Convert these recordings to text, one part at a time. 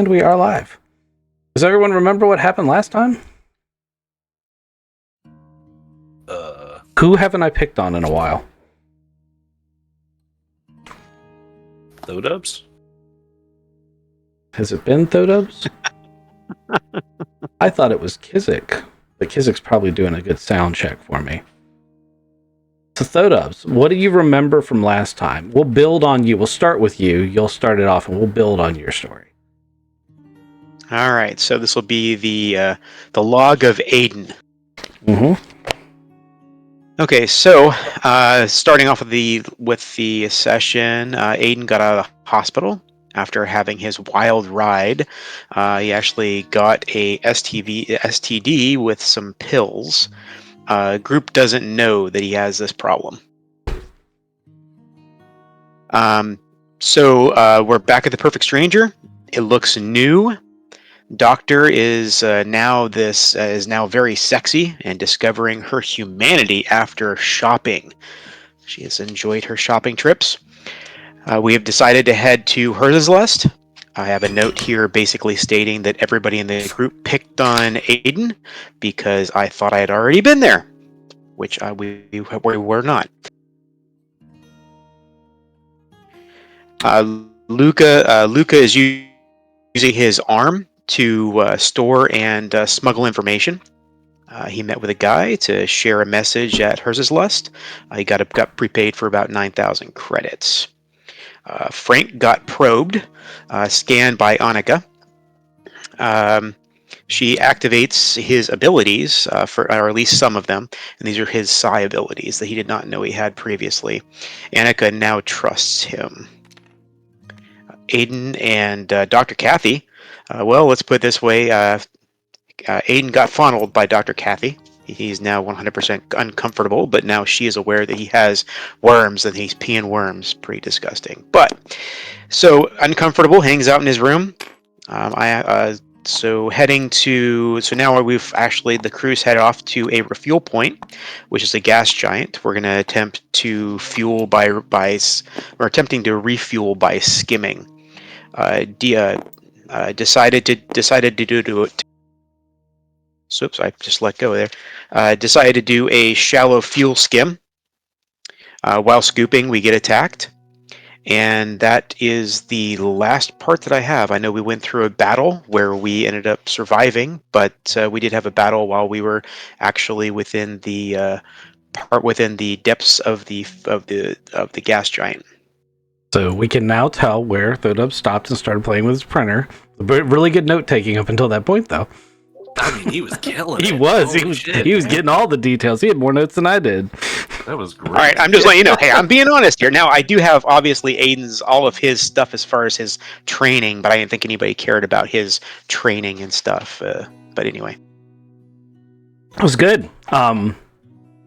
And we are live. Does everyone remember what happened last time? Who haven't I picked on in a while? Thodubs? Has it been Thodubs? I thought it was Kizik, but Kizik's probably doing a good sound check for me. So Thodubs, what do you remember from last time? We'll build on you. We'll start with you. You'll start it off, and we'll build on your story. All right, so this will be the log of Aiden. Mm-hmm. Okay, so starting off with the session, Aiden got out of the hospital after having his wild ride. He actually got a STD with some pills. Group doesn't know that he has this problem. So we're back at the Perfect Stranger. It looks new. Doctor is now very sexy and discovering her humanity after shopping. She has enjoyed her shopping trips. We have decided to head to Herzeslust. I have a note here basically stating that everybody in the group picked on Aiden because I thought I had already been there, which we were not. Luca is using his arm to store and smuggle information. He met with a guy to share a message at Herzeslust. He got prepaid for about 9,000 credits. Frank got probed, scanned by Annika. She activates his abilities, or at least some of them, and these are his psi abilities that he did not know he had previously. Annika now trusts him. Aiden and Dr. Kathy. Well, let's put it this way. Aiden got funneled by Dr. Kathy. He's now 100% uncomfortable, but now she is aware that he has worms and he's peeing worms. Pretty disgusting. But, so uncomfortable, hangs out in his room. So now the crew's headed off to a refuel point, which is a gas giant. We're going to attempt to fuel we're attempting to refuel by skimming. Decided to do it. Oops, I just let go there. Decided to do a shallow fuel skim. While scooping, we get attacked. And that is the last part that I have. I know we went through a battle where we ended up surviving, but we did have a battle while we were actually within the depths of the gas giant. So we can now tell where Thodub stopped and started playing with his printer. Really good note taking up until that point, though. I mean, he was killing it. He was getting all the details. He had more notes than I did. That was great. All right, I'm just letting you know. Hey, I'm being honest here. Now, I do have, obviously, all of his stuff as far as his training, but I didn't think anybody cared about his training and stuff. But anyway. It was good.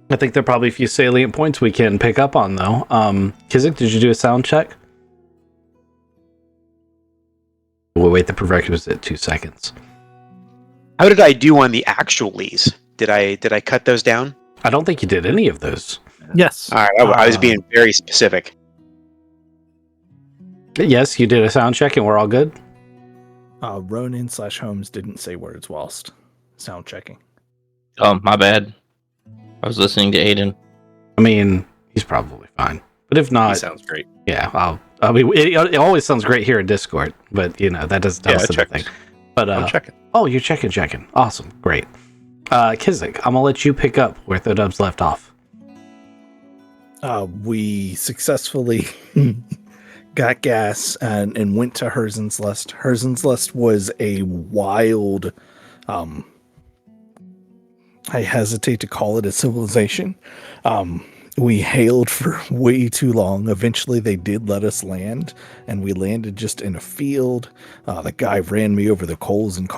I think there are probably a few salient points we can pick up on, though. Kizik, did you do a sound check? We'll wait, the prerequisite 2 seconds. How did I do on the actualies? Did I cut those down? I don't think you did any of those. Yes. All right, I was being very specific. Yes, you did a sound check and we're all good? Ronan/Holmes didn't say words whilst sound checking. Oh, my bad. I was listening to Aiden. I mean, he's probably fine. But if not... He sounds great. Yeah, it always sounds great here in Discord, but, that doesn't tell us anything. But, I'm checking. Oh, you're checking. Awesome. Great. Kizik, I'm going to let you pick up where Thodubs left off. We successfully got gas and went to Herzenslust. Herzenslust was a wild, I hesitate to call it a civilization. We hailed for way too long. Eventually they did let us land, and we landed just in a field. The guy ran me over the coals and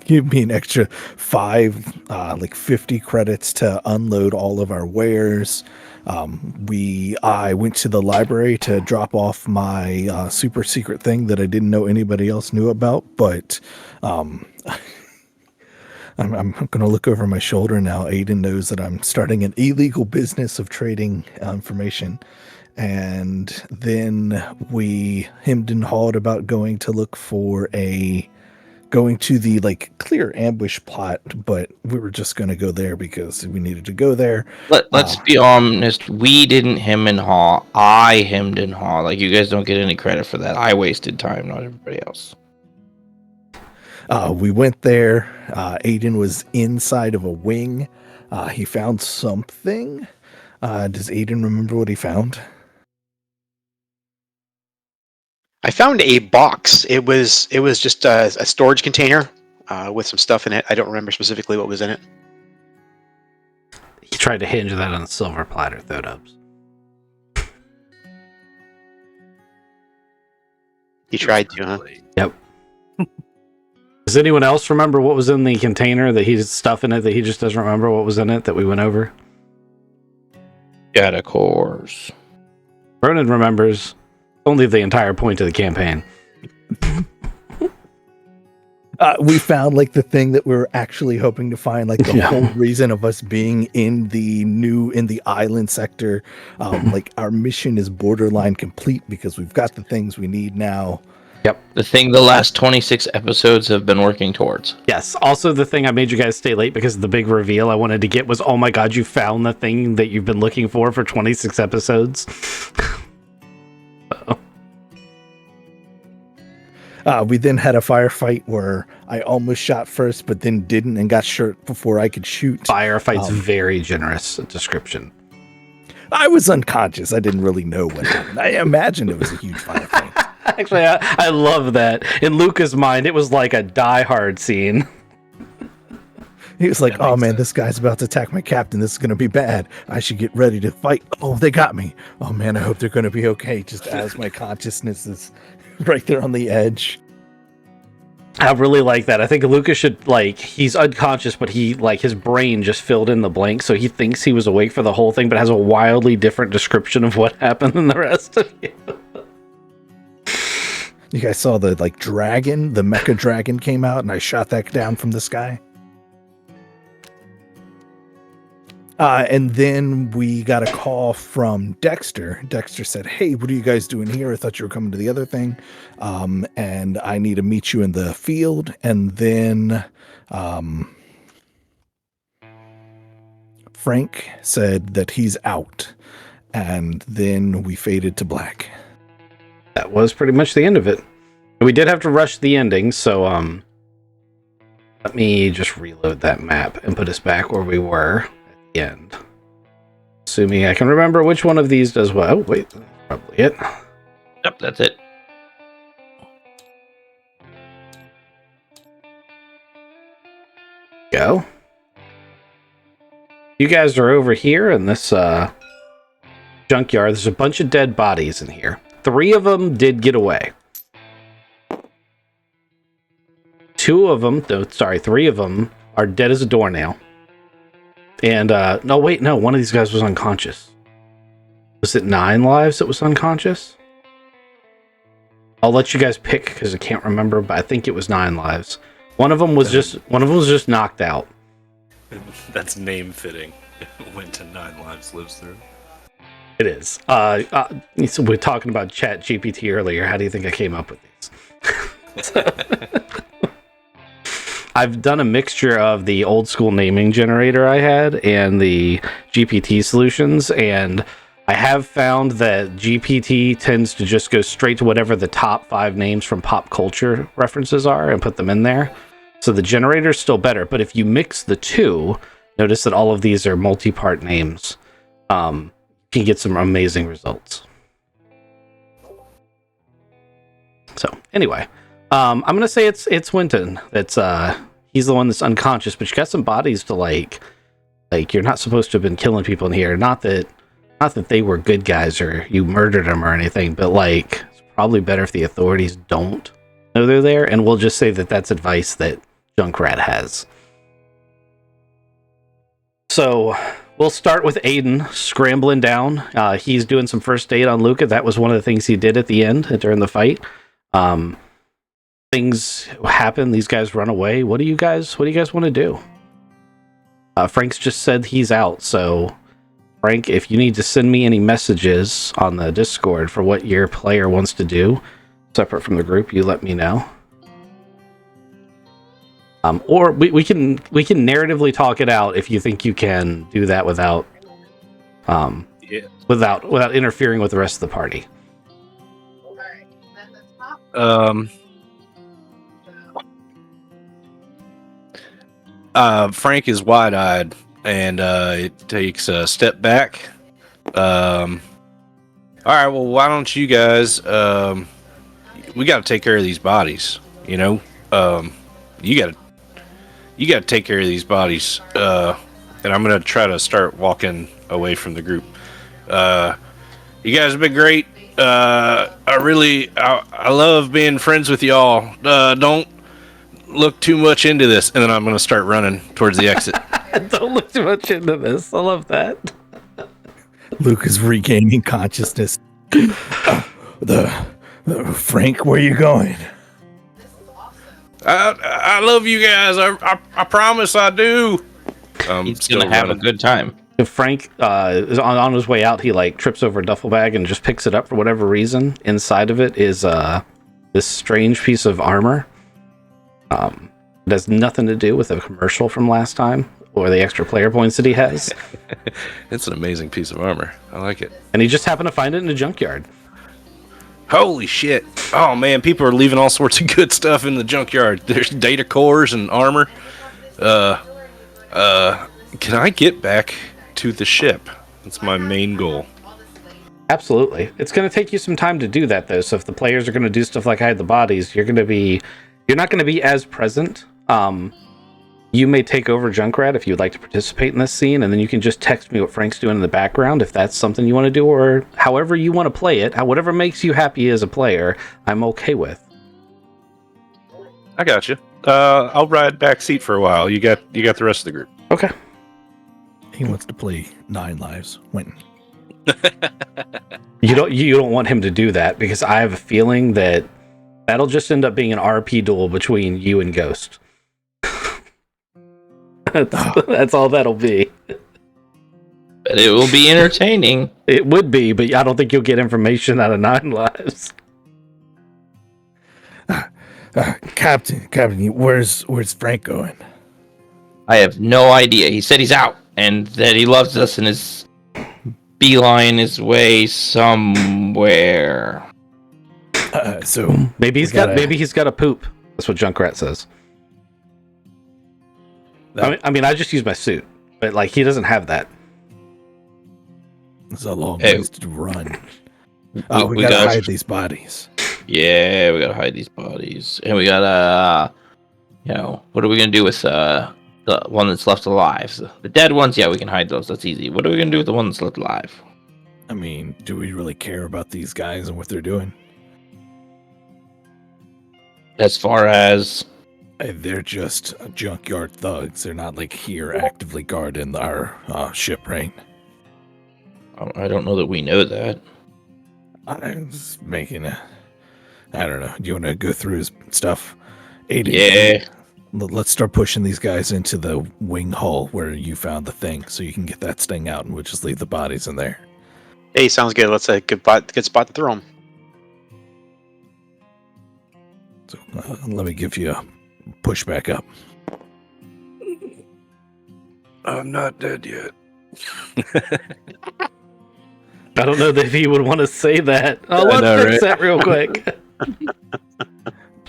give me an extra 50 credits to unload all of our wares. I went to the library to drop off my super secret thing that I didn't know anybody else knew about, but I'm going to look over my shoulder now. Aiden knows that I'm starting an illegal business of trading information, And then we hemmed and hawed about going to the like clear ambush plot, but we were just going to go there because we needed to go there. Let's be honest. We didn't hem and haw. I hemmed and haw. Like, you guys don't get any credit for that. I wasted time, not everybody else. We went there. Aiden was inside of a wing. He found something. Does Aiden remember what he found? I found a box. It was just a storage container with some stuff in it. I don't remember specifically what was in it. He tried to hinge that on a silver platter, Thodubs. You tried to, huh? Yep. Does anyone else remember what was in the container that he's stuff in it that he just doesn't remember what was in it that we went over? Yeah, of course. Ronan remembers only the entire point of the campaign. We found like the thing that we were actually hoping to find, like the whole reason of us being in the island sector. Like our mission is borderline complete because we've got the things we need now. Yep. The thing the last 26 episodes have been working towards. Yes. Also, the thing I made you guys stay late because of the big reveal I wanted to get was, oh my god, you found the thing that you've been looking for 26 episodes. We then had a firefight where I almost shot first, but then didn't and got shot before I could shoot. Firefight's very generous description. I was unconscious. I didn't really know what happened. I imagined it was a huge firefight. Actually, I love that. In Luca's mind, it was like a Die Hard scene. He was like, oh man, this guy's about to attack my captain. This is going to be bad. I should get ready to fight. Oh, they got me. Oh man, I hope they're going to be okay. Just as my consciousness is right there on the edge. I really like that. I think Luca should, like, he's unconscious, but he, like, his brain just filled in the blank, so he thinks he was awake for the whole thing, but has a wildly different description of what happened than the rest of you. You guys saw the, like, dragon, the mecha dragon came out, and I shot that down from the sky. And then we got a call from Dexter. Dexter said, hey, what are you guys doing here? I thought you were coming to the other thing. And I need to meet you in the field. And then Frank said that he's out. And then we faded to black. That was pretty much the end of it. We did have to rush the ending, so let me just reload that map and put us back where we were. End. Assuming I can remember which one of these does what. Oh, wait, that's probably it. Yep, that's it. Go. You guys are over here in this junkyard. There's a bunch of dead bodies in here. 3 of them did get away. 3 of them are dead as a doornail. And, no, one of these guys was unconscious. Was it 9 lives that was unconscious? I'll let you guys pick, because I can't remember, but I think it was 9 lives. One of them was just knocked out. That's name fitting. Went to 9 lives, lives through. It is. So we're talking about Chat GPT earlier. How do you think I came up with these? I've done a mixture of the old school naming generator I had and the GPT solutions, and I have found that GPT tends to just go straight to whatever the top 5 names from pop culture references are and put them in there. So the generator is still better, but if you mix the two, notice that all of these are multi-part names. You can get some amazing results. So anyway, I'm gonna say it's Winton. That's he's the one that's unconscious, but you got some bodies to like you're not supposed to have been killing people in here. Not that they were good guys or you murdered them or anything, but like it's probably better if the authorities don't know they're there, and we'll just say that that's advice that Junkrat has. So we'll start with Aiden scrambling down. He's doing some first aid on Luca. That was one of the things he did at the end during the fight. Things happen. These guys run away. What do you guys want to do? Frank's just said he's out, so Frank, if you need to send me any messages on the Discord for what your player wants to do, separate from the group, you let me know. Or we can narratively talk it out if you think you can do that without without interfering with the rest of the party. Frank is wide-eyed and it takes a step back. All right, well, why don't you guys? We got to take care of these bodies. You know, you got to take care of these bodies. And I'm gonna try to start walking away from the group. You guys have been great. I love being friends with y'all. Don't look too much into this, and then I'm gonna start running towards the exit. Don't look too much into this. I love that. Luke is regaining consciousness. Frank, where you going? I love you guys. I promise I do. He's gonna have a good time. If Frank is on his way out, he like trips over a duffel bag and just picks it up for whatever reason. Inside of it is this strange piece of armor. It has nothing to do with a commercial from last time or the extra player points that he has. It's an amazing piece of armor. I like it. And he just happened to find it in a junkyard. Holy shit. Oh man, people are leaving all sorts of good stuff in the junkyard. There's data cores and armor. Can I get back to the ship? That's my main goal. Absolutely. It's going to take you some time to do that, though. So if the players are going to do stuff like hide the bodies, you're not going to be as present. You may take over Junkrat if you would like to participate in this scene, and then you can just text me what Frank's doing in the background if that's something you want to do, or however you want to play it. Whatever makes you happy as a player, I'm okay with. I got you. I'll ride back seat for a while. You got the rest of the group. Okay. He wants to play 9 Lives. When? You don't want him to do that, because I have a feeling that'll just end up being an RP duel between you and Ghost. That's all that'll be. But it will be entertaining. It would be, but I don't think you'll get information out of 9 Lives. Captain, where's Frank going? I have no idea. He said he's out and that he loves us and is beeline his way somewhere. So maybe he's got a poop. That's what Junkrat says. I mean, I just use my suit, but like he doesn't have that. It's a long ways to run. We gotta hide these bodies. Yeah, we gotta hide these bodies, and we gotta, what are we gonna do with the one that's left alive? The dead ones, yeah, we can hide those. That's easy. What are we gonna do with the one that's left alive? I mean, do we really care about these guys and what they're doing? As far as they're just junkyard thugs. They're not like here actively guarding our ship, right? I don't know that we know that. I'm just making I don't know. Do you want to go through his stuff? Aiden, yeah. Let's start pushing these guys into the wing hull where you found the thing, so you can get that sting out, and we'll just leave the bodies in there. Hey, sounds good. Let's good spot to throw them. So let me give you a push back up. I'm not dead yet. I don't know that he would want to say that. Oh, let's fix that real quick.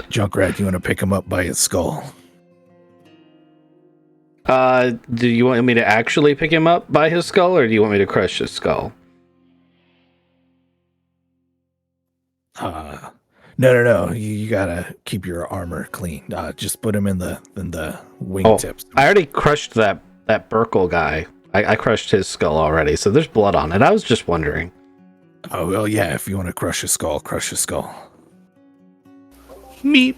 Junkrat, you want to pick him up by his skull? Do you want me to actually pick him up by his skull, or do you want me to crush his skull? No. You gotta keep your armor clean. Just put him in the wingtips. I already crushed that Burkle guy. I crushed his skull already, so there's blood on it. I was just wondering. Oh, well, yeah, if you want to crush his skull, crush his skull. Meep.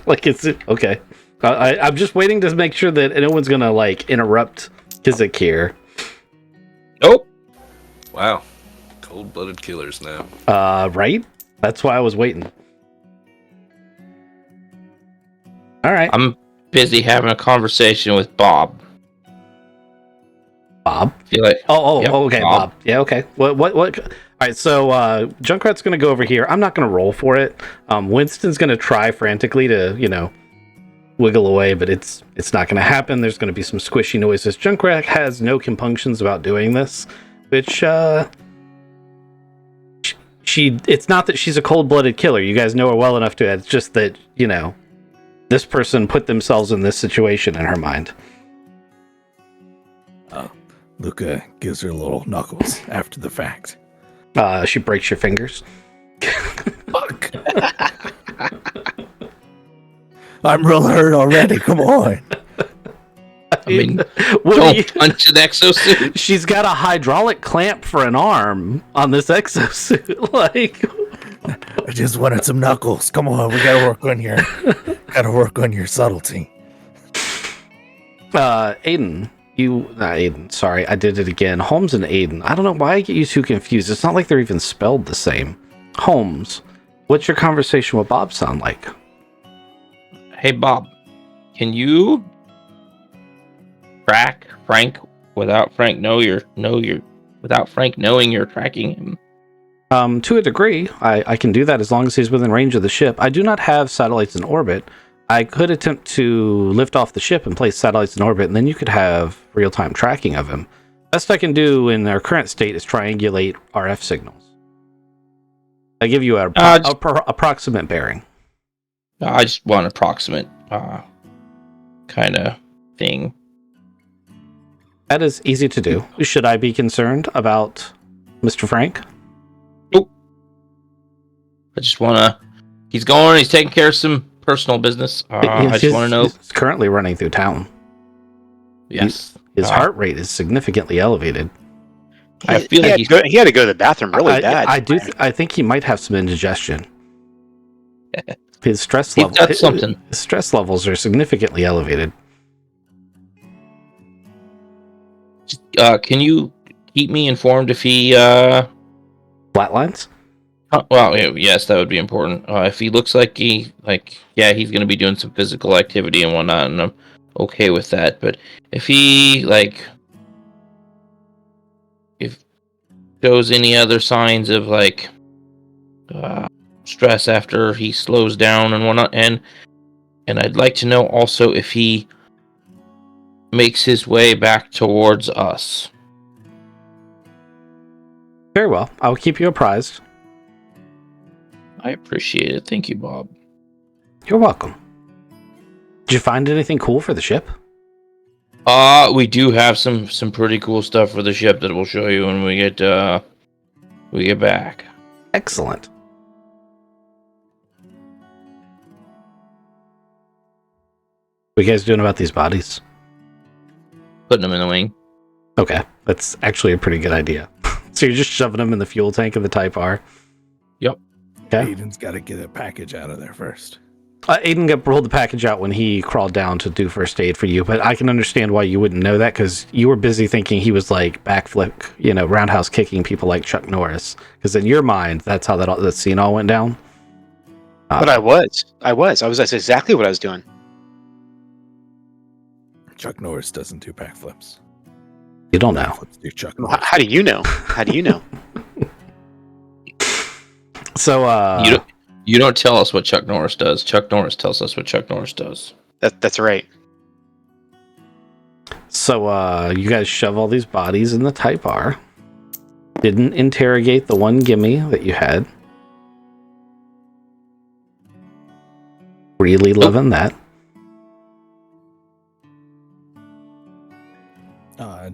Like, it's okay. I'm just waiting to make sure that no one's gonna like interrupt Kizik here. Oh, wow, cold-blooded killers now. Right? That's why I was waiting. All right. I'm busy having a conversation with Bob. Bob? Feel like Yep, Okay, Bob. Yeah, okay. What? All right, so Junkrat's going to go over here. I'm not going to roll for it. Winston's going to try frantically to, wiggle away, but it's not going to happen. There's going to be some squishy noises. Junkrat has no compunctions about doing this, which it's not that she's a cold-blooded killer. You guys know her well enough to. It's just that this person put themselves in this situation in her mind. Luca gives her little knuckles after the fact. She breaks your fingers. Fuck. I'm real hurt already. Come on. I mean, what don't punch an exosuit. She's got a hydraulic clamp for an arm on this exosuit. Like, I just wanted some knuckles. Come on, we gotta work on your subtlety. Aiden. Not Aiden. Sorry, I did it again. Holmes and Aiden. I don't know why I get you two confused. It's not like they're even spelled the same. Holmes, what's your conversation with Bob sound like? Hey, Bob, can you track Frank without Frank knowing you're tracking him? To a degree, I can do that as long as he's within range of the ship. I do not have satellites in orbit. I could attempt to lift off the ship and place satellites in orbit, and then you could have real-time tracking of him. Best I can do in our current state is triangulate RF signals. I give you a approximate bearing. I just want approximate kind of thing. That is easy to do. Should I be concerned about Mr. Frank? Nope. I just want to... He's taking care of some personal business. I just want to know... He's currently running through town. Yes. His heart rate is significantly elevated. I feel like he had to go to the bathroom really bad. I think he might have some indigestion. His stress His stress levels are significantly elevated. Can you keep me informed if he flatlines? Well, yes, that would be important. If he looks like he's going to be doing some physical activity and whatnot, and I'm okay with that. But if he if shows any other signs of stress after he slows down and whatnot, and I'd like to know also if he makes his way back towards us. Very well. I will keep you apprised. I appreciate it. Thank you, Bob. You're welcome. Did you find anything cool for the ship? We do have some pretty cool stuff for the ship that we'll show you when we get back. Excellent. What are you guys doing about these bodies? Putting them in the wing. Okay, that's actually a pretty good idea. So you're just shoving them in the fuel tank of the Type R? Yep. Okay. Aiden's got to get a package out of there first. Aiden rolled the package out when he crawled down to do first aid for you, but I can understand why you wouldn't know that, because you were busy thinking he was like backflip, roundhouse kicking people like Chuck Norris, because in your mind, that's how that scene all went down. But I was. That's exactly what I was doing. Chuck Norris doesn't do backflips. You don't know. Backflips do Chuck Norris. How do you know? So, You don't tell us what Chuck Norris does. Chuck Norris tells us what Chuck Norris does. That's right. So, you guys shove all these bodies in the Type R. Didn't interrogate the one gimme that you had. Really loving that.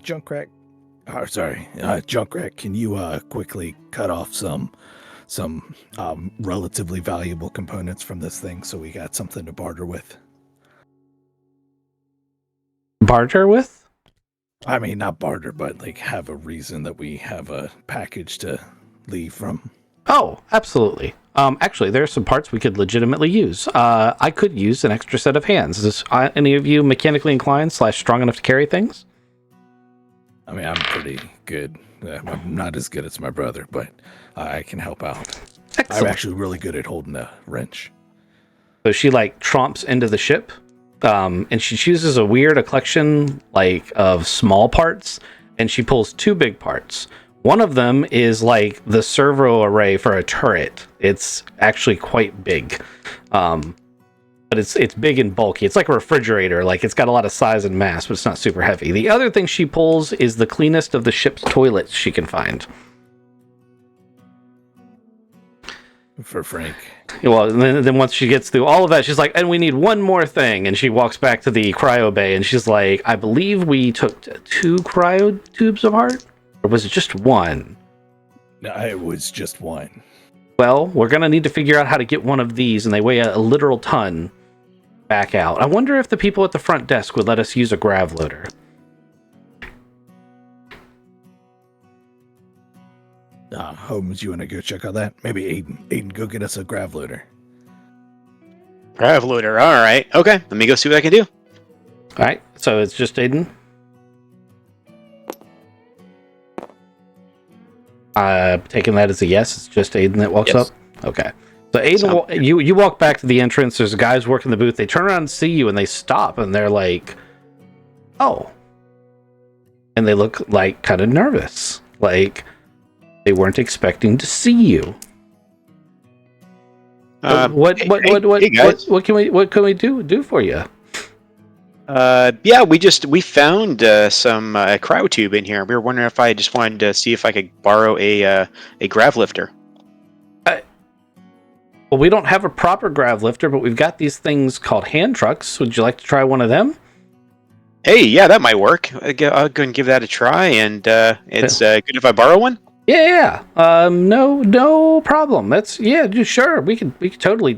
Junkrat, can you quickly cut off some relatively valuable components from this thing so we got something to barter with? Barter with? I mean, not barter, but have a reason that we have a package to leave from. Oh, absolutely. Actually, there are some parts we could legitimately use. I could use an extra set of hands. Is any of you mechanically inclined / strong enough to carry things? I mean, I'm pretty good. I'm not as good as my brother, but I can help out. Excellent. I'm actually really good at holding a wrench. So she tromps into the ship and she chooses a collection like of small parts, and she pulls two big parts. One of them is like the servo array for a turret. It's actually quite big, but it's big and bulky. It's like a refrigerator. Like it's got a lot of size and mass, but it's not super heavy. The other thing she pulls is the cleanest of the ship's toilets she can find. For Frank. Well, and then once she gets through all of that, she's like, and we need one more thing. And she walks back to the cryo bay, and she's like, I believe we took 2 cryo tubes apart? Or was it just one? No, it was just one. Well, we're going to need to figure out how to get one of these, and they weigh a literal ton back out. I wonder if the people at the front desk would let us use a grav loader. Holmes, you want to go check on that? Maybe Aiden, go get us a grav loader. Grav loader. All right. Okay. Let me go see what I can do. All right, so it's just Aiden. Taking that as a yes, it's just Aiden that walks up? Okay. So Aiden, you walk back to the entrance, there's guys working the booth, they turn around and see you, and they stop, and they're like, oh. And they look like kind of nervous. Like they weren't expecting to see you. What can we do for you? Yeah, we found some cryo tube in here. We were wondering if I just wanted to see if I could borrow a grav lifter. Well, we don't have a proper grav lifter, but we've got these things called hand trucks. Would you like to try one of them? Hey, yeah, that might work. I'll go and give that a try. And it's good if I borrow one. Yeah. No problem. Sure. We could totally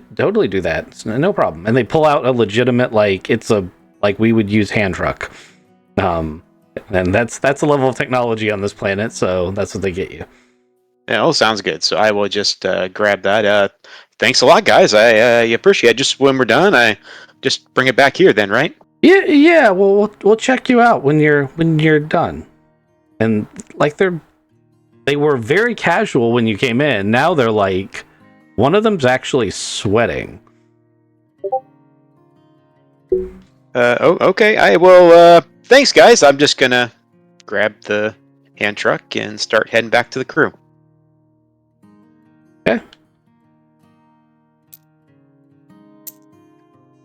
do that. It's no problem. And they pull out a legitimate, like we would use hand truck. And that's the level of technology on this planet, so that's what they get you. Yeah, all sounds good. So I will just grab that. Thanks a lot, guys. I appreciate it. Just when we're done, I just bring it back here then, right? Yeah. Well, we'll check you out when you're done. And like they were very casual when you came in. Now they're like, one of them's actually sweating. Okay. I will. Thanks, guys. I'm just gonna grab the hand truck and start heading back to the crew. Okay.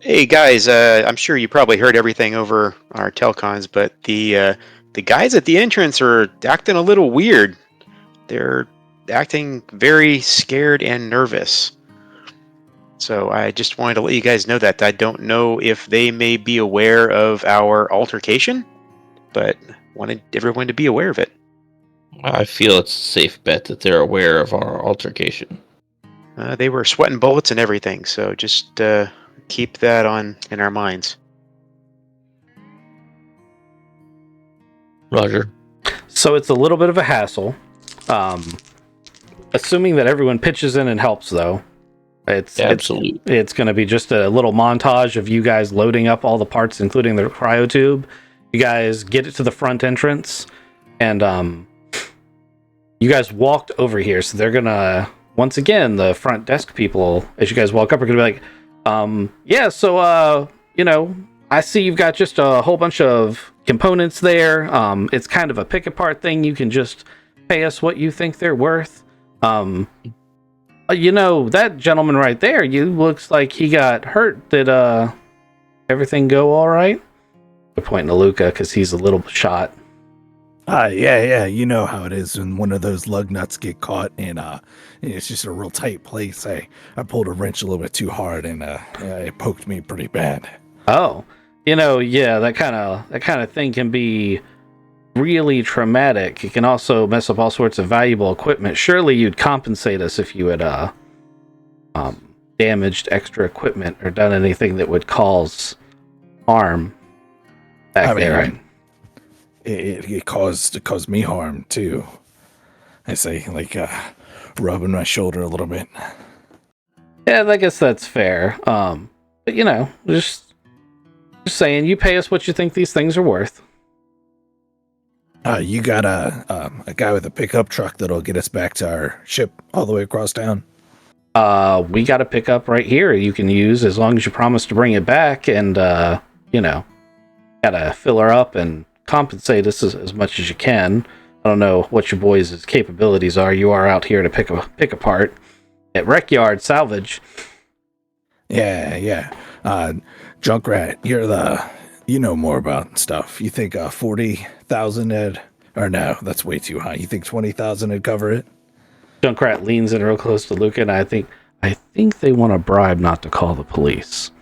Hey, guys. I'm sure you probably heard everything over our telcons, but the guys at the entrance are acting a little weird. They're acting very scared and nervous. So I just wanted to let you guys know that. I don't know if they may be aware of our altercation, but wanted everyone to be aware of it. I feel it's a safe bet that they're aware of our altercation. They were sweating bullets and everything, so just keep that in our minds. Roger. So it's a little bit of a hassle. Assuming that everyone pitches in and helps, though. Absolutely. It's going to be just a little montage of you guys loading up all the parts, including the cryo tube. You guys get it to the front entrance, and you guys walked over here. So they're gonna, once again, the front desk people, as you guys walk up, are gonna be like, I see you've got just a whole bunch of components there. It's kind of a pick apart thing. You can just pay us what you think they're worth. That gentleman right there, looks like he got hurt. Did everything go all right? They're pointing to Luca because he's a little shot. Yeah. You know how it is when one of those lug nuts get caught and it's just a real tight place. I pulled a wrench a little bit too hard and it poked me pretty bad. Oh, that kind of thing can be really traumatic. It can also mess up all sorts of valuable equipment. Surely you'd compensate us if you had damaged extra equipment or done anything that would cause harm back there, right? It caused me harm too. I say, like rubbing my shoulder a little bit. Yeah, I guess that's fair. But just saying, you pay us what you think these things are worth. You got a guy with a pickup truck that'll get us back to our ship all the way across town? We got a pickup right here you can use as long as you promise to bring it back, and gotta fill her up and compensate us as much as you can. I don't know what your boys' capabilities are. You are out here to pick apart at Wreckyard Salvage. Yeah. Junkrat, you know more about stuff. You think 40,000 or no, that's way too high. You think 20,000 would cover it? Junkrat leans in real close to Luca, and I think they want a bribe not to call the police.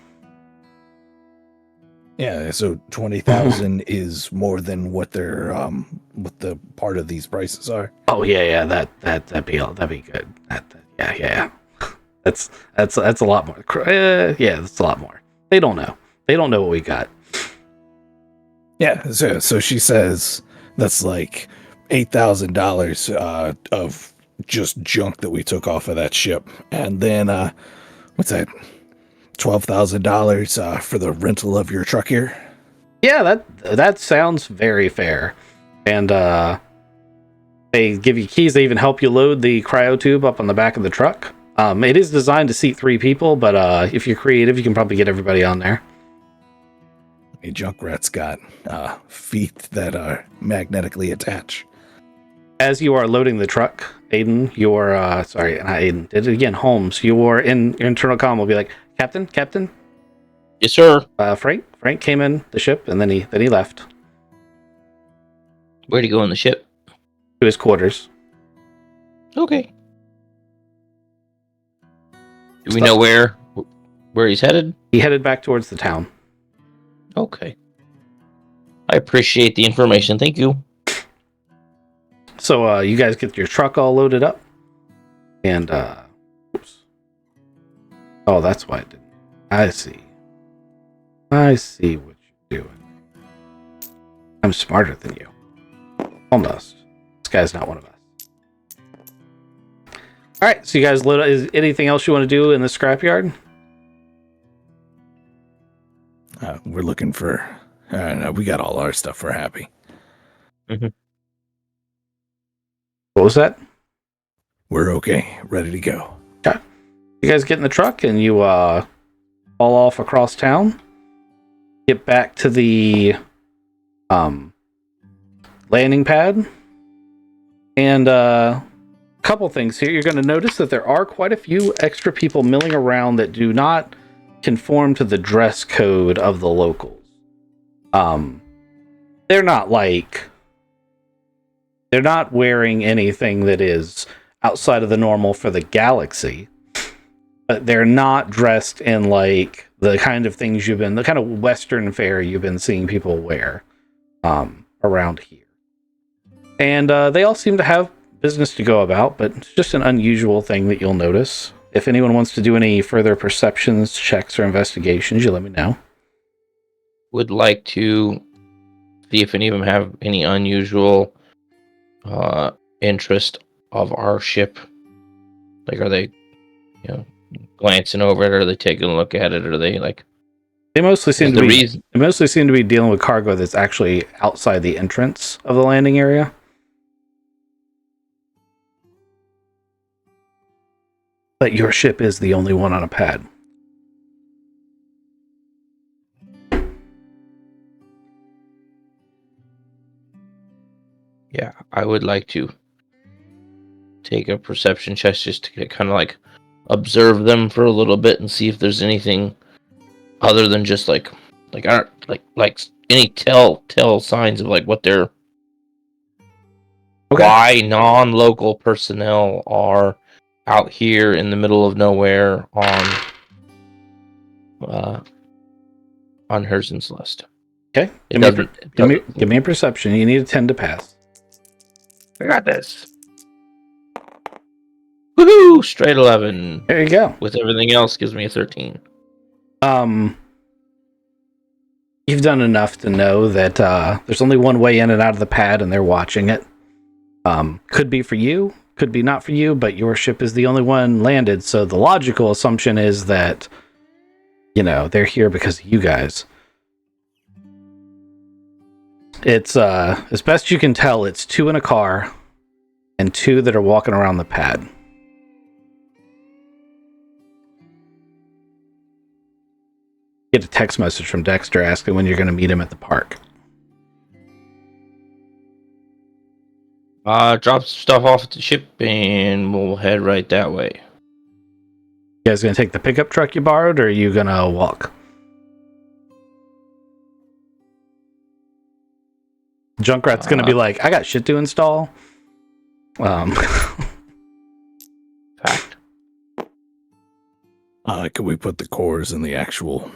Yeah, so 20,000 is more than what their what the part of these prices are. Oh yeah, that'd be good. Yeah. That's a lot more. Yeah, that's a lot more. They don't know. They don't know what we got. Yeah, so she says that's like $8,000 of just junk that we took off of that ship, and then what's that? $12,000 for the rental of your truck here. Yeah, that sounds very fair. And they give you keys. They even help you load the cryo tube up on the back of the truck. It is designed to seat 3 people, but if you're creative, you can probably get everybody on there. A Junkrat's got feet that are magnetically attached. As you are loading the truck, Aiden, sorry, not Aiden, did it again, Holmes, your internal comm will be like, Captain, Yes, sir. Frank came in the ship, and then he left Where'd he go on the ship? to his quarters. Okay. Do we know where he's headed? He headed back towards the town. Okay. I appreciate the information. Thank you. So you guys get your truck all loaded up, and oops. Oh, that's why it didn't. I see what you're doing. I'm smarter than you. Almost. This guy's not one of us. All right, so you guys load up. Is anything else you want to do in the scrapyard? We're looking for. No, we got all our stuff. We're happy. What was that? We're okay. Ready to go. Okay. You guys get in the truck and you haul off across town. Get back to the landing pad. And couple things here. You're going to notice that there are quite a few extra people milling around that do not conform to the dress code of the locals. They're not wearing anything that is outside of the normal for the galaxy, but they're not dressed in like the kind of things the kind of Western fare you've been seeing people wear around here. And they all seem to have business to go about, but it's just an unusual thing that you'll notice. If anyone wants to do any further perceptions, checks, or investigations, you let me know. Would like to see if any of them have any unusual interest of our ship. Like, are they, glancing over it? Or are they taking a look at it? Or are they like? They mostly seem to be dealing with cargo that's actually outside the entrance of the landing area. But your ship is the only one on a pad. Yeah, I would like to take a perception check just to kind of like observe them for a little bit and see if there's anything other than just like any tell signs of like what their why non-local personnel are out here in the middle of nowhere on Herzen's list. Okay, give me a perception. You need a 10 to pass. I got this. Woohoo! Straight 11. There you go. With everything else, gives me a 13. You've done enough to know that there's only one way in and out of the pad, and they're watching it. Could be for you, could be not for you, but your ship is the only one landed, so the logical assumption is that, they're here because of you guys. It's, as best you can tell, it's 2 in a car, and 2 that are walking around the pad. get a text message from Dexter asking when you're going to meet him at the park. Drop stuff off at the ship and we'll head right that way. You guys going to take the pickup truck you borrowed, or are you going to walk? Junkrat's going to be like, I got shit to install. Fact. Could we put the cores in the actual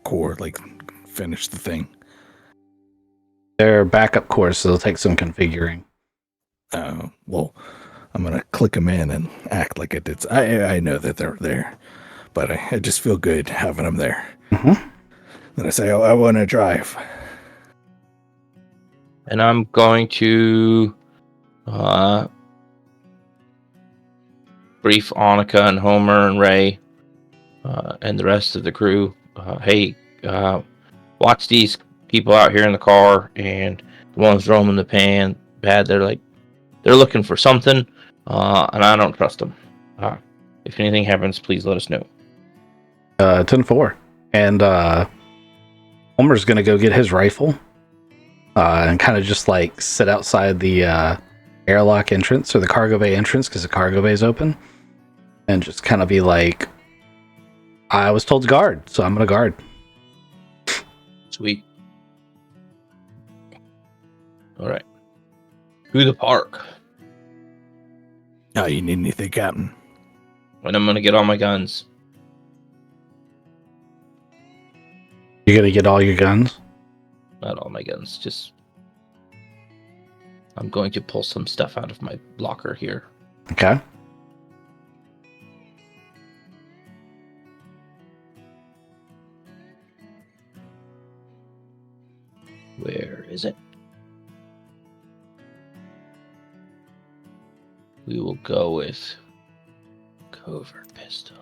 core, finish the thing? They're backup cores, so they'll take some configuring. Well, I'm gonna click them in and act like it did. I know that they're there, but I just feel good having them there. Mm-hmm. Then I say, I want to drive. And I'm going to brief Annika and Homer and Ray and the rest of the crew. Hey, watch these people out here in the car, and the ones roaming the pad. They're looking for something, and I don't trust them. If anything happens, please let us know. 10-4. And Homer's gonna go get his rifle and kind of just like sit outside the airlock entrance or the cargo bay entrance, because the cargo bay is open, and just kind of be like, I was told to guard, so I'm gonna guard. Sweet. All right. To the park. Oh, you need anything, Captain? And I'm gonna get all my guns. You're gonna get all your guns? Not all my guns, just I'm going to pull some stuff out of my locker here. Okay. Where is it? We will go with covert pistol.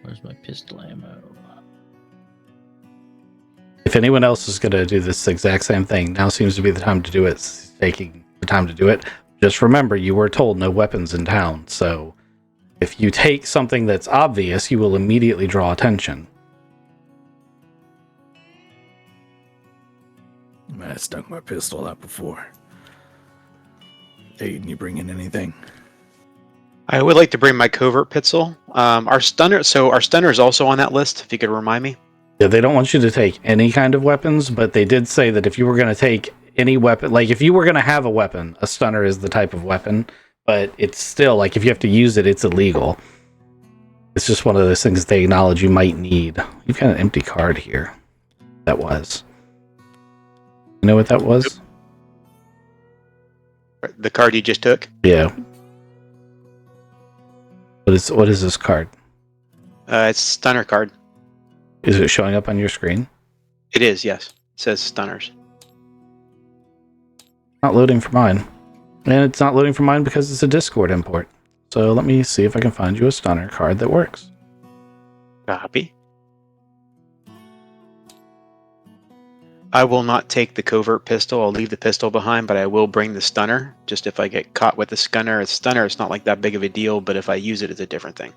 Where's my pistol ammo? If anyone else is gonna do this exact same thing, now seems to be the time to do it. It's taking the time to do it. Just remember, you were told no weapons in town, so if you take something that's obvious, you will immediately draw attention. I stuck my pistol out before. Aiden, you bring in anything? I would like to bring my covert pistol. Our stunner is also on that list, if you could remind me. Yeah, they don't want you to take any kind of weapons, but they did say that if you were going to take any weapon, like if you were going to have a weapon, a stunner is the type of weapon, but it's still, like, if you have to use it, it's illegal. It's just one of those things they acknowledge you might need. You've got an empty card here. That was. You know what that was? The card you just took? Yeah. What is this card? It's a stunner card. Is it showing up on your screen? It is, yes. It says stunners. Not loading for mine. And it's not loading for mine because it's a Discord import. So let me see if I can find you a stunner card that works. Copy. I will not take the covert pistol. I'll leave the pistol behind, but I will bring the stunner. Just if I get caught with the stunner, it's not like that big of a deal, but if I use it, it's a different thing.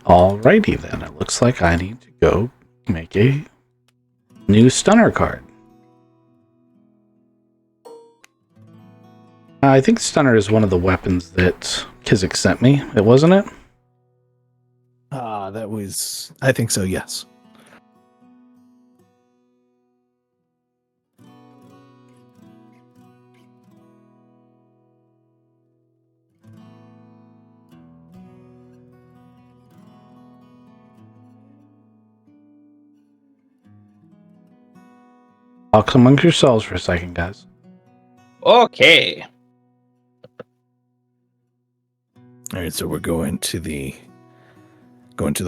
Alrighty then, it looks like I need to go make a new stunner card. I think stunner is one of the weapons that Kizik sent me, wasn't it? That was, I think so, yes. Talk amongst yourselves for a second, guys. Okay. All right, so we're going to the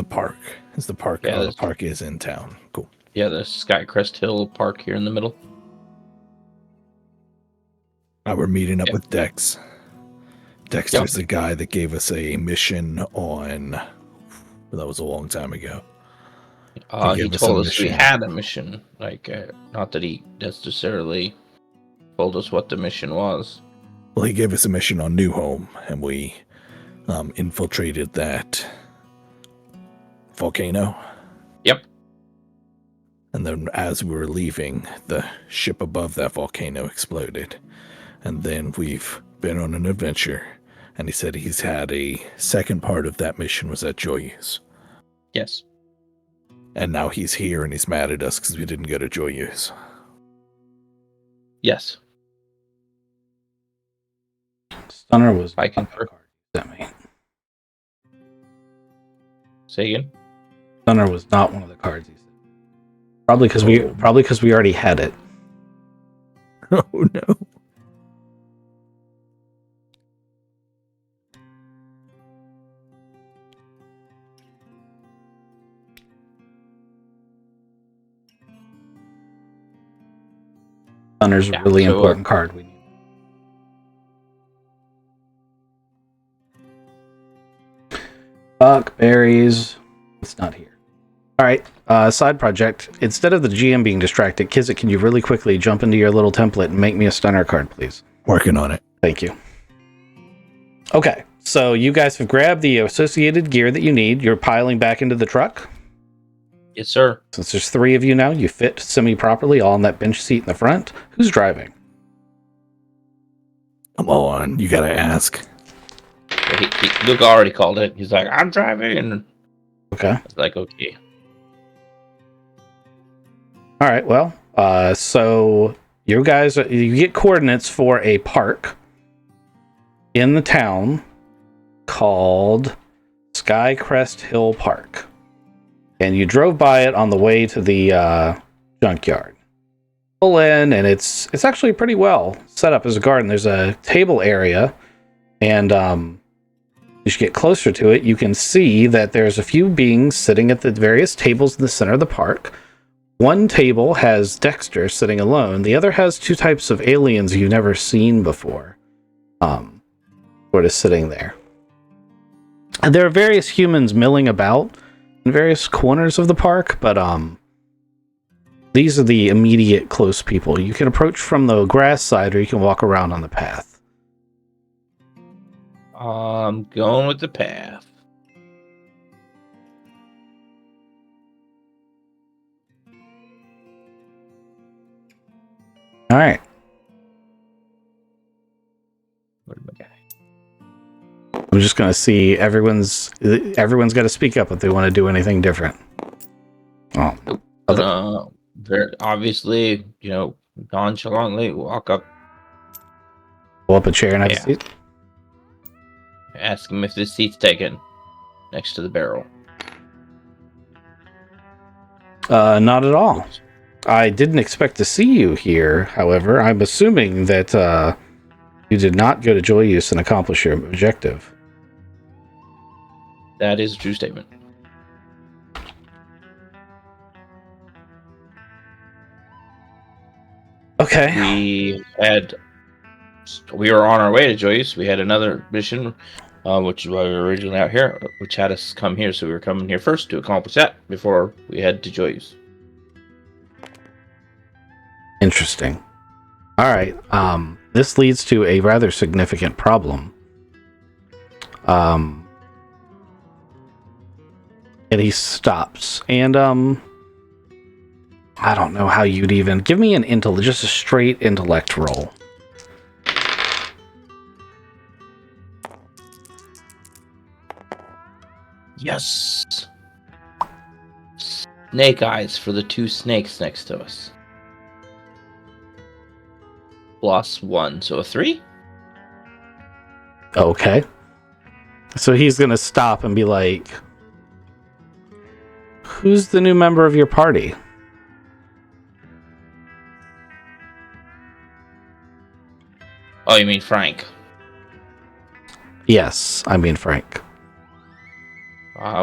park. Is the park? Yeah, the park is in town. Cool. Yeah, the Skycrest Hill Park here in the middle. We're meeting up Yep. with Dex. Dexter's the guy that gave us a mission on. That was a long time ago. He gave us a told us we mission. had a mission. Like, not that he necessarily told us what the mission was. Well, he gave us a mission on New Home, and we infiltrated that volcano. Yep. And then as we were leaving, the ship above that volcano exploded. And then we've been on an adventure. And he said he's had a second part of that mission was at Joyeuse. Yes. And now he's here and he's mad at us because we didn't go to Joyeuse. Yes. Stunner was I not the concur. card you sent me. Say again. Stunner was not one of the cards he sent. Probably because we already had it. Oh no. Stunner's a Yeah, really so, important card. We need. Berries. It's not here. All right. Side project. Instead of the GM being distracted, Kizik, can you really quickly jump into your little template and make me a Stunner card, please? Working on it. Thank you. Okay. So you guys have grabbed the associated gear that you need. You're piling back into the truck. Yes, sir. Since there's 3 of you now, you fit semi-properly all on that bench seat in the front. Who's driving? Come on, you gotta ask. Luke already called it. He's like, I'm driving. And Okay. I was like, okay. All right. Well, so you guys, you get coordinates for a park in the town called Skycrest Hill Park. And you drove by it on the way to the junkyard. Pull in, and it's actually pretty well set up as a garden. There's a table area, and as you get closer to it, you can see that there's a few beings sitting at the various tables in the center of the park. One table has Dexter sitting alone. The other has 2 types of aliens you've never seen before, sort of sitting there. And there are various humans milling about in various corners of the park, but these are the immediate close people. You can approach from the grass side, or you can walk around on the path. I'm going with the path. All right. Where'd my guy? I'm just gonna see everyone's got to speak up if they want to do anything different. Oh, Very obviously, nonchalantly walk up, pull up a chair and have Yeah. a seat. ask him if this seat's taken next to the barrel. Not at all. I didn't expect to see you here. However, I'm assuming that you did not go to Joyeuse and accomplish your objective. That is a true statement. Okay. We were on our way to Joyce. We had another mission, which is why we were originally out here, which had us come here. So we were coming here first to accomplish that before we head to Joyce. Interesting. All right. This leads to a rather significant problem. And he stops. And I don't know how you'd even give me an intellect, just a straight intellect roll. Yes. Snake eyes for the 2 snakes next to us. +1, so a 3. Okay. So he's gonna stop and be like, "Who's the new member of your party?" Oh, you mean Frank? Yes, I mean Frank.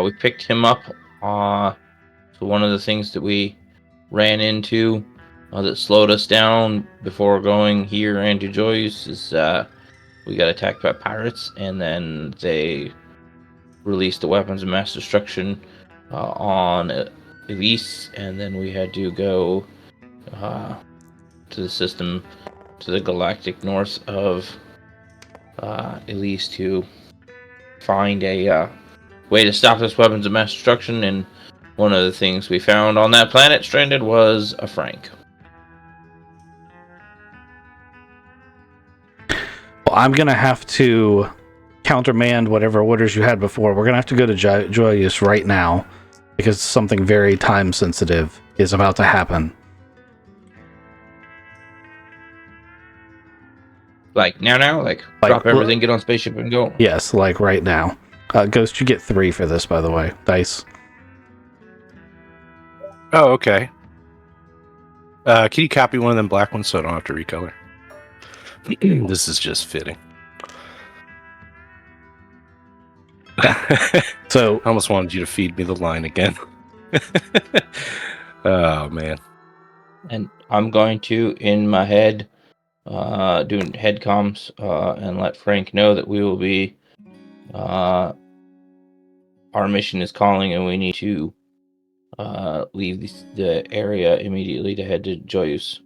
We picked him up. So one of the things that we ran into that slowed us down before going here and to Joyce is we got attacked by pirates, and then they released the weapons of mass destruction on Elise, and then we had to go to the system to the galactic north of Elise to find a way to stop this weapons of mass destruction. And one of the things we found on that planet stranded was a Frank. Well, I'm going to have to countermand whatever orders you had before. We're going to have to go to Joyous right now because something very time sensitive is about to happen. Like now? Like drop everything, get on spaceship, and go? Yes, like right now. Ghost, you get 3 for this, by the way. Dice. Oh, okay. Can you copy one of them black ones so I don't have to recolor? This is just fitting. So I almost wanted you to feed me the line again. Oh, man. And I'm going to, in my head, doing head comms, and let Frank know that we will be, our mission is calling and we need to leave the area immediately to head to Joyous.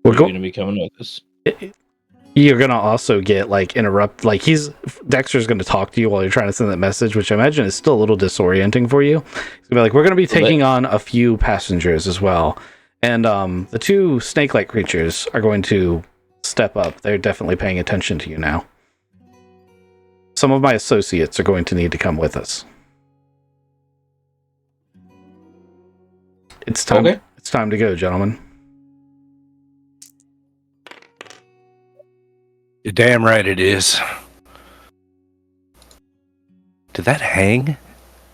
We're going to be coming with us. You're gonna also get like interrupt, like Dexter's gonna talk to you while you're trying to send that message, which I imagine is still a little disorienting for you. He's gonna be like, we're gonna be taking on a few passengers as well, and the 2 snake-like creatures are going to step up. They're definitely paying attention to you now. Some of my associates are going to need to come with us. It's time. Okay. It's time to go, gentlemen. You're damn right it is. Did that hang?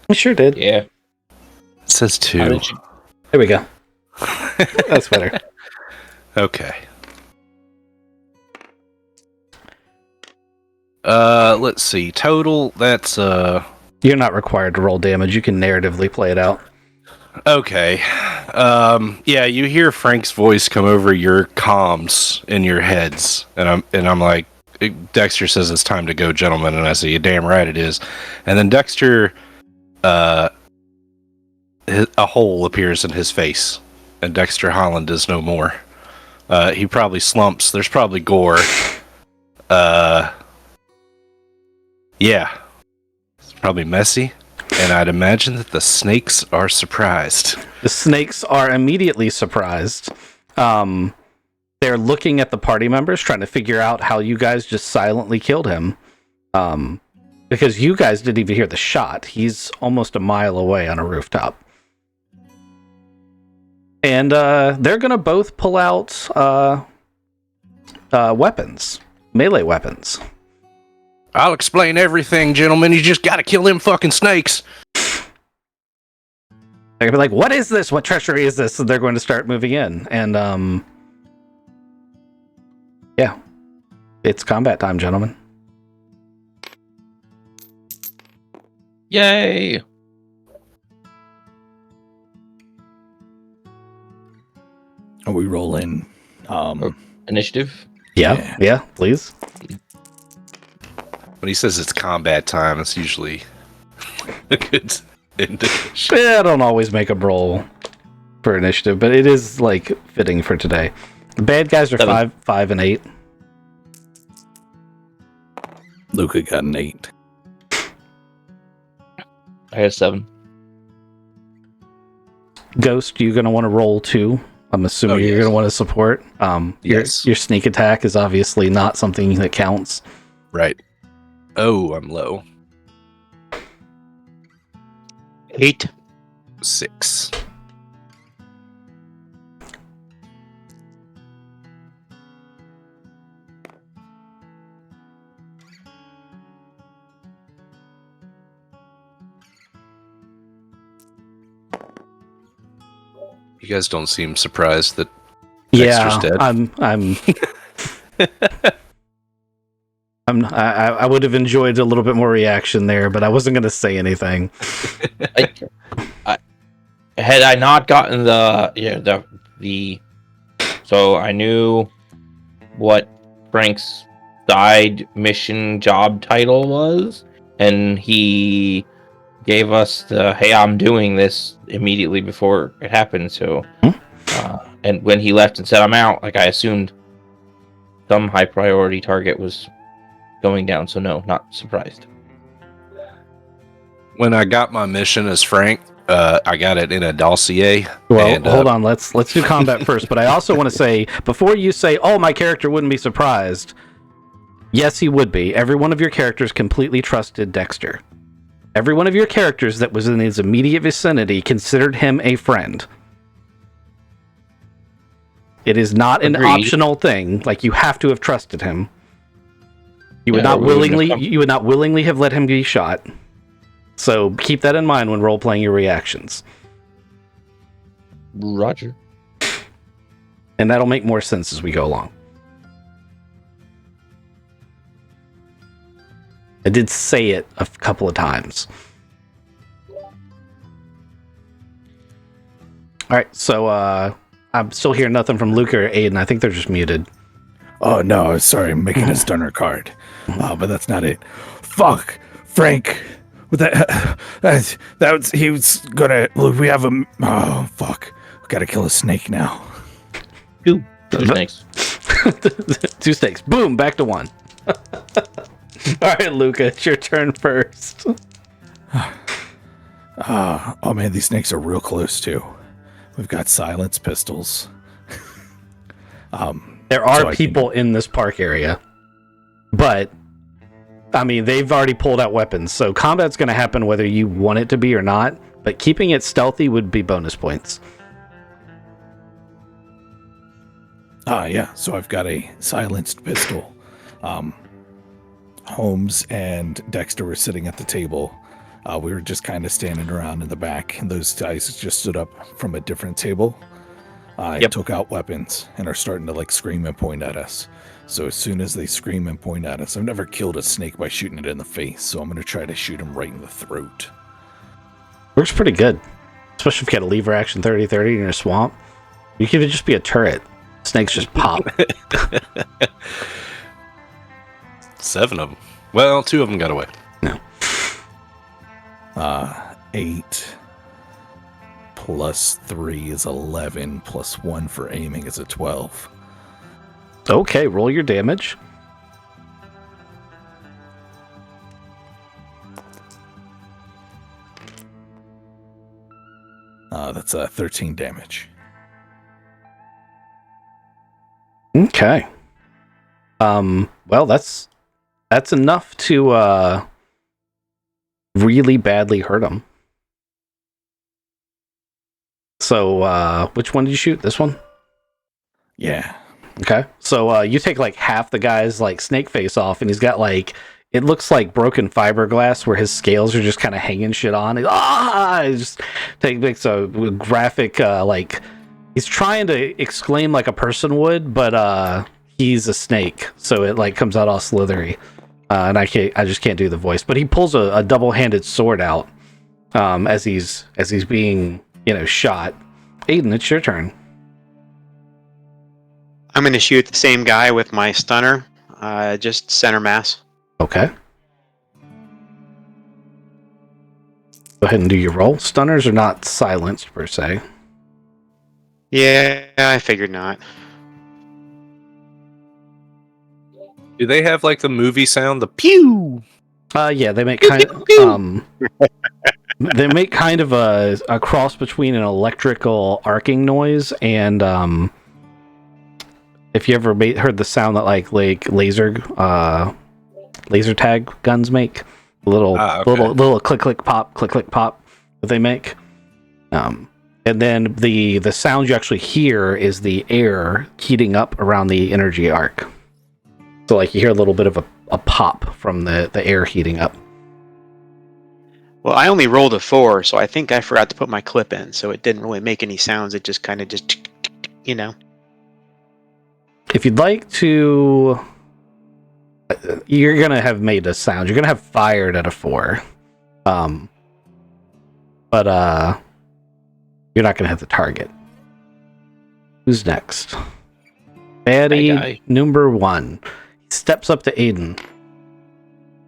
I sure did. Yeah. It says 2. There we go. That's better. Okay. Let's see. Total, that's You're not required to roll damage. You can narratively play it out. okay. Yeah, you hear Frank's voice come over your comms in your heads, and I'm like, Dexter says it's time to go, gentlemen, and I say, you're damn right it is. And then Dexter, a hole appears in his face, and Dexter Holland is no more. He probably slumps. There's probably gore. Yeah, it's probably messy. And I'd imagine that the snakes are surprised. The snakes are immediately surprised. They're looking at the party members, trying to figure out how you guys just silently killed him. Because you guys didn't even hear the shot. He's almost a mile away on a rooftop. And they're going to both pull out weapons. Melee weapons. I'll explain everything, gentlemen. You just gotta kill them fucking snakes. They're gonna be like, what is this? What treachery is this? And they're going to start moving in. And yeah. It's combat time, gentlemen. Yay! Are we rolling? Initiative? Yeah, please. When he says it's combat time, it's usually a good indication. I don't always make a roll for initiative, but it is like fitting for today. The bad guys are 7. 5 and 8. Luca got an 8. I had 7. Ghost, you're gonna want to roll 2. I'm assuming you're gonna want to support. Yes. Your sneak attack is obviously not something that counts. Right. Oh, I'm low. 8. 6. You guys don't seem surprised that Dexter's dead. I would have enjoyed a little bit more reaction there, but I wasn't going to say anything. Had I not gotten the So I knew what Frank's side mission job title was, and he gave us the "Hey, I'm doing this" immediately before it happened. So, and when he left and said I'm out, like I assumed some high priority target was going down. So no, not surprised. When I got my mission as Frank, I got it in a dossier. Well, and, hold on. Let's do combat first. But I also want to say, before you say, "Oh, my character wouldn't be surprised," yes, he would be. Every one of your characters completely trusted Dexter. Every one of your characters that was in his immediate vicinity considered him a friend. It is not an Agreed. optional thing. Like, you have to have trusted him. You would Yeah, not we wouldn't have willingly. come- You would not willingly have let him be shot. So keep that in mind when role playing your reactions, Roger. and that'll make more sense as we go along. I did say it a couple of times. All right, so I'm still hearing nothing from Luke or Aiden. I think they're just muted. Oh no, sorry, I'm making a stunner card. But that's not it. Fuck, Frank. With that was he was gonna. Look, we have a. Oh fuck, we gotta kill a snake now. Two snakes. 2 stakes. Boom, back to 1. All right, Luca, it's your turn first. Oh man, these snakes are real close too. We've got silence pistols. There are So I people in this park area, but I mean, they've already pulled out weapons, so combat's going to happen whether you want it to be or not, but keeping it stealthy would be bonus points. Yeah, so I've got a silenced pistol. Holmes and Dexter were sitting at the table. We were just kind of standing around in the back, and those guys just stood up from a different table. Yep. Took out weapons and are starting to like scream and point at us. So as soon as they scream and point at us, I've never killed a snake by shooting it in the face, so I'm going to try to shoot him right in the throat. Works pretty good, especially if you got a lever action 30-30 in a swamp. You could just be a turret. Snakes just pop. 7 of them. Well, 2 of them got away. 8 plus 3 is 11, plus 1 for aiming is a 12. Okay, roll your damage. That's 13 damage. Okay. Well, that's enough to really badly hurt him. So, which one did you shoot? This one? Yeah. Okay. So, you take like half the guy's like snake face off, and he's got like, it looks like broken fiberglass where his scales are just kind of hanging shit on. He just takes a graphic, like, he's trying to exclaim like a person would, but he's a snake, so it like comes out all slithery. And I just can't do the voice. But he pulls a double-handed sword out as he's being, shot. Aiden, it's your turn. I'm going to shoot the same guy with my stunner, just center mass. Okay. Go ahead and do your roll. Stunners are not silenced per se. Yeah, I figured not. Do they have like the movie sound, the pew? Yeah, they make kind they make kind of a cross between an electrical arcing noise and if you ever heard the sound that like laser tag guns make, little click click pop that they make. And then the sound you actually hear is the air heating up around the energy arc. So like you hear a little bit of a pop from the air heating up. Well, I only rolled a 4, so I think I forgot to put my clip in, so it didn't really make any sounds. It just kind of just, If you'd like to, you're gonna have made a sound. You're gonna have fired at a 4, but you're not gonna hit the target. Who's next? Baddie guy. number 1. He steps up to Aiden.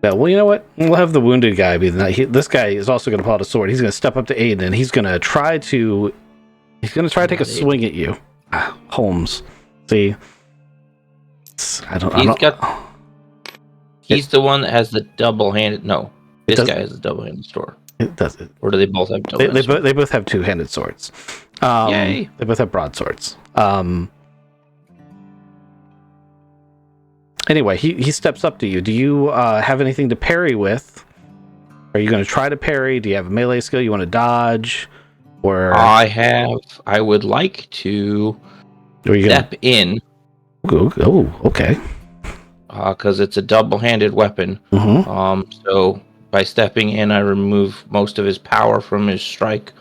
Yeah, well, you know what? We'll have the wounded guy be this guy is also going to pull out a sword. He's going to step up to Aiden, and he's going to try to take a swing at you. Holmes. See? He's the one that has the double-handed... No, this guy has a double-handed sword. It doesn't. Or do they both have double-handed swords? They both have two-handed swords. Yay. They both have broadswords. Anyway, he steps up to you. Do you have anything to parry with? Are you going to try to parry? Do you have a melee skill? You want to dodge? Or I would like to step in. Oh, okay. Because it's a double-handed weapon. Mm-hmm. So by stepping in, I remove most of his power from his strike.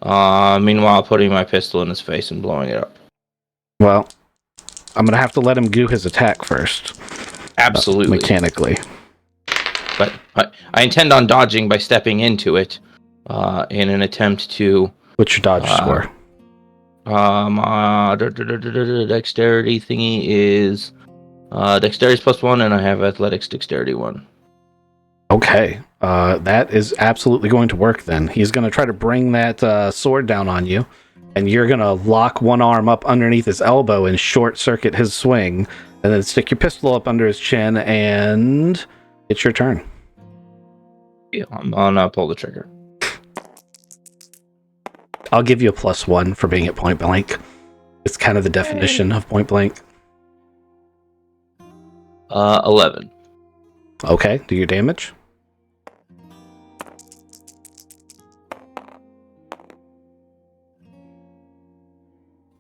Meanwhile, putting my pistol in his face and blowing it up. Well, I'm going to have to let him do his attack first. Absolutely. Mechanically. But I intend on dodging by stepping into it in an attempt to... What's your dodge score? Dexterity thingy is... Dexterity +1, and I have athletics dexterity 1. Okay. That is absolutely going to work then. He's going to try to bring that sword down on you, and you're going to lock one arm up underneath his elbow and short circuit his swing, and then stick your pistol up under his chin, and it's your turn. Yeah, I'm gonna pull the trigger. I'll give you a +1 for being at point blank. It's kind of the definition of point blank. 11. Okay, do your damage.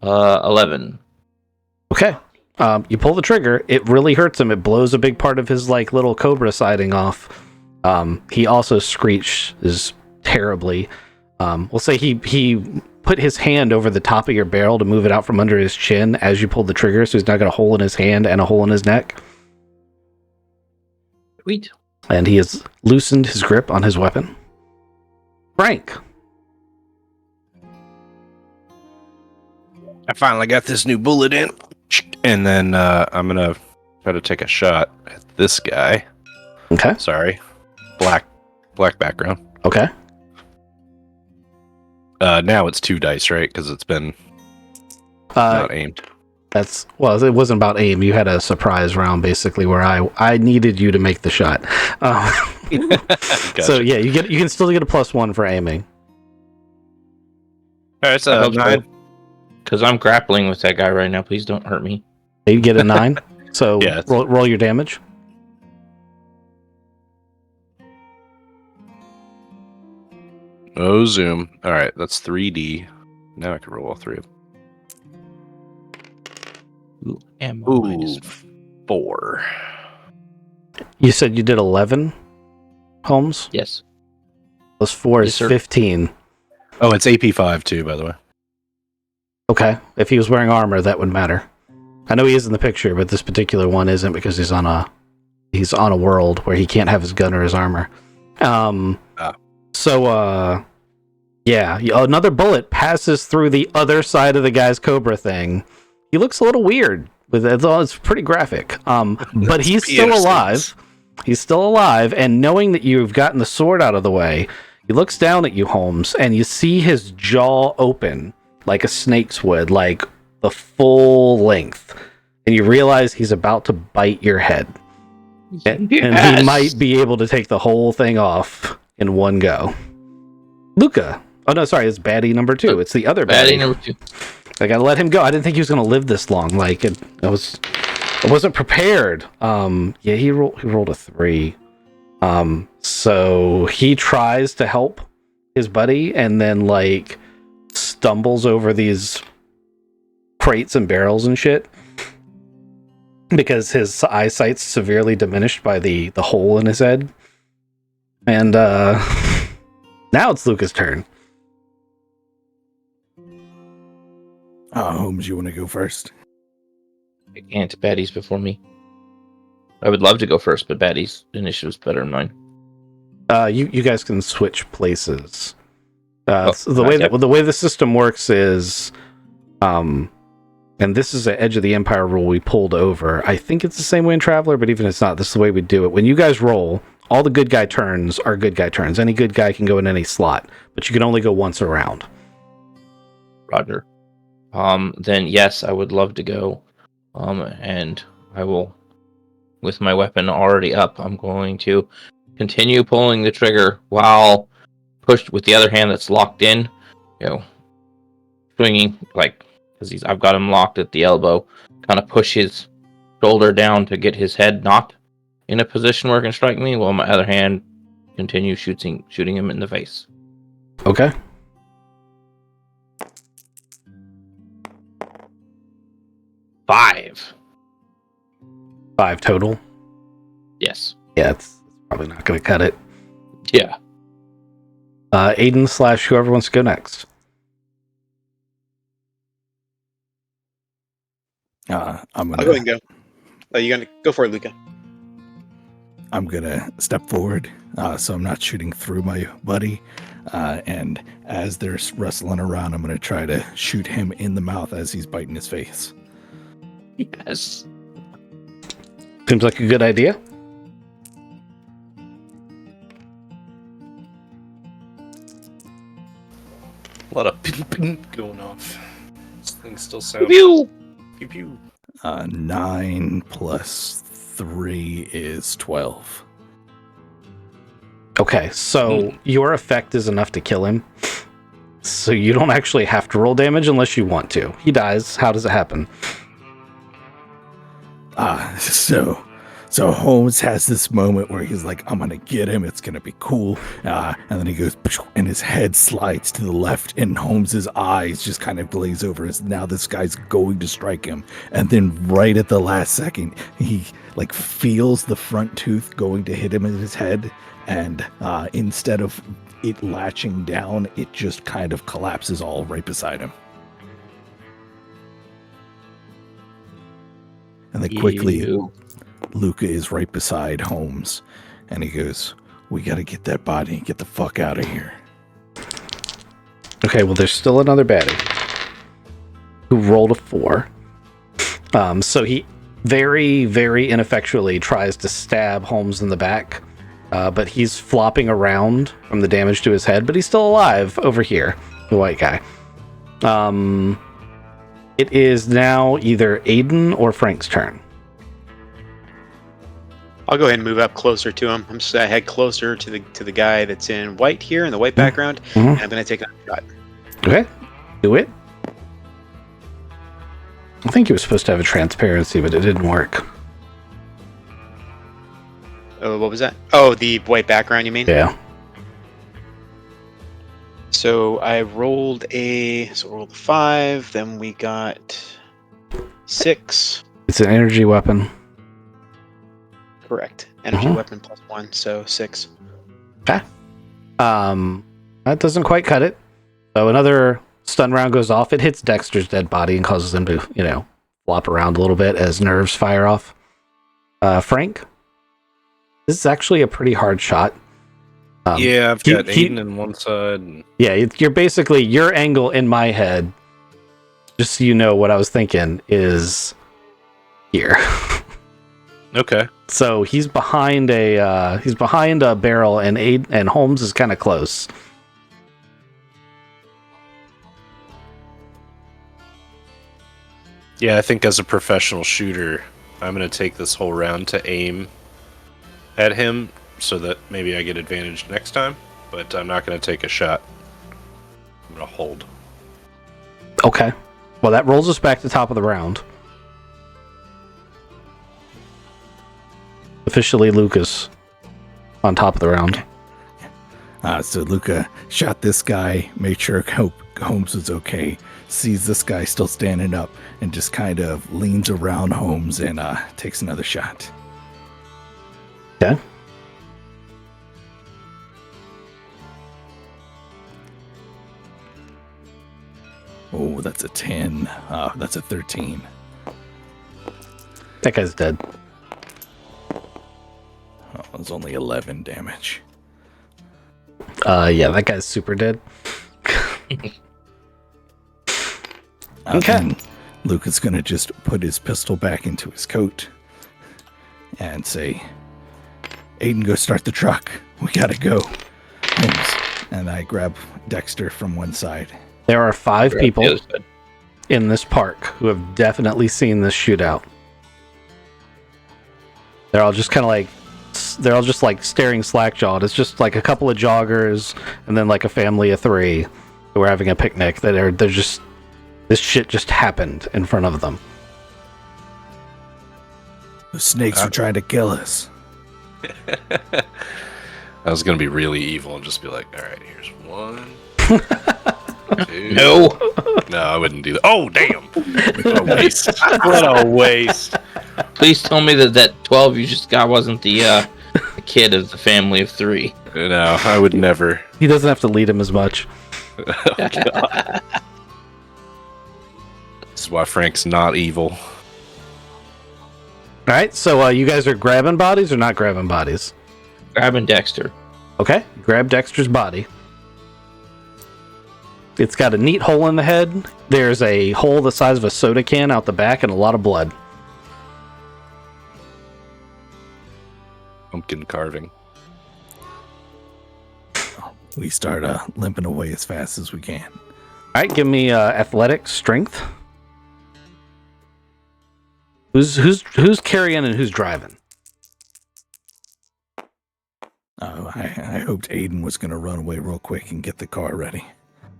Uh, 11. Okay. You pull the trigger. It really hurts him. It blows a big part of his like little cobra siding off. He also screeches terribly. We'll say he put his hand over the top of your barrel to move it out from under his chin as you pulled the trigger, so he's now got a hole in his hand and a hole in his neck. Sweet. And he has loosened his grip on his weapon. Frank. I finally got this new bullet in, and then I'm gonna try to take a shot at this guy. Okay. Sorry, black background. Okay. Now it's 2 dice, right? Because it's been not aimed. It wasn't about aim. You had a surprise round basically where I needed you to make the shot. Gotcha. So yeah, you can still get a +1 for aiming. All right, so 9. Because I'm grappling with that guy right now. Please don't hurt me. You get a 9. So Yeah, roll your damage. Oh, zoom. All right, that's 3D. Now I can roll all 3 of them. Ooh, ammo minus 4. You said you did 11, Holmes? Yes. Plus 4 Yes, is sir. 15. Oh, it's AP5 too, by the way. Okay. If he was wearing armor, that would matter. I know he is in the picture, but this particular one isn't because he's on a world where he can't have his gun or his armor. So, yeah, another bullet passes through the other side of the guy's cobra thing. He looks a little weird. It's pretty graphic. But he's still alive. He's still alive, and knowing that you've gotten the sword out of the way, he looks down at you, Holmes, and you see his jaw open like a snake's would, like the full length. And you realize he's about to bite your head. And he might be able to take the whole thing off in one go. Luca. Oh, no, sorry. It's baddie number 2. It's the other baddie. Number 2. I gotta let him go. I didn't think he was going to live this long. Like, I wasn't prepared. Yeah, he rolled a 3. So he tries to help his buddy and then, like, stumbles over these crates and barrels and shit. Because his eyesight's severely diminished by the hole in his head. And now it's Luca's turn. Holmes, you want to go first? I can't. Baddies before me. I would love to go first, but Baddies' initiative's better than mine. You guys can switch places. So the way the system works is, And this is an Edge of the Empire rule we pulled over. I think it's the same way in Traveler, but even if it's not, this is the way we do it. When you guys roll, all the good guy turns are good guy turns. Any good guy can go in any slot, but you can only go once a round. Roger. Then yes, I would love to go. And I will, with my weapon already up, I'm going to continue pulling the trigger while pushed with the other hand that's locked in. Swinging because I've got him locked at the elbow. Kind of push his shoulder down to get his head not in a position where it can strike me, while my other hand continue shooting him in the face. Okay. Five total. Yes. Yeah, it's probably not going to cut it. Yeah. Aiden / whoever wants to go next. I'm I'll go ahead gonna and go. Oh, you gonna go for it, Luca? I'm gonna step forward, so I'm not shooting through my buddy. And as they're wrestling around, I'm gonna try to shoot him in the mouth as he's biting his face. Yes. Seems like a good idea. A lot of ping ping going off. This thing still sounds. Pew! Pew pew. 9 plus 3 is 12. Okay, so your effect is enough to kill him. So you don't actually have to roll damage unless you want to. He dies. How does it happen? So Holmes has this moment where he's like, I'm gonna get him, it's gonna be cool. And then he goes, and his head slides to the left, and Holmes's eyes just kind of glaze over as now this guy's going to strike him. And then right at the last second, he feels the front tooth going to hit him in his head, and instead of it latching down, it just kind of collapses all right beside him. And then quickly, Ew. Luca is right beside Holmes, and he goes, we gotta get that body and get the fuck out of here. Okay, well, there's still another baddie who rolled a 4. So he very, very ineffectually tries to stab Holmes in the back, but he's flopping around from the damage to his head, but he's still alive over here, the white guy. It is now either Aiden or Frank's turn. I'll go ahead and move up closer to him. I'm just gonna head closer to the guy that's in white here in the white background, Mhm. and I'm gonna take a shot. Okay, do it. I think he was supposed to have a transparency, but it didn't work. Oh, what was that? Oh, the white background, you mean? Yeah. So I rolled a 5. Then we got 6. It's an energy weapon. Correct. Energy Mhm. weapon plus 1, so 6. Okay. That doesn't quite cut it. So another stun round goes off. It hits Dexter's dead body and causes him to, flop around a little bit as nerves fire off. Frank, this is actually a pretty hard shot. Yeah, I've got Aiden on one side. And... Yeah, you're basically your angle in my head. Just so you know, what I was thinking is here. Okay. So he's behind a barrel, and Holmes is kind of close. Yeah, I think as a professional shooter, I'm going to take this whole round to aim at him so that maybe I get advantage next time, but I'm not going to take a shot. I'm going to hold. Okay. Well, that rolls us back to top of the round. Officially, Lucas on top of the round. So Luca shot this guy, made sure Holmes was okay, sees this guy still standing up, and just kind of leans around Holmes and takes another shot. Okay. Oh, that's a 10. That's a 13. That guy's dead. Oh, it's only 11 damage. Yeah, that guy's super dead. Okay. Then Luke is going to just put his pistol back into his coat and say, Aiden, go start the truck. We got to go. And I grab Dexter from one side. There are 5 Grab the people other side. in this park who have definitely seen this shootout. They're all just kind of like, staring slack-jawed. It's just like a couple of joggers and then like a family of 3 who are having a picnic. They're just, this shit just happened in front of them. The snakes were trying to kill us. I was gonna be really evil and just be like, all right, here's 1, 2. No. No, I wouldn't do that. Oh, damn! What a waste! What a waste! Please tell me that 12 you just got wasn't the kid of the family of 3. No, I would never. He doesn't have to lead him as much. Oh, God. This is why Frank's not evil. All right, so you guys are grabbing bodies or not grabbing bodies? Grabbing Dexter. Okay, grab Dexter's body. It's got a neat hole in the head. There's a hole the size of a soda can out the back and a lot of blood. Pumpkin carving. We start limping away as fast as we can. All right, give me athletic strength. Who's carrying and who's driving? Oh, I hoped Aiden was going to run away real quick and get the car ready.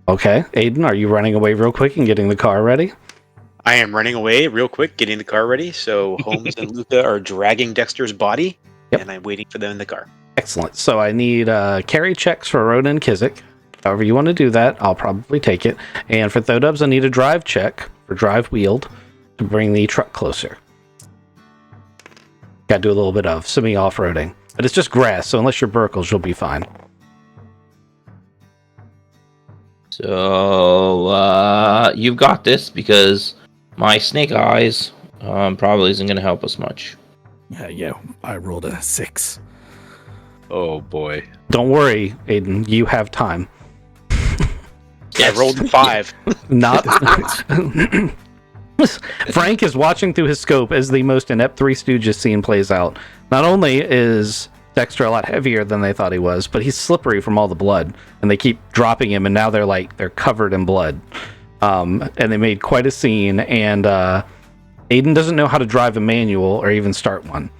Okay, Aiden, are you running away real quick and getting the car ready? I am running away real quick, getting the car ready. So Holmes and Luca are dragging Dexter's body, Yep. and I'm waiting for them in the car. Excellent. So I need carry checks for Ronan and Kizik. However you want to do that, I'll probably take it. And for Thodubs, I need a drive check for drive wheeled to bring the truck closer. Got to do a little bit of semi-off-roading. But it's just grass, so unless you're Burkles, you'll be fine. So, you've got this because my snake eyes probably isn't going to help us much. Yeah, I rolled a 6. Oh boy. Don't worry, Aiden, you have time. I rolled a 5. Not Frank is watching through his scope as the most inept Three Stooges scene plays out. Not only is Dexter a lot heavier than they thought he was, but he's slippery from all the blood, and they keep dropping him, and now they're covered in blood. And they made quite a scene, and Aiden doesn't know how to drive a manual or even start one.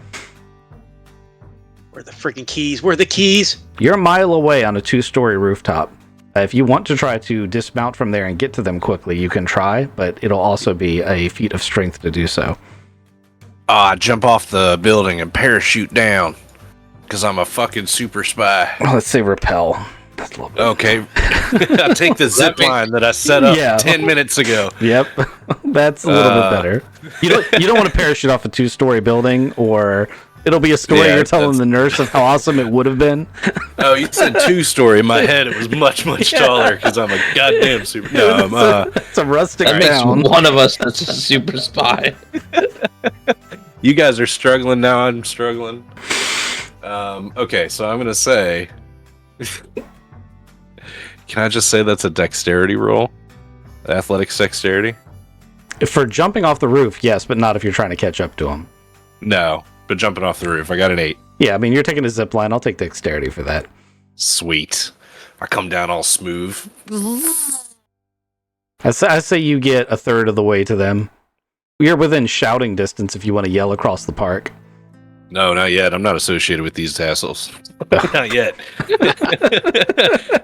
Where are the freaking keys? Where are the keys? You're a mile away on a 2-story rooftop. If you want to try to dismount from there and get to them quickly, you can try, but it'll also be a feat of strength to do so. Jump off the building and parachute down. Because I'm a fucking super spy. Well, let's say repel. That's a little bit. Okay. I take the zip line that I set up 10 minutes ago. Yep. That's a little bit better. You don't want to parachute off a 2-story building, or it'll be a story you're telling the nurse of how awesome it would have been. Oh, you said 2-story. In my head, it was much, much taller because I'm a goddamn super. No, it's a rustic That makes town. one of us that's a super spy. you guys are struggling now. I'm struggling. Okay, so I'm gonna say. Can I just say that's a dexterity roll? Athletics dexterity? For jumping off the roof, yes, but not if you're trying to catch up to him. No, but jumping off the roof, I got an 8. Yeah, I mean, you're taking a zip line. I'll take dexterity for that. Sweet. I come down all smooth. I say you get a third of the way to them. You're within shouting distance if you want to yell across the park. No, not yet. I'm not associated with these tassels. Not yet.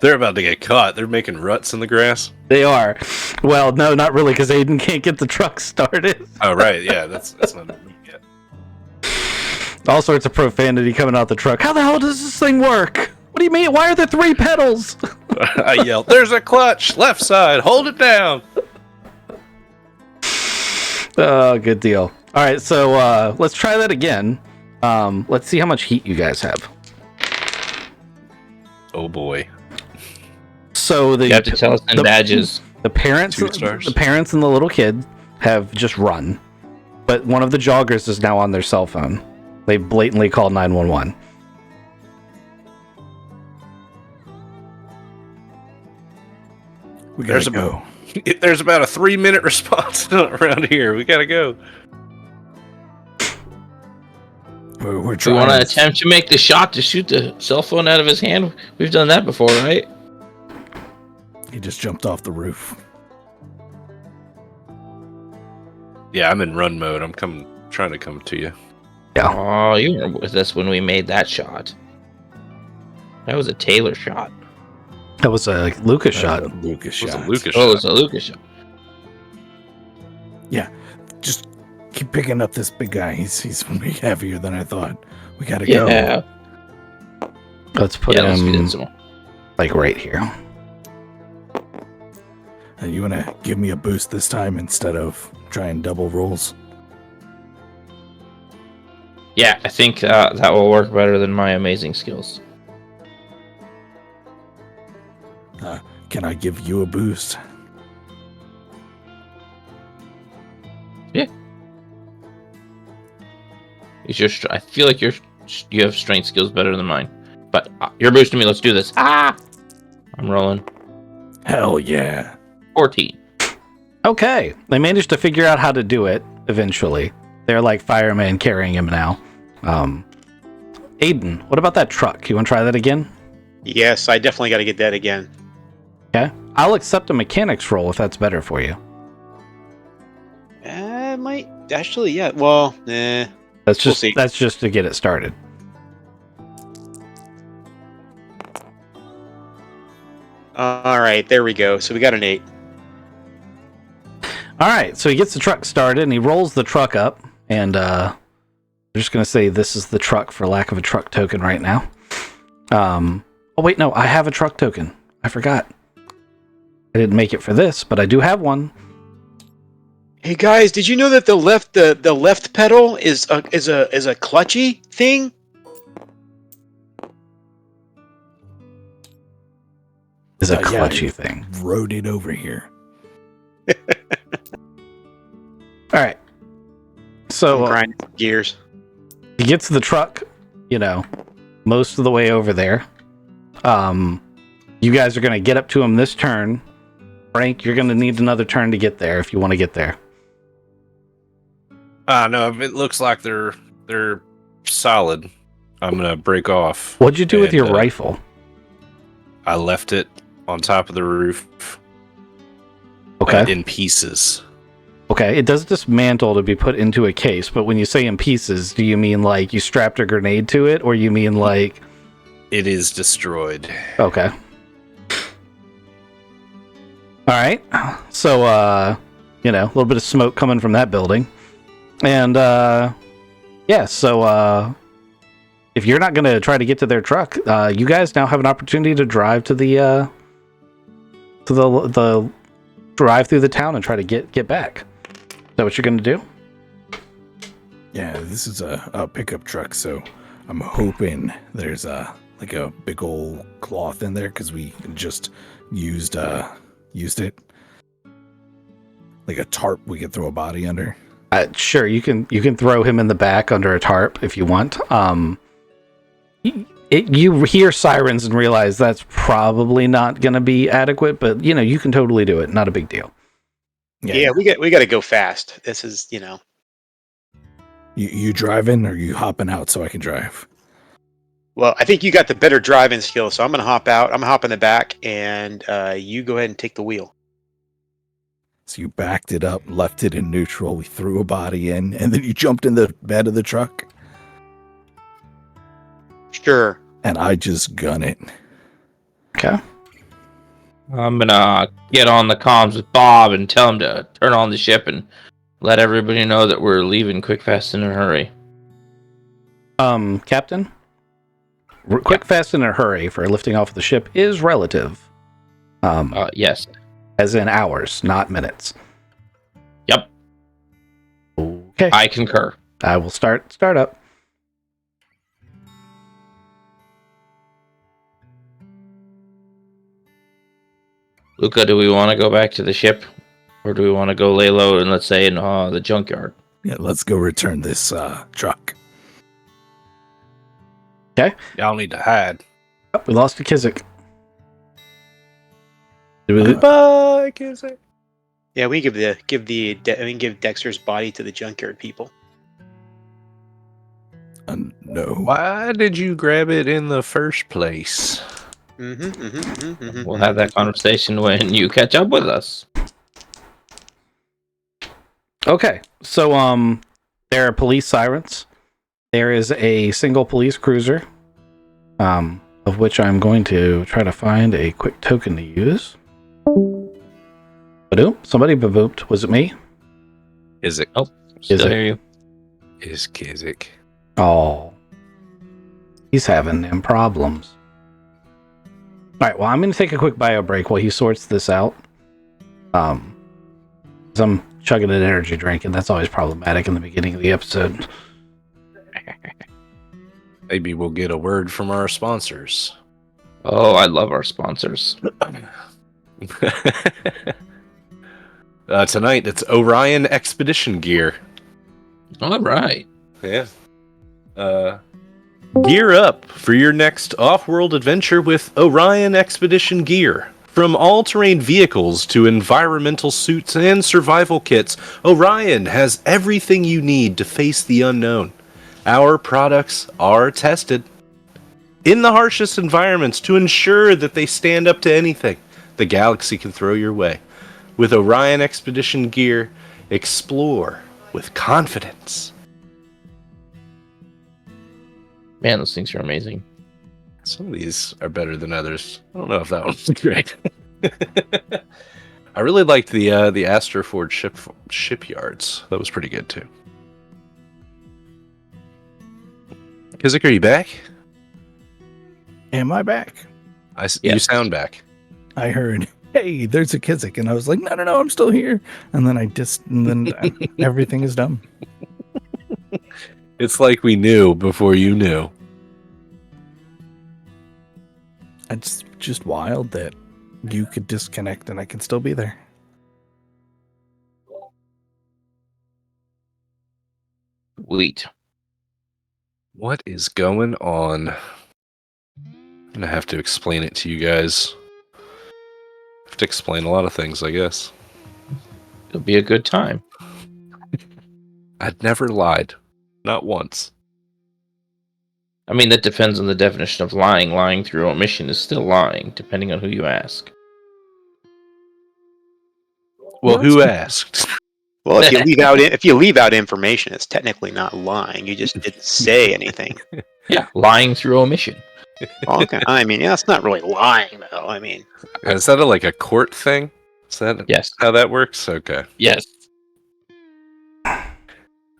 They're about to get caught. They're making ruts in the grass. They are. Well, no, not really, because Aiden can't get the truck started. Oh, right. Yeah, that's not me yet. All sorts of profanity coming out the truck. How the hell does this thing work? What do you mean? Why are there 3 pedals? I yelled, "There's a clutch! Left side! Hold it down!" Oh, good deal. All right, so let's try that again. Let's see how much heat you guys have. Oh boy. So You have to tell us in badges. The parents, 2 stars. the parents and the little kid have just run, but one of the joggers is now on their cell phone. They blatantly called 911. We There's gotta go. There's about a 3-minute response around here. We gotta go. We're Do you trying. want to attempt to make the shot to shoot the cell phone out of his hand? We've done that before, right? He just jumped off the roof. Yeah, I'm in run mode. I'm trying to come to you. Oh, you were with us when we made that shot. That was a Taylor shot. That was a Lucas shot. Lucas It was shot. a Lucas Oh, it shot. was a Lucas shot. Just keep picking up this big guy. He's way heavier than I thought. We gotta Yeah. go. Let's put Let's get in him some more. like right here. You wanna give me a boost this time instead of trying double rolls? Yeah, I think that will work better than my amazing skills. Can I give you a boost? I feel like you have strength skills better than mine. But you're boosting me. Let's do this. Ah! I'm rolling. Hell yeah. 14. Okay, they managed to figure out how to do it eventually. They're like firemen carrying him now. Aiden, what about that truck? You want to try that again? Yes, I definitely got to get that again. Okay, I'll accept a mechanics roll if that's better for you. Might actually, yeah. Well, That's We'll just see. that's just to get it started. all right, there we go. So we got an 8. All right, so he gets the truck started and he rolls the truck up, and I'm just gonna say this is the truck for lack of a truck token right now. Oh wait, no, I have a truck token. I forgot. I didn't make it for this, but I do have one. Hey guys, did you know that the left pedal is a clutchy thing? Is a Yeah, clutchy thing. Rode it over here. All right. So Grinding gears. he gets the truck, most of the way over there. You guys are going to get up to him this turn. Frank, you're going to need another turn to get there if you want to get there. No, it looks like they're solid. I'm gonna break off. What'd you do with And, your rifle? I left it on top of the roof. Okay. In pieces. Okay, it does dismantle to be put into a case, but when you say in pieces, do you mean like you strapped a grenade to it, or you mean like... It is destroyed. Okay. Alright, so, a little bit of smoke coming from that building. And, so, if you're not going to try to get to their truck, you guys now have an opportunity to drive to the drive through the town and try to get back. Is that what you're going to do? Yeah, this is a pickup truck, so I'm hoping there's like a big old cloth in there because we just used it. Like a tarp we could throw a body under. Sure, you can throw him in the back under a tarp if you want. You hear sirens and realize that's probably not going to be adequate, but you can totally do it. Not a big deal. Yeah, we got to go fast. This is, You driving or you hopping out so I can drive? Well, I think you got the better driving skill, so I'm gonna hop out. I'm gonna hop in the back, and you go ahead and take the wheel. So you backed it up, left it in neutral, we threw a body in, and then you jumped in the bed of the truck, Sure. and I just gun it. Okay. I'm gonna get on the comms with Bob and tell him to turn on the ship and let everybody know that we're leaving quick, fast, and in a hurry. Captain? Quick, fast, and in a hurry for lifting off the ship is relative. Yes. As in hours, not minutes. Yep. Okay. I concur. I will start up. Luca, do we want to go back to the ship? Or do we want to go lay low and let's say in the junkyard? Yeah, let's go return this truck. Y'all need to hide. Oh, we lost to Kizik. Did we Bye, Kizik. Yeah, we give Dexter's body to the junkyard people. No. Why did you grab it in the first place? We'll have that conversation when you catch up with us. Okay, so there are police sirens. There is a single police cruiser, of which I'm going to try to find a quick token to use. Badoo, somebody babooped. Was it me? Is it? Oh, still it? hear you. Is Kizik? Oh, he's having them problems. All right, well, I'm going to take a quick bio break while he sorts this out. 'Cause I'm chugging an energy drink, and that's always problematic in the beginning of the episode. Maybe we'll get a word from our sponsors. Oh, I love our sponsors. Tonight, it's Orion Expedition Gear. All right. Yeah. Gear up for your next off-world adventure with Orion Expedition Gear. From all-terrain vehicles to environmental suits and survival kits, Orion has everything you need to face the unknown. Our products are tested in the harshest environments to ensure that they stand up to anything the galaxy can throw your way. With Orion Expedition Gear, explore with confidence. Man, those things are amazing. Some of these are better than others. I don't know if that one's great. I really liked the Astroford shipyards. That was pretty good too. Kizik, are you back? Am I back? You Yes. sound back. I heard, hey, there's a Kizik. And I was like, no, I'm still here. And then everything is done. It's like we knew before you knew. It's just wild that you could disconnect and I can still be there. Sweet. What is going on? I'm gonna have to explain it to you guys. Have to explain a lot of things, I guess. It'll be a good time. I'd never lied. Not once. I mean, that depends on the definition of lying. Lying through omission is still lying, depending on who you ask. Well, who asked? Well, if you leave out information, it's technically not lying. You just didn't say anything. Yeah, lying through omission. Okay. I mean, yeah, that's not really lying, though. I mean, Is that like a court thing? Is that Yes. how that works? Okay. Yes.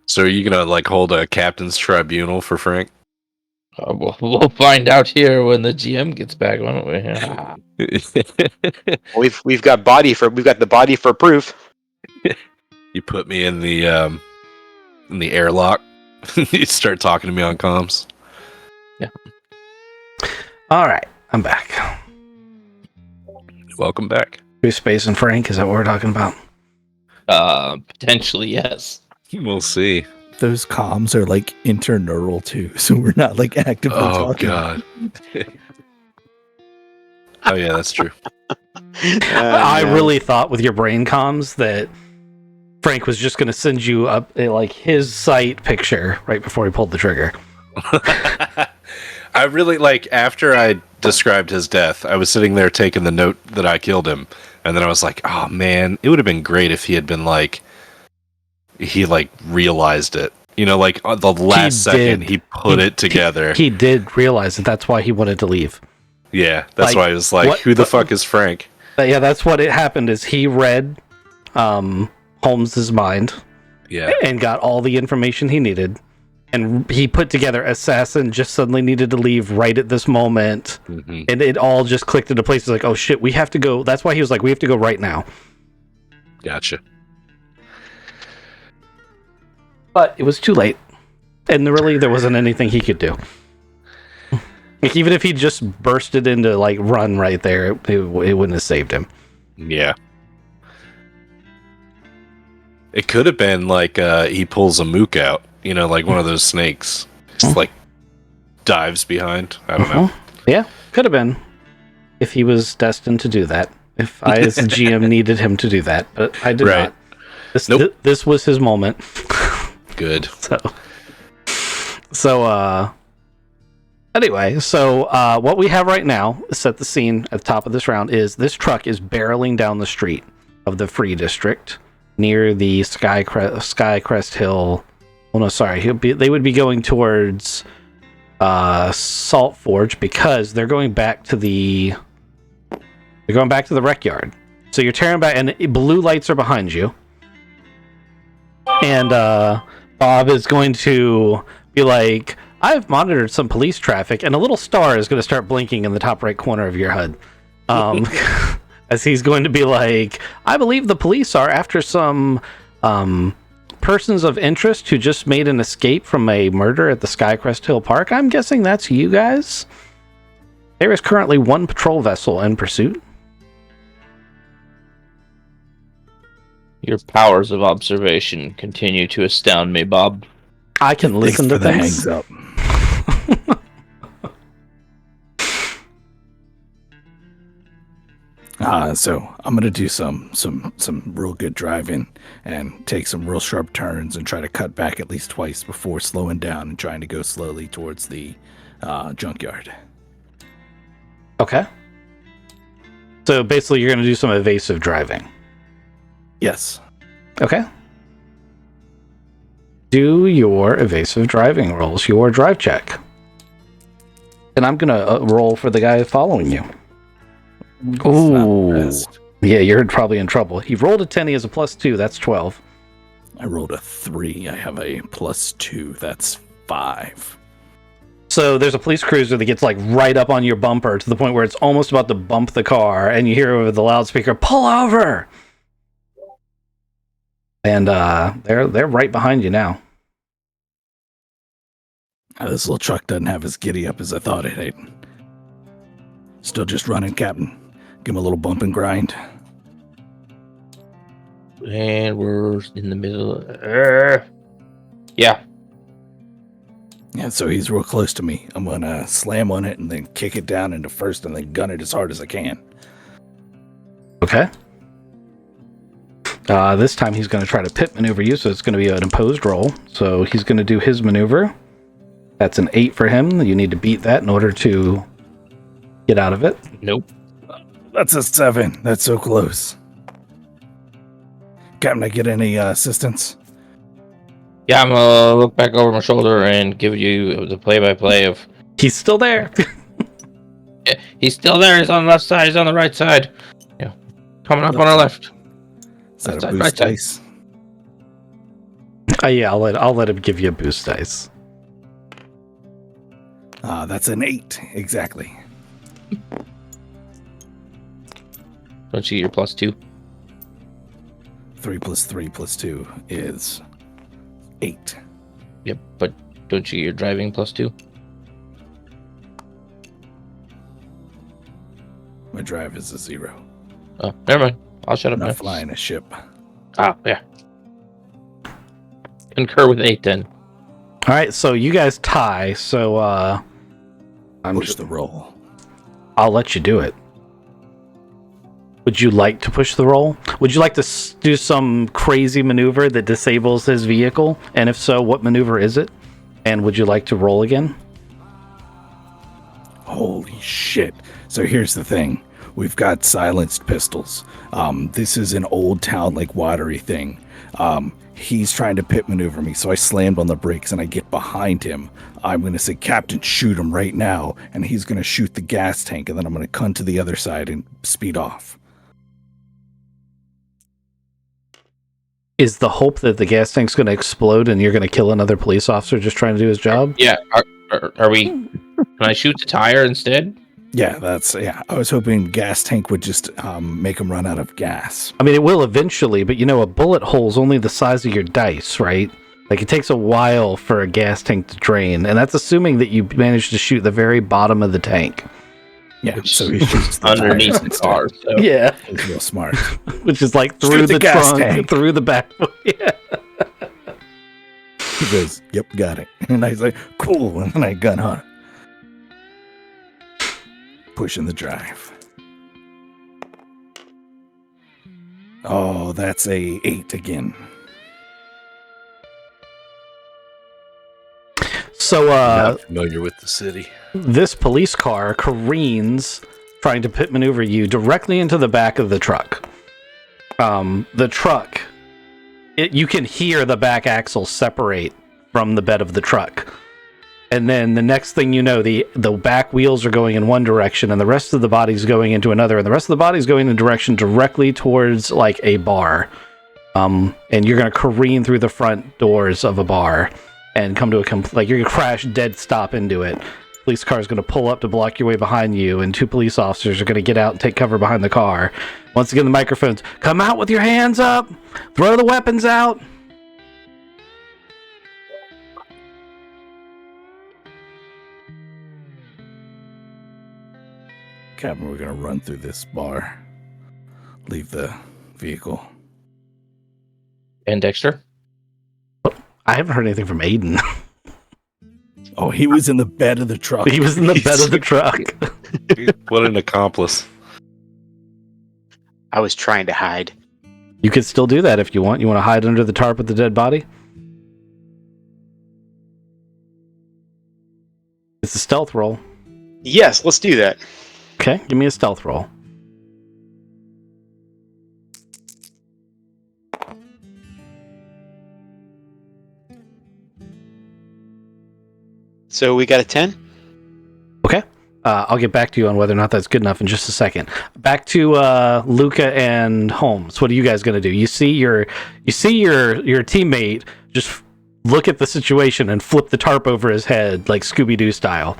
So are you gonna like hold a captain's tribunal for Frank? We'll find out here when the GM gets back, won't we? we've got the body for proof. You put me in the airlock. You start talking to me on comms. All right, I'm back. Welcome back. Free Space and Frank, is that what we're talking about? Potentially, yes. We'll see. Those comms are like interneural too, so we're not like actively Oh talking. god. Oh yeah, that's true. I really thought with your brain comms that Frank was just going to send you up like his site picture right before he pulled the trigger. I really like after I described his death, I was sitting there taking the note that I killed him, and then I was like, oh man, it would have been great if he had been like he like realized it. You know, like on the last second he put it together. He did realize it. That's why he wanted to leave. Yeah, that's Like, why I was like, who the fuck is Frank? But yeah, that's what it happened is he read Holmes's mind Yeah. and got all the information he needed. And he put together Assassin just suddenly needed to leave right at this moment. Mm-hmm. And it all just clicked into place. It's like, oh shit, we have to go. That's why he was like, we have to go right now. Gotcha. But it was too late. And really, there wasn't anything he could do. Like, even if he just bursted into, like, run right there, it wouldn't have saved him. Yeah. It could have been like he pulls a mook out, you know, like one of those snakes. Just like dives behind. I don't know. Yeah, could have been. If he was destined to do that. if I, as the GM, needed him to do that, but I did Right. not. Nope. This was his moment. Good. So anyway, what we have right now, set the scene at the top of this round, is this truck is barreling down the street of the Free District near the Skycrest Hill. Well, no, sorry. They would be going towards Salt Forge because they're going back to the rec yard. So you're tearing back, and blue lights are behind you. And Bob is going to be like, I've monitored some police traffic, and a little star is going to start blinking in the top right corner of your HUD. As he's going to be like, I believe the police are after some persons of interest who just made an escape from a murder at the Skycrest Hill Park. I'm guessing that's you guys. There is currently one patrol vessel in pursuit. Your powers of observation continue to astound me, Bob. I can listen to the things. hangs up. So I'm gonna do some real good driving and take some real sharp turns and try to cut back at least twice before slowing down and trying to go slowly towards the junkyard. Okay. So basically, you're going to do some evasive driving. Yes. Okay. Do your evasive driving rolls, your drive check. And I'm going to roll for the guy following you. Ooh. Yeah, you're probably in trouble. He rolled a 10, he has a +2, that's 12. I rolled a 3, I have a +2, that's 5. So there's a police cruiser that gets like right up on your bumper to the point where it's almost about to bump the car, and you hear over the loudspeaker, pull over! And they're right behind you now. This little truck doesn't have as giddy up as I thought it had. Still just running, Captain. Give him a little bump and grind. And we're in the middle. Yeah. Yeah, so he's real close to me. I'm gonna slam on it and then kick it down into first and then gun it as hard as I can. Okay. This time he's going to try to pit maneuver you, so it's going to be an imposed roll. So he's going to do his maneuver. That's an 8 for him. You need to beat that in order to get out of it. Nope. That's a 7. That's so close. Captain, I get any assistance? Yeah, I'm gonna look back over my shoulder and give you the play-by-play of. He's still there. Yeah, he's still there. He's on the left side. He's on the right side. Yeah, coming up on our left. Is that Right a side, boost right side. dice? Yeah, I'll let him give you a boost dice. That's an 8, exactly. Don't you get your +2? 3 + 3 + 2 is 8. Yep, but don't you get your driving +2? My drive is a 0. Oh, never mind. I'll shut up I'm now. not flying a ship. Ah, yeah. Concur with 8 then. All right, so you guys tie. So Push the roll. I'll let you do it. Would you like to push the roll? Would you like to do some crazy maneuver that disables his vehicle? And if so, what maneuver is it? And would you like to roll again? Holy shit. So here's the thing. We've got silenced pistols. This is an old town like watery thing. He's trying to pit maneuver me, so I slammed on the brakes and I get behind him. I'm going to say, Captain, shoot him right now. And he's going to shoot the gas tank, and then I'm going to come to the other side and speed off. Is the hope that the gas tank's going to explode and you're going to kill another police officer just trying to do his job? Yeah. Are we? Can I shoot the tire instead? Yeah, I was hoping gas tank would just make him run out of gas. I mean, it will eventually, but you know, a bullet hole's only the size of your dice, right? Like, it takes a while for a gas tank to drain, and that's assuming that you manage to shoot the very bottom of the tank. Yeah, so he shoots the Underneath tires the instead. car. So. Yeah, He's real smart. which is like through Shoot the the gas trunk, tank. through the back. Yeah. He goes, yep, got it. And I was like, cool. And then I gun on it. Pushing the drive. Oh, that's a 8 again. So, Not familiar with the city. this police car careens, trying to pit maneuver you directly into the back of the truck. The truck, you can hear the back axle separate from the bed of the truck. And then the next thing you know, the back wheels are going in one direction and the rest of the body's going into another, and the rest of the body's going in a direction directly towards like a bar. And you're going to careen through the front doors of a bar and come to you're going to crash dead stop into it. Police car is going to pull up to block your way behind you, and 2 police officers are going to get out and take cover behind the car. Once again, the microphones, come out with your hands up, throw the weapons out. Captain, we're going to run through this bar. Leave the vehicle. And Dexter? I haven't heard anything from Aiden. Oh, he was in the bed of the truck. He was in the bed of the truck. What an accomplice. I was trying to hide. You could still do that if you want. You want to hide under the tarp with the dead body? It's a stealth roll. Yes, let's do that. Okay, give me a stealth roll. So we got a 10? Okay. I'll get back to you on whether or not that's good enough in just a second. Back to Luca and Holmes. What are you guys going to do? You see your teammate just look at the situation and flip the tarp over his head like Scooby-Doo style.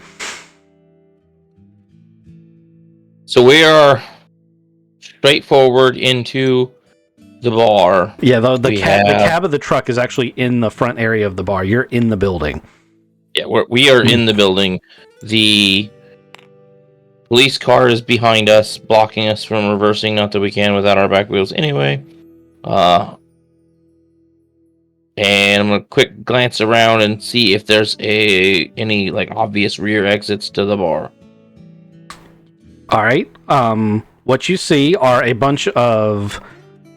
So we are straightforward into the bar. Yeah, the cab of the truck is actually in the front area of the bar. You're in the building. Yeah, we are in the building. The police car is behind us, blocking us from reversing. Not that we can without our back wheels anyway. And I'm gonna quick glance around and see if there's any like obvious rear exits to the bar. All right. What you see are a bunch of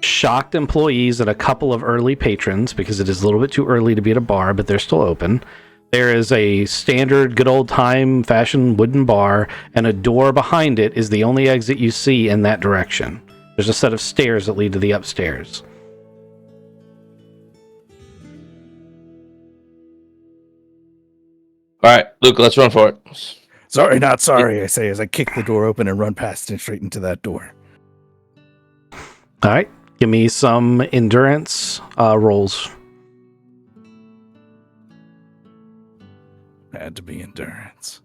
shocked employees and a couple of early patrons, because it is a little bit too early to be at a bar, but they're still open. There is a standard good old time fashioned wooden bar, and a door behind it is the only exit you see in that direction. There's a set of stairs that lead to the upstairs. All right, Luke, let's run for it. Sorry, not sorry, I say as I kick the door open and run past and straight into that door. All right. Give me some endurance rolls. Had to be endurance.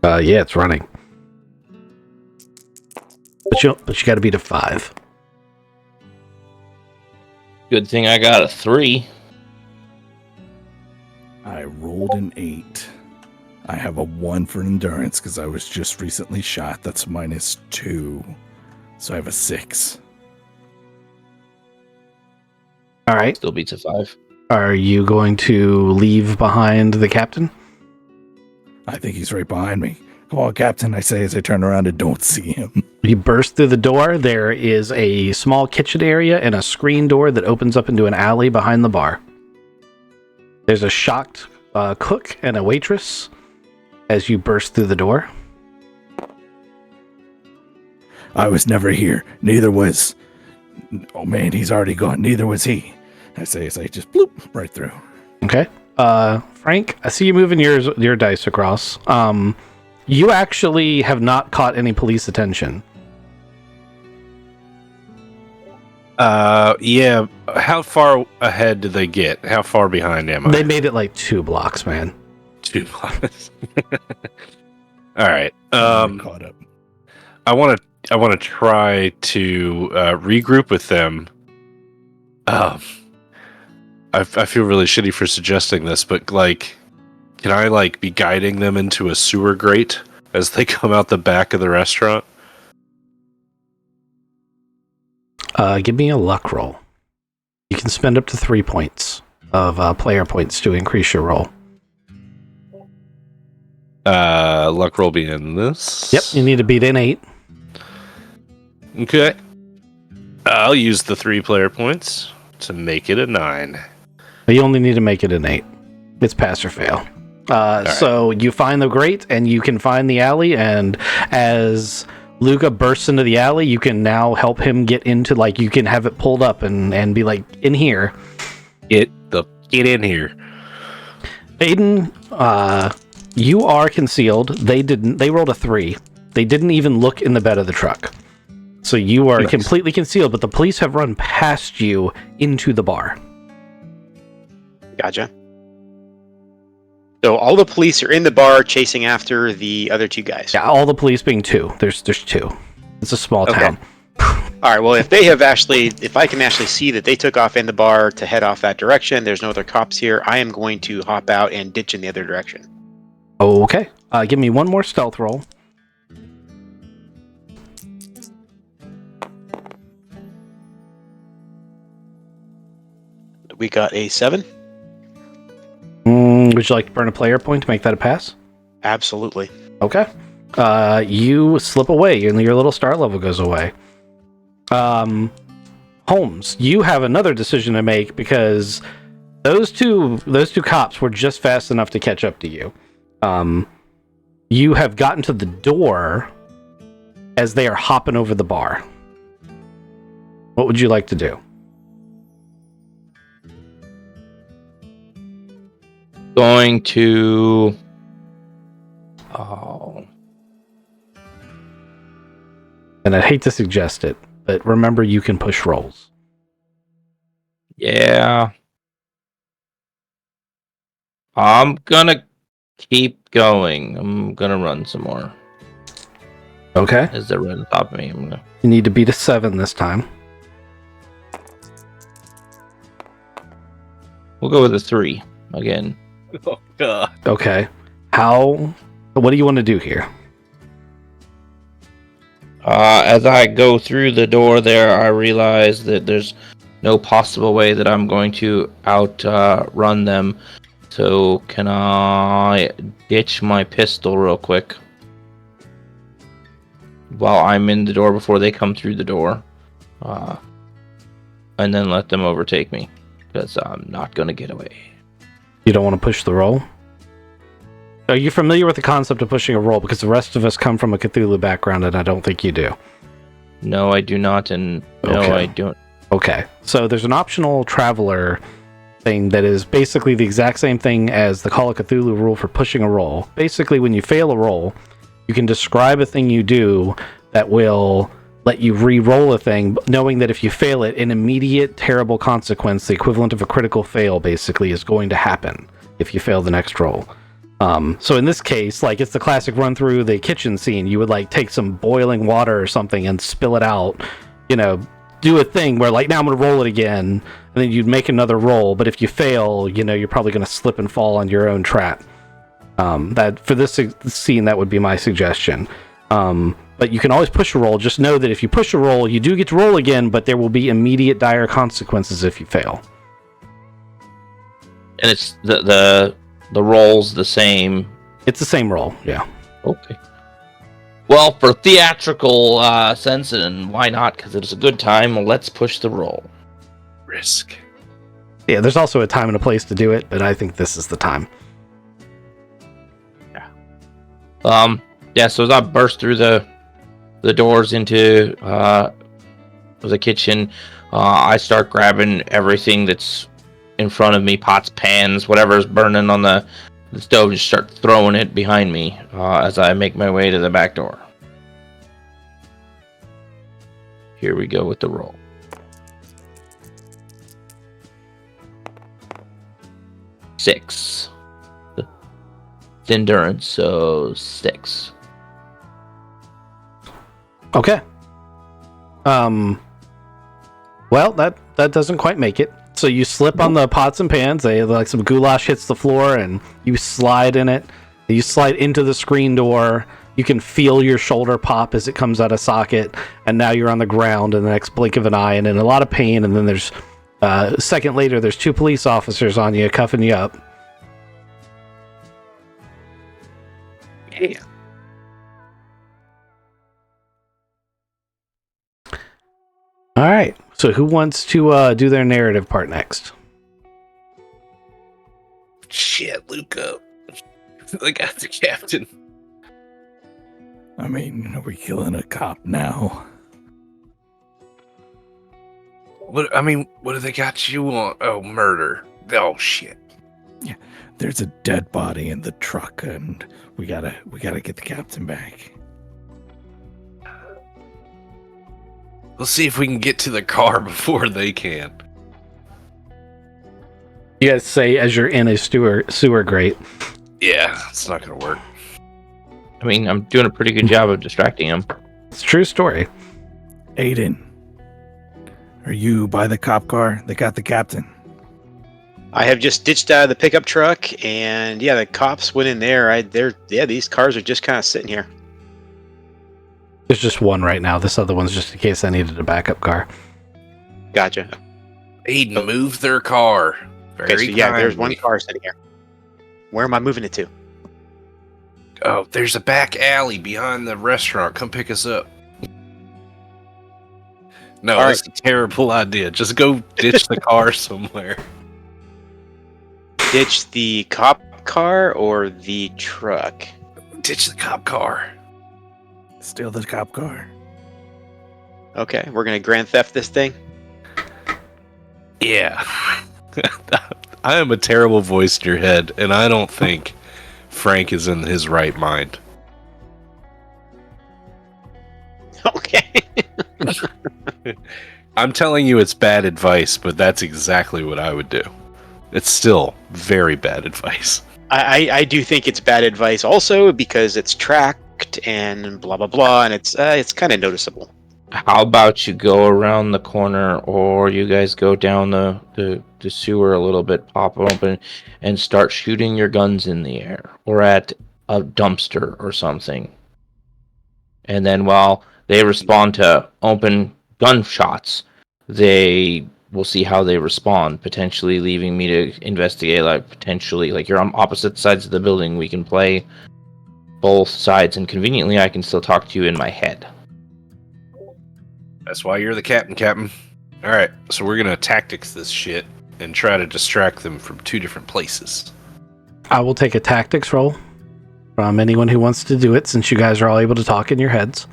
Yeah, it's running. But you got to beat a 5. Good thing I got a 3. I rolled an 8. I have a 1 for endurance because I was just recently shot. That's -2. So I have a 6. All right. Still beats a 5. Are you going to leave behind the captain? I think he's right behind me. Come on, Captain, I say as I turn around and don't see him. You burst through the door. There is a small kitchen area and a screen door that opens up into an alley behind the bar. There's a shocked cook and a waitress as you burst through the door. I was never here. Neither was... Oh, man, he's already gone. Neither was he. I say as I just bloop right through. Okay. Frank, I see you moving your dice across. You actually have not caught any police attention. Yeah. How far ahead did they get? How far behind am I? They made it like 2 blocks, man. 2 blocks. All right. Caught up. I want to try to regroup with them. I feel really shitty for suggesting this, but like, can I like be guiding them into a sewer grate as they come out the back of the restaurant? Give me a luck roll. You can spend up to 3 points of player points to increase your roll. Luck roll being this. Yep, you need to beat an 8. Okay. I'll use the 3 player points to make it a 9. But you only need to make it an 8. It's pass or fail. So you find the grate, and you can find the alley, and as Luca bursts into the alley, you can now help him get into, like, you can have it pulled up and be like, in here. Get in here. Aiden, you are concealed. They rolled a 3. They didn't even look in the bed of the truck. So you are completely concealed, but the police have run past you into the bar. Gotcha. So all the police are in the bar chasing after the other 2 guys. Yeah, all the police being 2. There's 2. It's a small town. All right. Well, if I can actually see that they took off in the bar to head off that direction, there's no other cops here. I am going to hop out and ditch in the other direction. Okay. Give me one more stealth roll. We got a 7. Would you like to burn a player point to make that a pass? Absolutely. Okay. You slip away, and your little star level goes away. Holmes, you have another decision to make because those two cops were just fast enough to catch up to you. You have gotten to the door as they are hopping over the bar. What would you like to do? Going to... And I'd hate to suggest it, but remember you can push rolls. Yeah. I'm gonna keep going. I'm gonna run some more. Okay. As they're right on top of me, I'm gonna... You need to beat a 7 this time. We'll go with a 3 again. Oh, God. Okay. What do you want to do here? As I go through the door there, I realize that there's no possible way that I'm going to outrun them. So can I ditch my pistol real quick while I'm in the door before they come through the door? And then let them overtake me, because I'm not going to get away. You don't want to push the roll? Are you familiar with the concept of pushing a roll? Because the rest of us come from a Cthulhu background, and I don't think you do. No, I do not, and no, Okay. I don't. Okay. So there's an optional traveler thing that is basically the exact same thing as the Call of Cthulhu rule for pushing a roll. Basically, when you fail a roll, you can describe a thing you do that will let you re-roll a thing, knowing that if you fail it, an immediate terrible consequence, the equivalent of a critical fail, basically, is going to happen if you fail the next roll. So in this case, like, it's the classic run through the kitchen scene. You would, like, take some boiling water or something and spill it out, do a thing where, like, now I'm going to roll it again, and then you'd make another roll, but if you fail, you're probably going to slip and fall on your own trap. That for this scene, that would be my suggestion. But you can always push a roll. Just know that if you push a roll, you do get to roll again, but there will be immediate dire consequences if you fail. And it's the roll's the same. It's the same roll, yeah. Okay. Well, for theatrical sense, and why not? Because it's a good time. Let's push the roll. Risk. Yeah, there's also a time and a place to do it, but I think this is the time. Yeah. So as I burst through the doors into the kitchen, I start grabbing everything that's in front of me, pots, pans, whatever's burning on the stove, just start throwing it behind me as I make my way to the back door. Here we go with the roll. 6. It's endurance, so 6. Okay. Well, that doesn't quite make it. So you slip on the pots and pans. They, like, some goulash hits the floor, and you slide in it. You slide into the screen door. You can feel your shoulder pop as it comes out of socket, and now you're on the ground in the next blink of an eye and in a lot of pain. And then there's a second later, there's 2 police officers on you, cuffing you up. All right. So who wants to do their narrative part next? Shit, Luca. I got the captain. I mean, are we killing a cop now? What do they got you on? Oh, murder. Oh shit. There's a dead body in the truck, and we gotta get the captain back. Let's see if we can get to the car before they can. You guys say as you're in a sewer grate. Yeah, it's not gonna work. I mean, I'm doing a pretty good job of distracting him. It's a true story. Aiden, are you by the cop car? They got the captain. I have just ditched out of the pickup truck, and yeah, the cops went in there. These cars are just kind of sitting here. There's just one right now. This other one's just in case I needed a backup car. Gotcha. Aiden, move their car. Very Okay, so yeah, there's one kindly. car sitting here. Where am I moving it to? Oh, there's a back alley behind the restaurant. Come pick us up. No, All that's a terrible idea. Just go ditch the car somewhere. Ditch the cop car or the truck? Ditch the cop car. Steal the cop car. Okay, we're gonna grand theft this thing. Yeah. I am a terrible voice in your head, and I don't think Frank is in his right mind. Okay. I'm telling you it's bad advice, but that's exactly what I would do. It's still very bad advice. I do think it's bad advice also because it's tracked and blah blah blah, and it's kind of noticeable. How about you go around the corner, or you guys go down the sewer a little bit, pop open, and start shooting your guns in the air, or at a dumpster or something. And then while they respond to open gunshots, they will see how they respond, potentially leaving me to investigate, like you're on opposite sides of the building. We can play both sides, and conveniently I can still talk to you in my head. That's why you're the captain. Alright, so we're gonna tactics this shit and try to distract them from two different places. I will take a tactics roll from anyone who wants to do it, since you guys are all able to talk in your heads.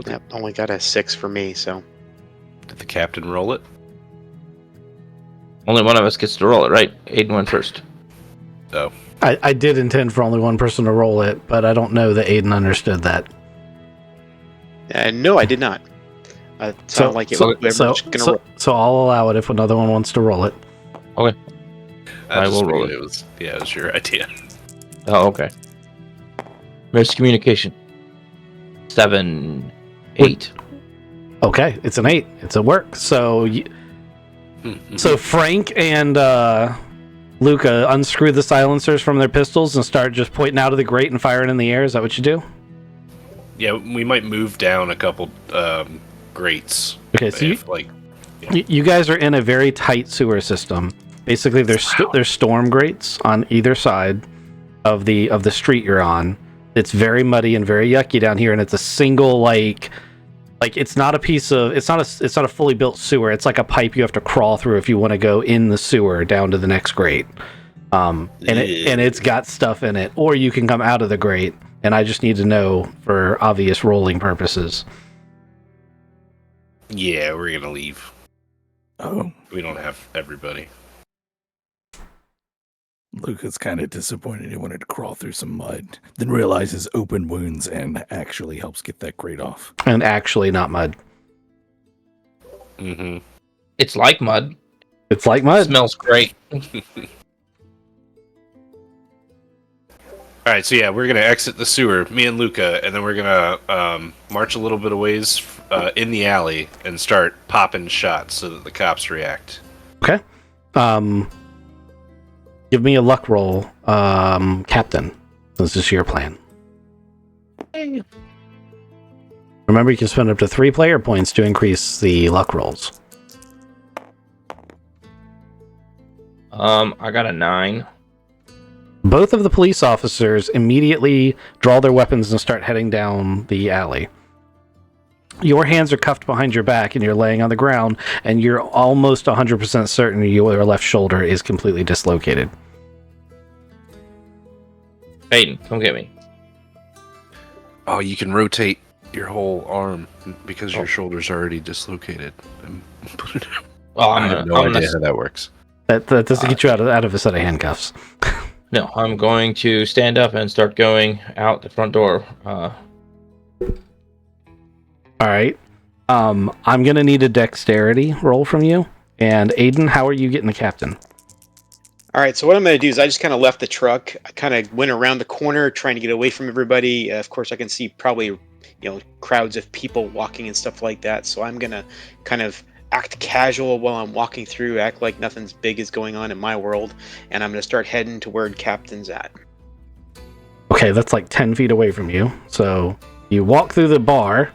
Yep, only got a 6 for me, so Did the captain roll it? Only one of us gets to roll it, right? Aiden went first. Oh. I did intend for only one person to roll it, but I don't know that Aiden understood that. no, I did not. It sounded like it was So I'll allow it if another one wants to roll it. I will roll it. It was your idea. Oh, okay. Miscommunication. 7, 8. Okay, it's an 8. It's a work. So Frank and Luca unscrew the silencers from their pistols and start just pointing out of the grate and firing in the air. Is that what you do? Yeah, we might move down a couple grates. Okay, so if, you guys are in a very tight sewer system. Basically, there's storm grates on either side of the street you're on. It's very muddy and very yucky down here, and it's a single like it's not a fully built sewer. It's like a pipe you have to crawl through if you want to go in the sewer down to the next grate. And it's got stuff in it, or you can come out of the grate. And I just need to know for obvious rolling purposes. Yeah, we're gonna leave. Oh, We don't have everybody. Luca's kind of disappointed. He wanted to crawl through some mud, then realizes open wounds and actually helps get that grate off. And actually not mud. Mm-hmm. It's like mud. It's like mud. It smells great. All right, so yeah, we're gonna exit the sewer, me and Luca, and then we're gonna march a little bit of ways in the alley and start popping shots so that the cops react. Okay. Give me a luck roll, Captain. This is your plan. Remember, you can spend up to 3 player points to increase the luck rolls. I got a 9. Both of the police officers immediately draw their weapons and start heading down the alley. Your hands are cuffed behind your back and you're laying on the ground, and you're almost 100% certain your left shoulder is completely dislocated. Aiden, come get me. Oh, you can rotate your whole arm because your shoulder's already dislocated. Well, I have no idea how that works. That doesn't get you out of a set of handcuffs. No, I'm going to stand up and start going out the front door. All right. I'm going to need a dexterity roll from you. And Aiden, how are you getting the captain? All right, so what I'm going to do is I just kind of left the truck. I kind of went around the corner trying to get away from everybody. Of course, I can see probably, crowds of people walking and stuff like that. So I'm going to kind of act casual while I'm walking through, act like nothing's big is going on in my world. And I'm going to start heading to where Captain's at. Okay, that's like 10 feet away from you. So you walk through the bar.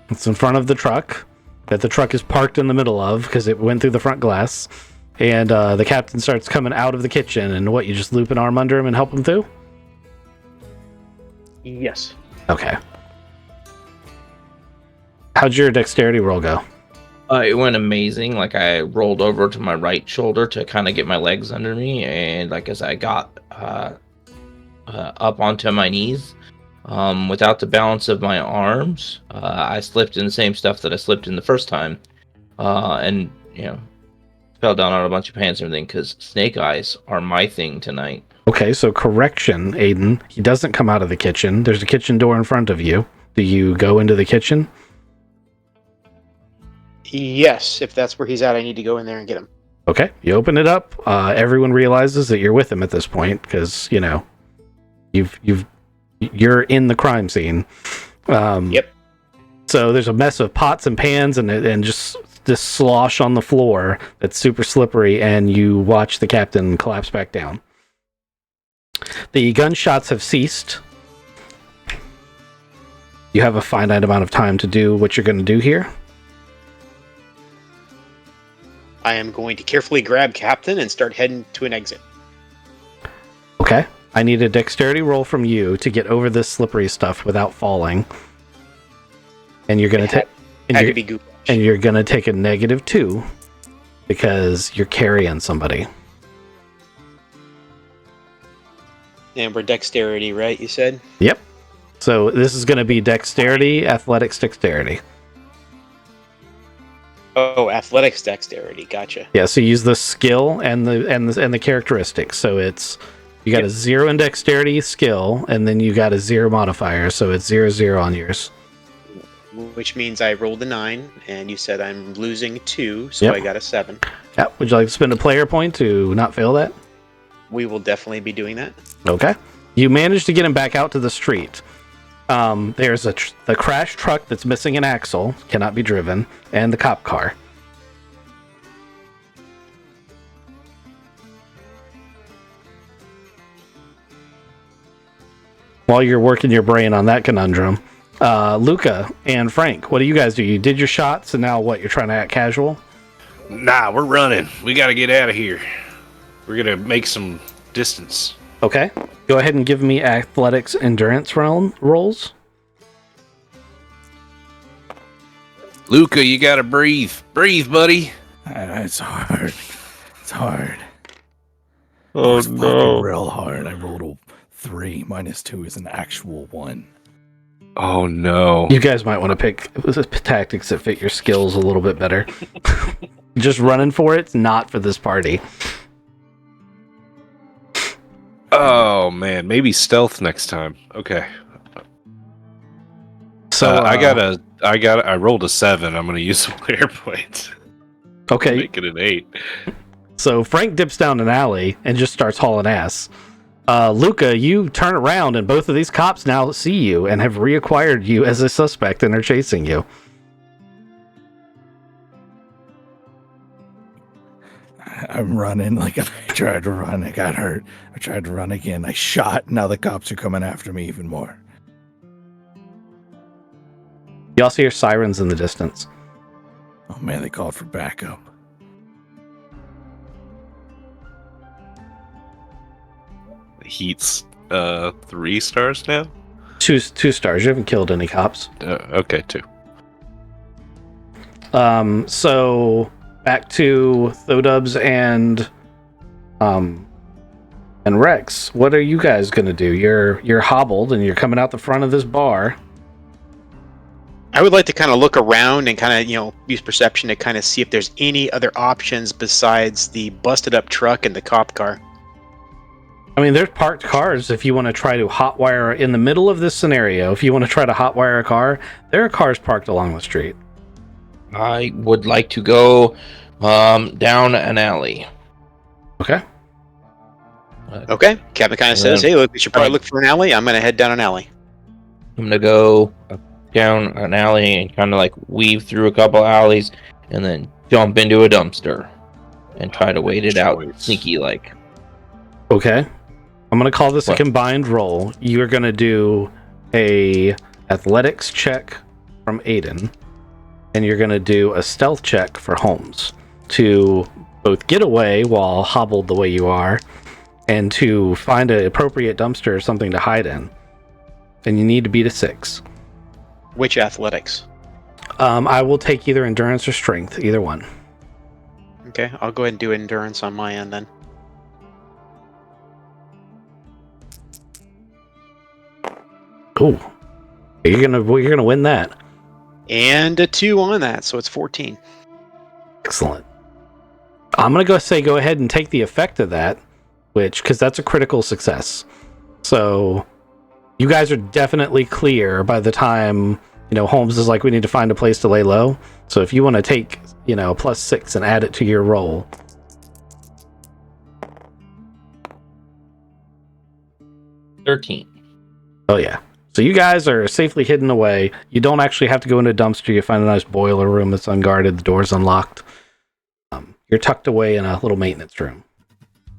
It's in front of the truck that the truck is parked in the middle of because it went through the front glass. And the captain starts coming out of the kitchen. And what, you just loop an arm under him and help him through? Yes. Okay. How'd your dexterity roll go? It went amazing. Like, I rolled over to my right shoulder to kind of get my legs under me, and like as I got up onto my knees, without the balance of my arms, I slipped in the same stuff that I slipped in the first time, and fell down on a bunch of pants and everything, because snake eyes are my thing tonight. Okay, so correction, Aiden. He doesn't come out of the kitchen. There's a kitchen door in front of you. Do you go into the kitchen? Yes, if that's where he's at, I need to go in there and get him. Okay, you open it up. Everyone realizes that you're with him at this point because you're in the crime scene. Yep. So there's a mess of pots and pans and just this slosh on the floor that's super slippery, and you watch the captain collapse back down. The gunshots have ceased. You have a finite amount of time to do what you're going to do here. I am going to carefully grab Captain and start heading to an exit. Okay. I need a dexterity roll from you to get over this slippery stuff without falling. And you're going to take... And you're going to take a -2 because you're carrying somebody. And we're dexterity, right, you said? Yep. So this is going to be dexterity, athletics, dexterity. Oh, athletics, dexterity. Gotcha. Yeah, so use the skill and the characteristics. So it's you got a 0 in dexterity skill, and then you got a 0 modifier, so it's 0/0 on yours. Which means I rolled a 9, and you said I'm losing 2, so I got a 7. Yeah. Would you like to spend a player point to not fail that? We will definitely be doing that. Okay. You managed to get him back out to the street. There's the crash truck that's missing an axle, cannot be driven, and the cop car. While you're working your brain on that conundrum, Luca and Frank, what do you guys do? You did your shots, and now what? You're trying to act casual? Nah, we're running. We got to get out of here. We're going to make some distance. Okay. Go ahead and give me athletics endurance rolls. Luca, you got to breathe. Breathe, buddy. It's hard. It's hard. Oh, it's fucking real hard. I rolled a 3. -2 is an actual 1. Oh, no. You guys might want to pick tactics that fit your skills a little bit better. Just running for it's not for this party. Oh, man. Maybe stealth next time. Okay. So I rolled a 7. I'm going to use some player points. Okay. Make it an 8. So Frank dips down an alley and just starts hauling ass. Luca, you turn around and both of these cops now see you and have reacquired you as a suspect and are chasing you. I'm running. Like, I tried to run. I got hurt. I tried to run again. I shot. Now the cops are coming after me even more. You also hear sirens in the distance. Oh man, they called for backup. Heat's 3 stars now. Two stars. You haven't killed any cops. Okay, 2. So back to Thodubs and Rex. What are you guys gonna do? You're hobbled and you're coming out the front of this bar. I would like to kind of look around and kind of, use perception to kind of see if there's any other options besides the busted up truck and the cop car. I mean, there's parked cars if you want to try to hotwire in the middle of this scenario. If you want to try to hotwire a car, there are cars parked along the street. I would like to go down an alley. Okay. Okay. Captain kind of says, hey, look, we should probably look for an alley. I'm going to head down an alley. I'm gonna go down an alley and kind of like weave through a couple alleys, and then jump into a dumpster and try to wait it out, sneaky like. Okay. I'm going to call this What? a combined roll. You're going to do a athletics check from Aiden, and you're going to do a stealth check for Holmes to both get away while hobbled the way you are, and to find an appropriate dumpster or something to hide in. And you need to beat a 6. Which athletics? I will take either endurance or strength, either one. Okay, I'll go ahead and do endurance on my end then. Cool. You're gonna win that. And a 2 on that, so it's 14. Excellent. I'm gonna go ahead and take the effect of that, because that's a critical success. So you guys are definitely clear by the time Holmes is like, we need to find a place to lay low. So if you want to take a +6 and add it to your roll. 13. Oh yeah. So you guys are safely hidden away. You don't actually have to go into a dumpster. You find a nice boiler room that's unguarded. The door's unlocked. You're tucked away in a little maintenance room.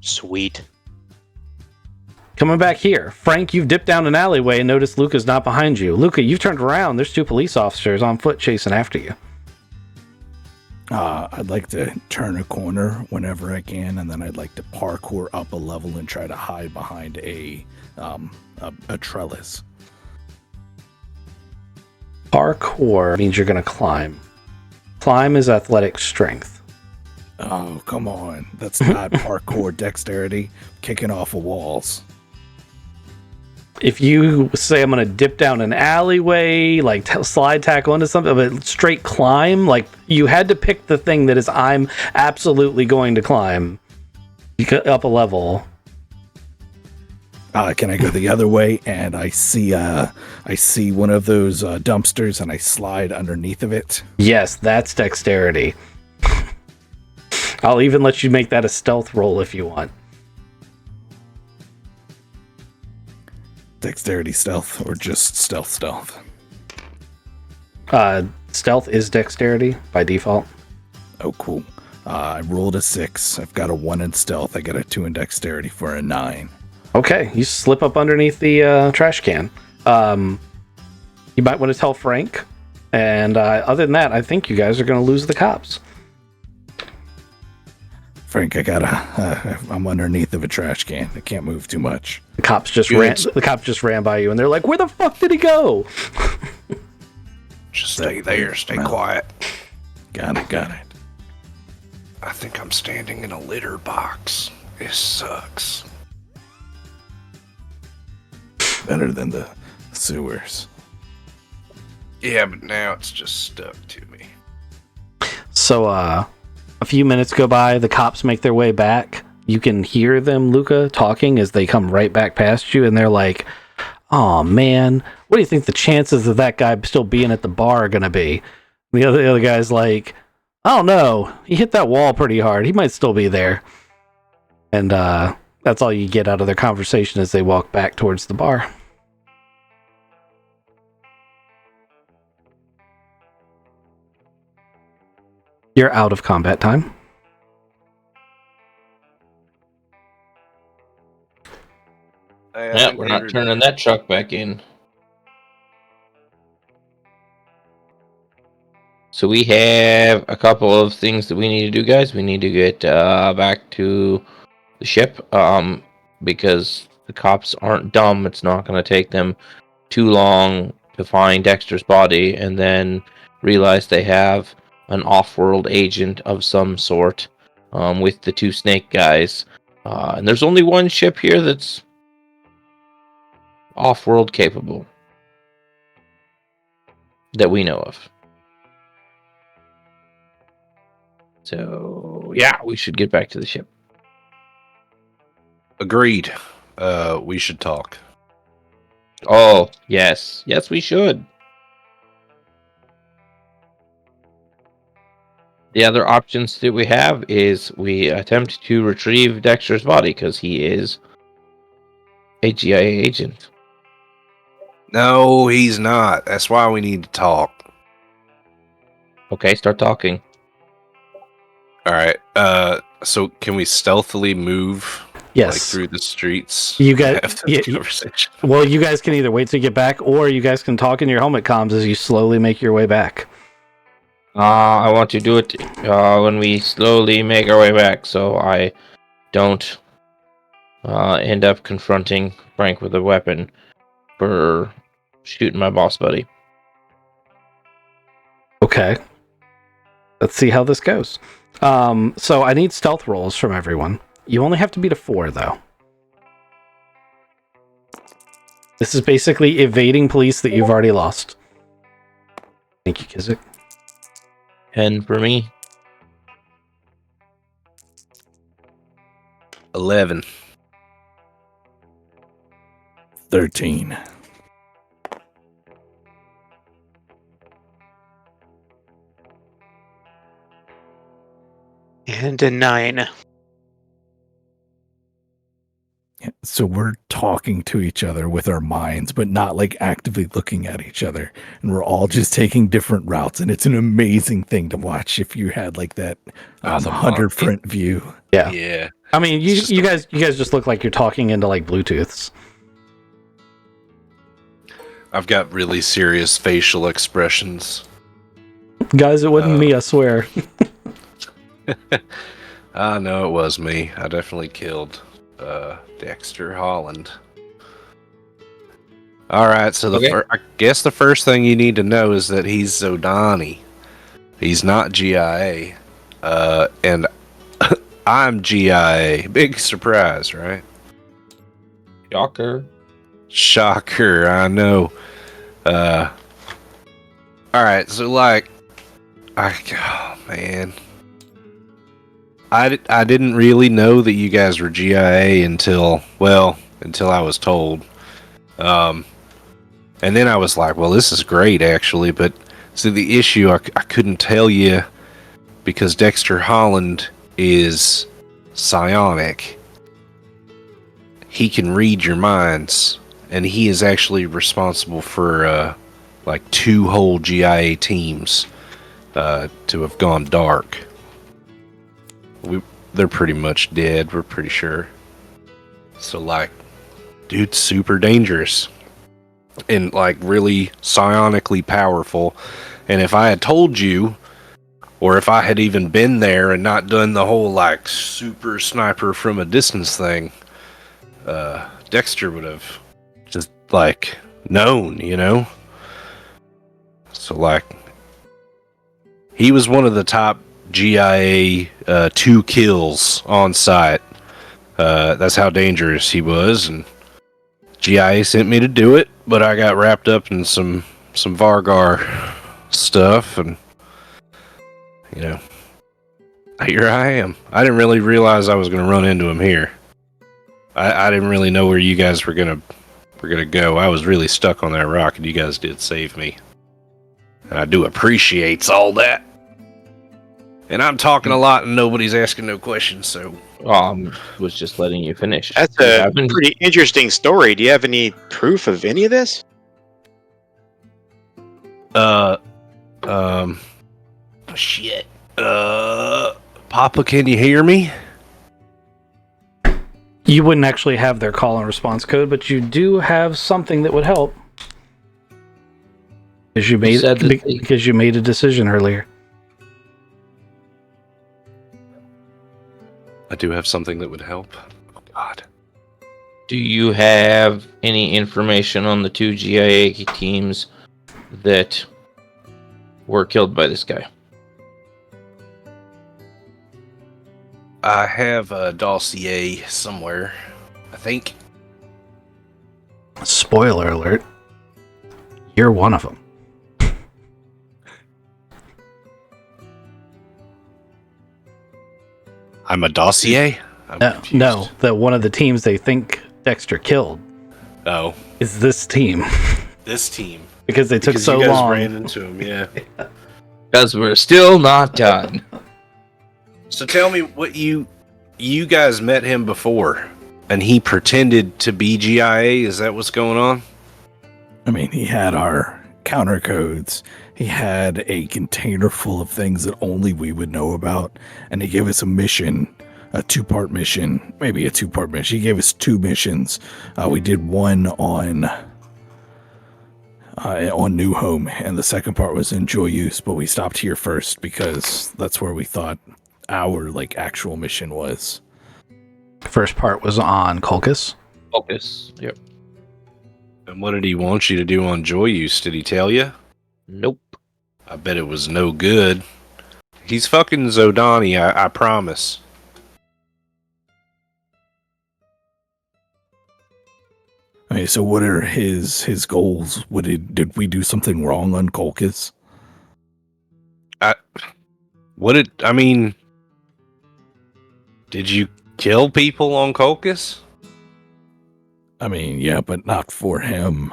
Sweet. Coming back here, Frank, you've dipped down an alleyway and noticed Luca's not behind you. Luca, you've turned around. There's 2 police officers on foot chasing after you. I'd like to turn a corner whenever I can, and then I'd like to parkour up a level and try to hide behind a trellis. Parkour means you're going to climb. Climb is athletic strength. Oh, come on. That's not parkour dexterity. Kicking off of walls. If you say I'm going to dip down an alleyway, like slide tackle into something, but straight climb, like you had to pick the thing that is I'm absolutely going to climb. You got up a level. Can I go the other way? And I see one of those dumpsters, and I slide underneath of it. Yes, that's dexterity. I'll even let you make that a stealth roll if you want. Dexterity stealth, or just stealth? Stealth is dexterity by default. Oh, cool. I rolled a 6. I've got a 1 in stealth. I got a 2 in dexterity for a 9. Okay, you slip up underneath the trash can. You might want to tell Frank. And other than that, I think you guys are going to lose the cops. Frank, I'm underneath of a trash can. I can't move too much. The cops just ran by you, and they're like, "Where the fuck did he go?" Just stay there. Stay quiet. Got it. I think I'm standing in a litter box. It sucks. Better than the sewers. Yeah, but now it's just stuck to me. So, a few minutes go by. The cops make their way back. You can hear them, Luca, talking as they come right back past you, and they're like, "Oh man, what do you think the chances of that guy still being at the bar are gonna be?" And the other guy's like, "I don't know. He hit that wall pretty hard. He might still be there." And that's all you get out of their conversation as they walk back towards the bar. You're out of combat time. Yeah, we're not turning that truck back in. So we have a couple of things that we need to do, guys. We need to get back to the ship, because the cops aren't dumb. It's not going to take them too long to find Dexter's body and then realize they have an off-world agent of some sort, with the two snake guys. And there's only one ship here that's off-world capable that we know of. So, yeah, we should get back to the ship. Agreed. We should talk. Oh, yes. Yes, we should. The other options that we have is we attempt to retrieve Dexter's body because he is a GIA agent. No, he's not. That's why we need to talk. Okay, start talking. All right. So can we stealthily move Yes. like through the streets? You guys- and have this yeah, conversation. Well, you guys can either wait to get back, or you guys can talk in your helmet comms as you slowly make your way back. I want to do it when we slowly make our way back, so I don't end up confronting Frank with a weapon for shooting my boss buddy. Okay. Let's see how this goes. So I need stealth rolls from everyone. You only have to beat a 4, though. This is basically evading police that you've already lost. Thank you, Kizik. 10 for me. 11. 13. And a 9. So we're talking to each other with our minds, but not like actively looking at each other. And we're all just taking different routes. And it's an amazing thing to watch if you had like that The 100-front view. Yeah. Yeah. I mean, you It's just guys just look like you're talking into like Bluetooths. I've got really serious facial expressions. Guys, it wasn't me, I swear. I know it was me. I definitely killed Dexter Holland. All right, so Okay. I guess the first thing you need to know is that he's Zodani. He's not GIA, and I'm GIA. Big surprise, right? Shocker. Shocker, I know. All right, so like, oh man, I didn't really know that you guys were GIA until I was told. And then I was like, well, this is great actually, but see the issue I couldn't tell you because Dexter Holland is psionic. He can read your minds, and he is actually responsible for like 2 whole GIA teams to have gone dark. They're pretty much dead, we're pretty sure. So like, dude's super dangerous and like really psionically powerful. And if I had told you, or if I had even been there and not done the whole like super sniper from a distance thing, Dexter would have just like known, you know? So like, he was one of the top GIA 2 kills on site. That's how dangerous he was, and GIA sent me to do it, but I got wrapped up in some Vargar stuff, and you know, here I am. I didn't really realize I was going to run into him here. I didn't really know where you guys were gonna go. I was really stuck on that rock, and you guys did save me, and I do appreciate all that. And I'm talking a lot, and nobody's asking no questions, so Was just letting you finish. That's You a haven't- pretty interesting story. Do you have any proof of any of this? Shit. Papa, can you hear me? You wouldn't actually have their call and response code, but you do have something that would help. Because you made said that they- because you made a decision earlier. I do have something that would help. Oh, God. Do you have any information on the 2 GIA teams that were killed by this guy? I have a dossier somewhere, I think. Spoiler alert. You're one of them. I'm a dossier? I'm confused. No, that one of the teams they think Dexter killed Oh, is this team. this team. Because they took Because so you guys long. ran into him, yeah. Because we're still not done. So tell me what you guys met him before, and he pretended to be GIA? Is that what's going on? I mean, he had our counter codes. He had a container full of things that only we would know about. And he gave us a mission, a 2-part mission, maybe a 2-part mission. He gave us 2 missions. We did one on New Home, and the second part was in Joyous, but we stopped here first because that's where we thought our actual mission was. First part was on Colchis. Focus. Yep. And what did he want you to do on Joyous? Did he tell you? Nope. I bet it was no good. He's fucking Zodani, I promise. Okay, so what are his goals? Did we do something wrong on Colchis? Did you kill people on Colchis? I mean, yeah, but not for him.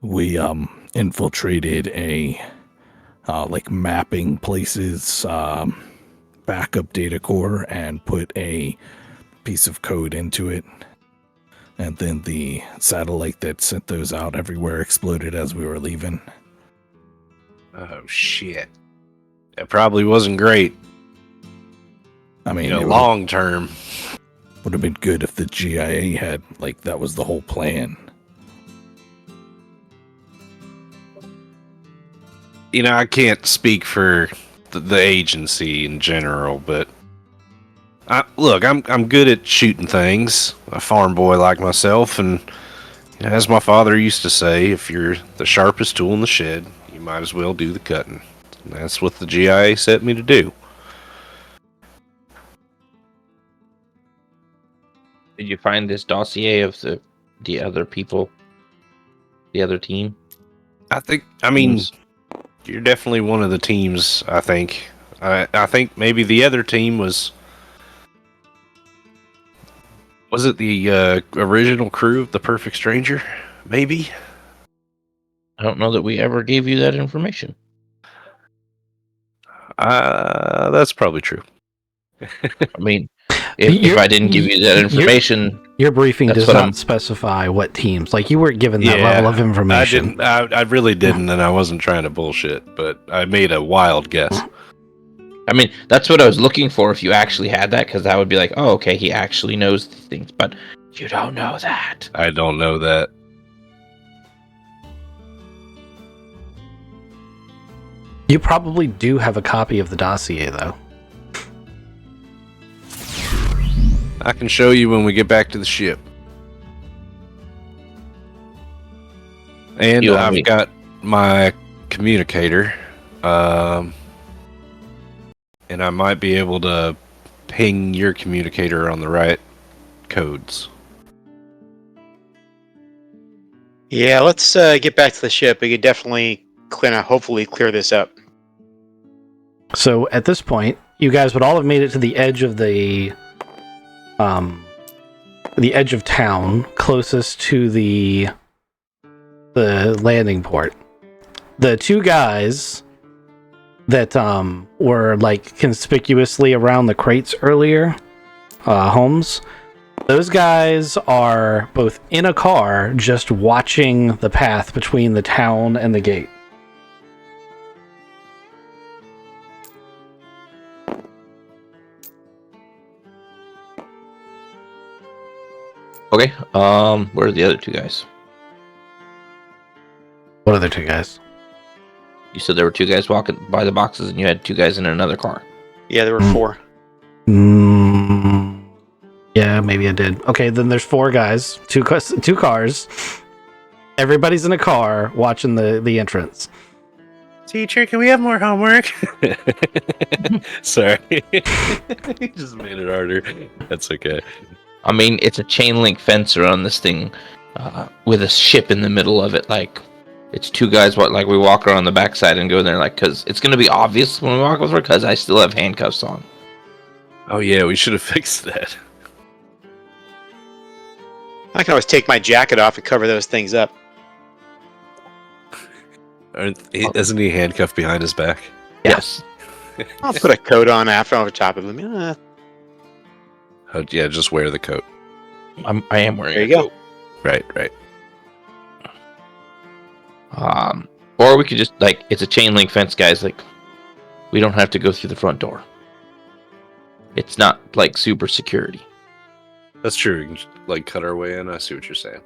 We infiltrated a mapping places backup data core and put a piece of code into it. And then the satellite that sent those out everywhere exploded as we were leaving. Oh, shit. That probably wasn't great. I mean, it Long term. would have been good if the GIA had, that was the whole plan. I can't speak for the agency in general, but I'm good at shooting things. A farm boy like myself, and as my father used to say, if you're the sharpest tool in the shed, you might as well do the cutting. And that's what the GIA set me to do. Did you find this dossier of the other people, the other team? You're definitely one of the teams, I think. I think maybe the other team was it the original crew of the Perfect Stranger? Maybe? I don't know that we ever gave you that information. That's probably true. I mean, if I didn't give you that information, Your briefing That's does what not I'm- specify what teams. You weren't given that level of information. I really didn't, and I wasn't trying to bullshit, but I made a wild guess. I mean, that's what I was looking for. If you actually had that, because that would be like, oh, okay, he actually knows these things, but you don't know that. I don't know that. You probably do have a copy of the dossier, though. I can show you when we get back to the ship. And I've got my communicator. And I might be able to ping your communicator on the right codes. Yeah, let's get back to the ship. We could definitely hopefully clear this up. So at this point, you guys would all have made it to the edge of the edge of town, closest to the landing port. The 2 guys that were conspicuously around the crates earlier, Holmes, those guys are both in a car just watching the path between the town and the gate. Okay. Where are the other 2 guys? What other two guys? You said there were two guys walking by the boxes, and you had two guys in another car. Yeah, there were Hmm. 4. Yeah, maybe I did. Okay, then there's 4 guys, two cars. Everybody's in a car watching the entrance. Teacher, can we have more homework? Sorry. You just made it harder. That's okay. I mean, it's a chain link fence around this thing with a ship in the middle of it. Like, it's two guys. Like, we walk around the backside and go there, like, because it's going to be obvious when we walk over, because I still have handcuffs on. Oh, yeah, we should have fixed that. I can always take my jacket off and cover those things up. Isn't he handcuffed behind his back? Yes. I'll put a coat on after over top of him. Yeah. Oh, yeah, just wear the coat. I am wearing There a you go. coat. Right. Or we could just, like, it's a chain link fence, guys. Like, we don't have to go through the front door. It's not, like, super security. That's true. We can just, like, cut our way in. I see what you're saying.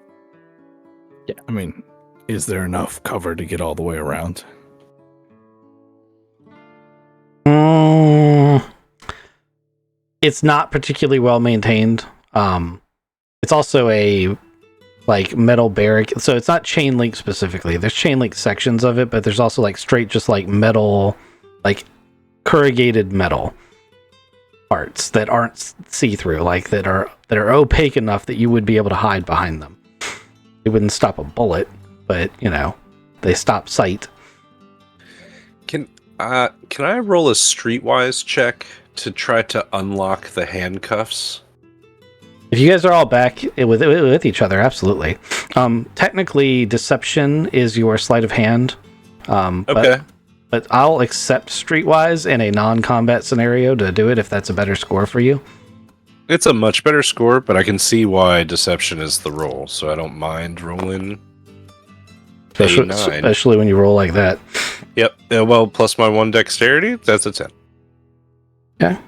I mean, is there enough cover to get all the way around? It's not particularly well maintained. It's also a like metal barricade, so it's not chain link specifically. There's chain link sections of it, but there's also like straight, just like metal, like corrugated metal parts that aren't see-through, like that are opaque enough that you would be able to hide behind them. It wouldn't stop a bullet, but they stop sight. Can I roll a streetwise check to try to unlock the handcuffs? If you guys are all back with each other, absolutely. Technically, deception is your sleight of hand. Okay. But I'll accept streetwise in a non-combat scenario to do it if that's a better score for you. It's a much better score, but I can see why deception is the roll, so I don't mind rolling a 9. Especially when you roll like that. Yep. Well, plus my 1 dexterity, that's a 10. Yeah.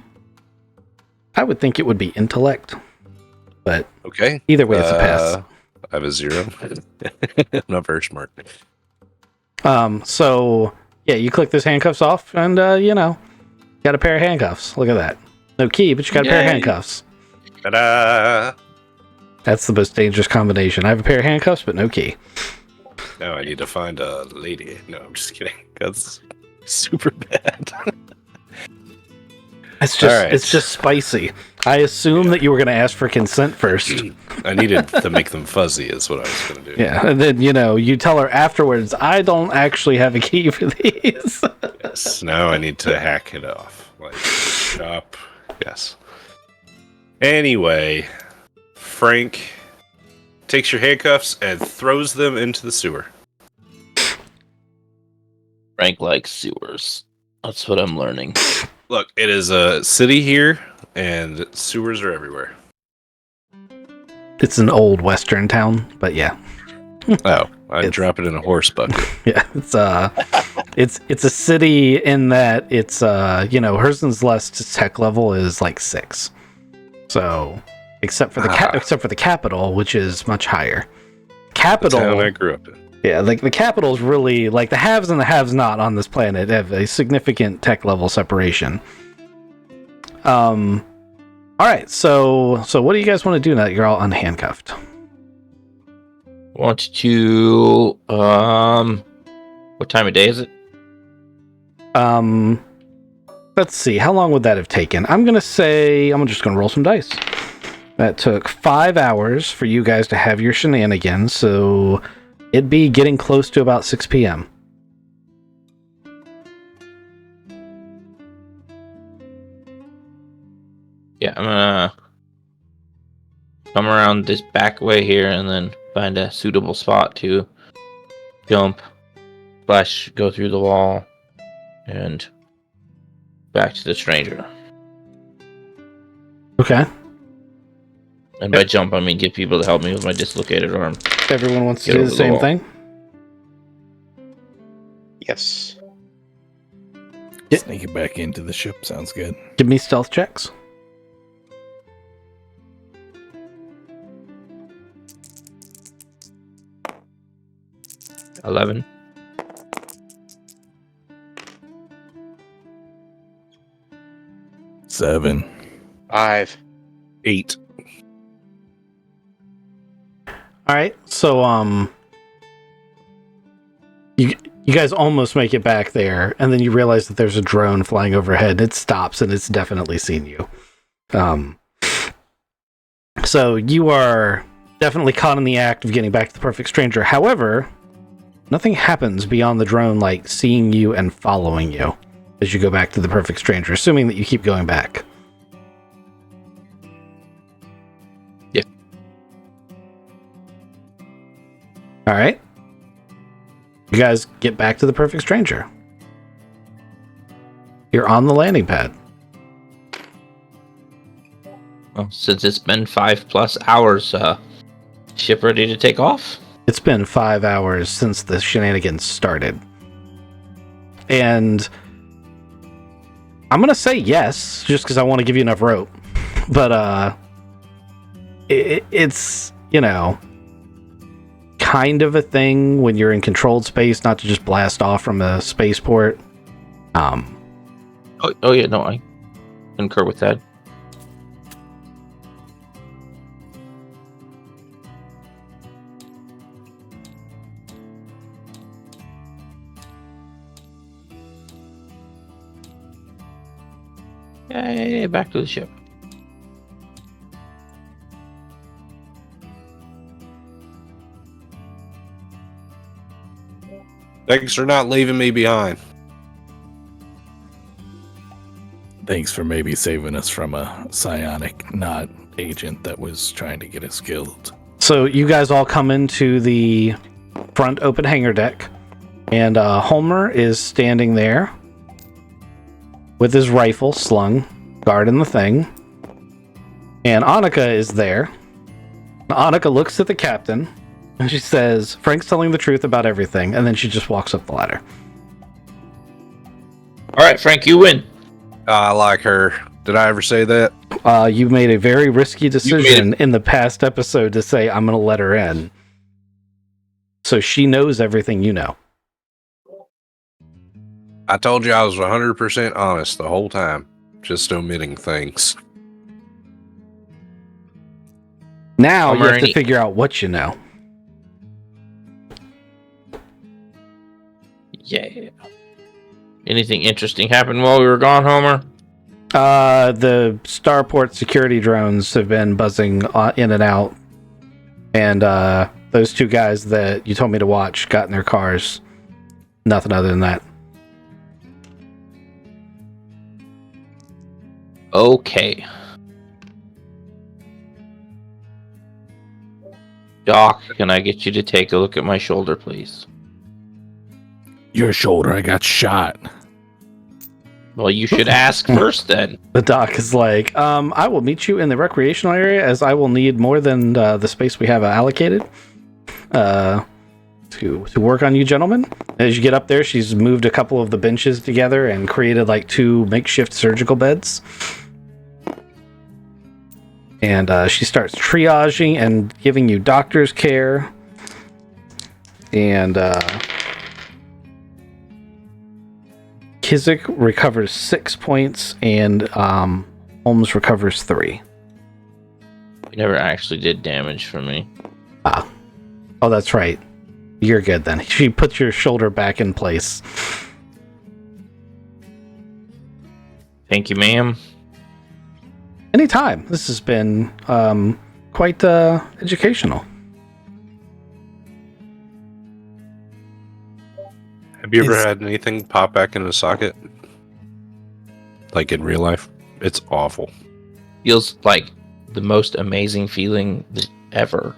I would think it would be intellect, but Okay. either way, it's a pass. I have a 0. I'm not very smart. So yeah, you click those handcuffs off, and got a pair of handcuffs. Look at that. No key, but you got a pair of Yay. handcuffs. Ta-da! That's the most dangerous combination. I have a pair of handcuffs, but no key. Now I need to find a lady. No, I'm just kidding. That's super bad. It's just spicy. I assume that you were going to ask for consent first. I needed to make them fuzzy is what I was going to do. Yeah, and then you tell her afterwards, I don't actually have a key for these. Yes. Now I need to hack it off. Like, shop. Yes. Anyway, Frank takes your handcuffs and throws them into the sewer. Frank likes sewers. That's what I'm learning. Look, it is a city here, and sewers are everywhere. It's an old western town, but yeah. Oh, I'd drop it in a horse bucket. Yeah, it's a city in that it's Herzen's Lust's tech level is like 6. So, except for the capital, which is much higher. Capital, The town I grew up in. yeah, like the capital is really like the haves and the haves not on this planet have a significant tech level separation. All right, so what do you guys want to do now that you're all unhandcuffed? Want to what time of day is it? Let's see, how long would that have taken? I'm just gonna roll some dice. That took 5 hours for you guys to have your shenanigans, so it'd be getting close to about 6 p.m. Yeah, I'm gonna come around this back way here and then find a suitable spot to jump, splash, go through the wall, and back to the stranger. Okay. And by jump, I mean get people to help me with my dislocated arm. Everyone wants to Get do over the the same wall. thing? Yes. Yeah. Sneaking back into the ship sounds good. Give me stealth checks. 11. 7. 5. 8. All right, so you guys almost make it back there, and then you realize that there's a drone flying overhead. It stops, and it's definitely seen you. So you are definitely caught in the act of getting back to the Perfect Stranger. However, nothing happens beyond the drone like seeing you and following you as you go back to the Perfect Stranger, assuming that you keep going back. Yeah. All right. You guys get back to the Perfect Stranger. You're on the landing pad. Well, since it's been 5+ hours, ship ready to take off? It's been 5 hours since the shenanigans started. And I'm going to say yes, just because I want to give you enough rope. But it's, you know, kind of a thing when you're in controlled space, not to just blast off from a spaceport. Oh yeah, no, I concur with that. Yay, back to the ship. Thanks for not leaving me behind. Thanks for maybe saving us from a psionic not agent that was trying to get us killed. So you guys all come into the front open hangar deck, and Homer is standing there with his rifle slung, guarding the thing. And Annika is there. Annika looks at the captain, and she says, "Frank's telling the truth about everything," and then she just walks up the ladder. All right, Frank, you win. I like her. Did I ever say that? You made a very risky decision in the past episode to say, "I'm going to let her in." So she knows everything you know. I told you I was 100% honest the whole time, just omitting things. Now you have to Alrighty. figure out what you know. Yeah. Anything interesting happened while we were gone, Homer? The starport security drones have been buzzing in and out, and those two guys that you told me to watch got in their cars. Nothing other than that. Okay. Doc, can I get you to take a look at my shoulder, please? Your shoulder, I got shot. Well, you should ask first then. The doc is like, I will meet you in the recreational area, as I will need more than the space we have allocated to work on you gentlemen. As you get up there, she's moved a couple of the benches together and created like 2 makeshift surgical beds. And she starts triaging and giving you doctor's care. And Kizik recovers 6 points, and Holmes recovers 3. You never actually did damage for me. Oh, that's right. You're good then. She puts your shoulder back in place. Thank you, ma'am. Anytime. This has been quite educational. Have you ever It's- had anything pop back in a socket? Like in real life? It's awful. Feels like the most amazing feeling ever.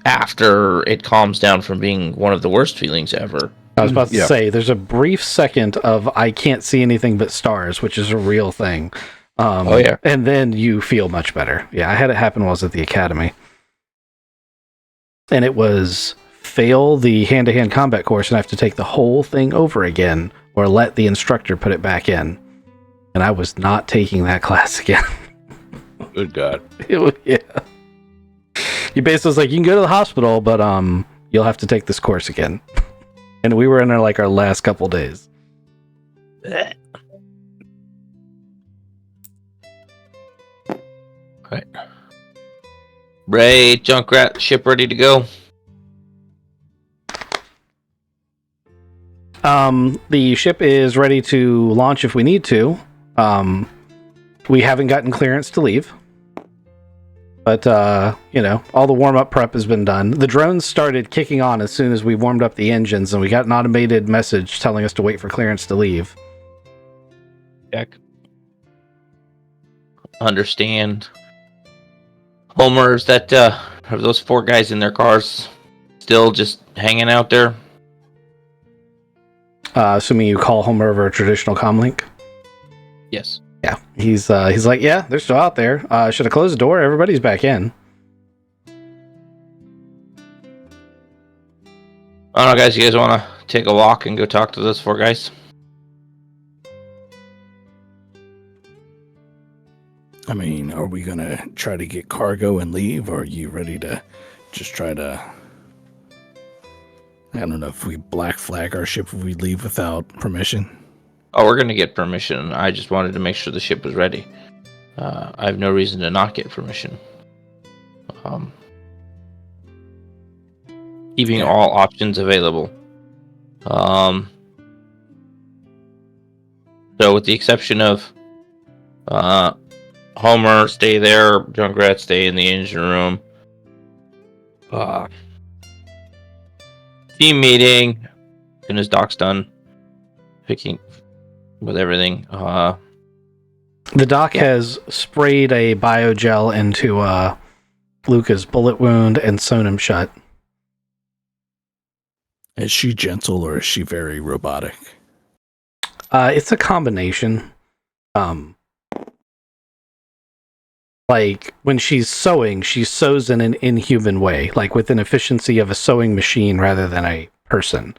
After it calms down from being one of the worst feelings ever. I was about to Yeah. say, there's a brief second of I can't see anything but stars, which is a real thing. Oh, yeah. And then you feel much better. Yeah, I had it happen while I was at the academy. And it was fail the hand-to-hand combat course and I have to take the whole thing over again, or let the instructor put it back in. And I was not taking that class again. Good God. Yeah. He basically was like, you can go to the hospital, but you'll have to take this course again. And we were in our last couple days. Right. Ray, Junkrat, ship ready to go. The ship is ready to launch if we need to. We haven't gotten clearance to leave. But, all the warm-up prep has been done. The drones started kicking on as soon as we warmed up the engines, and we got an automated message telling us to wait for clearance to leave. Check. Understand. Homer, is that, are those 4 guys in their cars still just hanging out there? Assuming you call Homer over a traditional comlink. Yes. Yeah, he's like, yeah, they're still out there. Should I close the door? Everybody's back in. I don't know, guys. You guys want to take a walk and go talk to those 4 guys? I mean, are we gonna try to get cargo and leave, or are you ready to just try to... I don't know if we black flag our ship if we leave without permission. Oh, we're going to get permission. I just wanted to make sure the ship was ready. I have no reason to not get permission. Keeping all options available. So with the exception of Homer, stay there. Junkrat, stay in the engine room. Team meeting. As soon as Doc's done picking with everything. The doc has sprayed a biogel into Luca's bullet wound and sewn him shut. Is she gentle or is she very robotic? It's a combination. Like, when she's sewing, she sews in an inhuman way, like with an efficiency of a sewing machine rather than a person.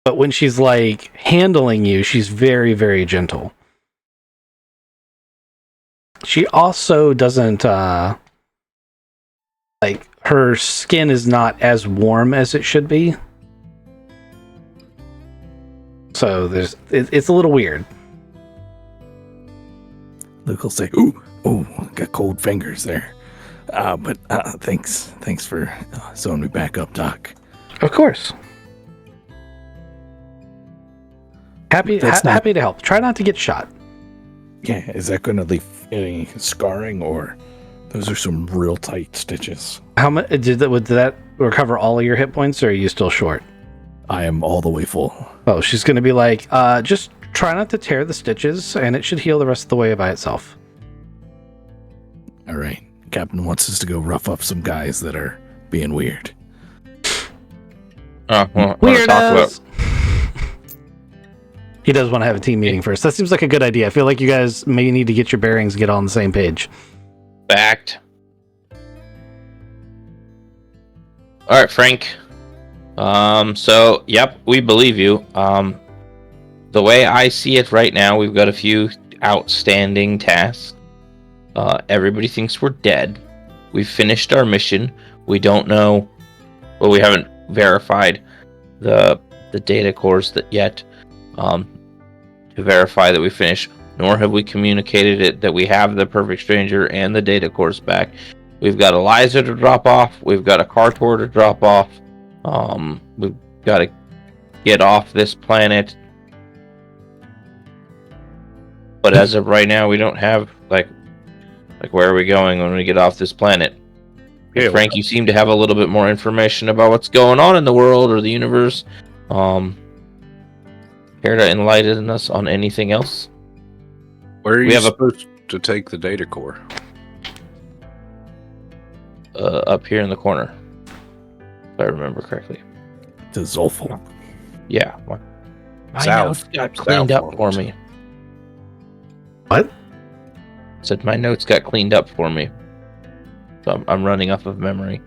But when she's, like, handling you, she's very, very gentle. She also doesn't, her skin is not as warm as it should be. So it's a little weird. Luke will say, ooh, got cold fingers there. But thanks for sewing me back up, Doc. Of course. Happy to help. Try not to get shot. Yeah, is that going to leave any scarring, or those are some real tight stitches? How much did that recover all of your hit points, or are you still short? I am all the way full. Oh, she's going to be like, just try not to tear the stitches, and it should heal the rest of the way by itself. All right. Captain wants us to go rough up some guys that are being weird. Weirdos! He does want to have a team meeting first. That seems like a good idea. I feel like you guys may need to get your bearings and get on the same page. Fact. All right, Frank. So, yep, we believe you. The way I see it right now, we've got a few outstanding tasks. Everybody thinks we're dead. We've finished our mission. We don't know... Well, we haven't verified the data cores yet. To verify that we finished, nor have we communicated it that we have the perfect stranger and the data cores back. We've got Eliza to drop off. We've got a car tour to drop off. We've got to get off this planet. But as of right now, we don't have like where are we going when we get off this planet? Yeah, Frank, you seem to have a little bit more information about what's going on in the world or the universe. Care to enlighten us on anything else? Where are you supposed to take the data core? Up here in the corner, if I remember correctly. To Zolfo. Yeah. My notes got cleaned up for me. What? Said my notes got cleaned up for me. So I'm running off of memory.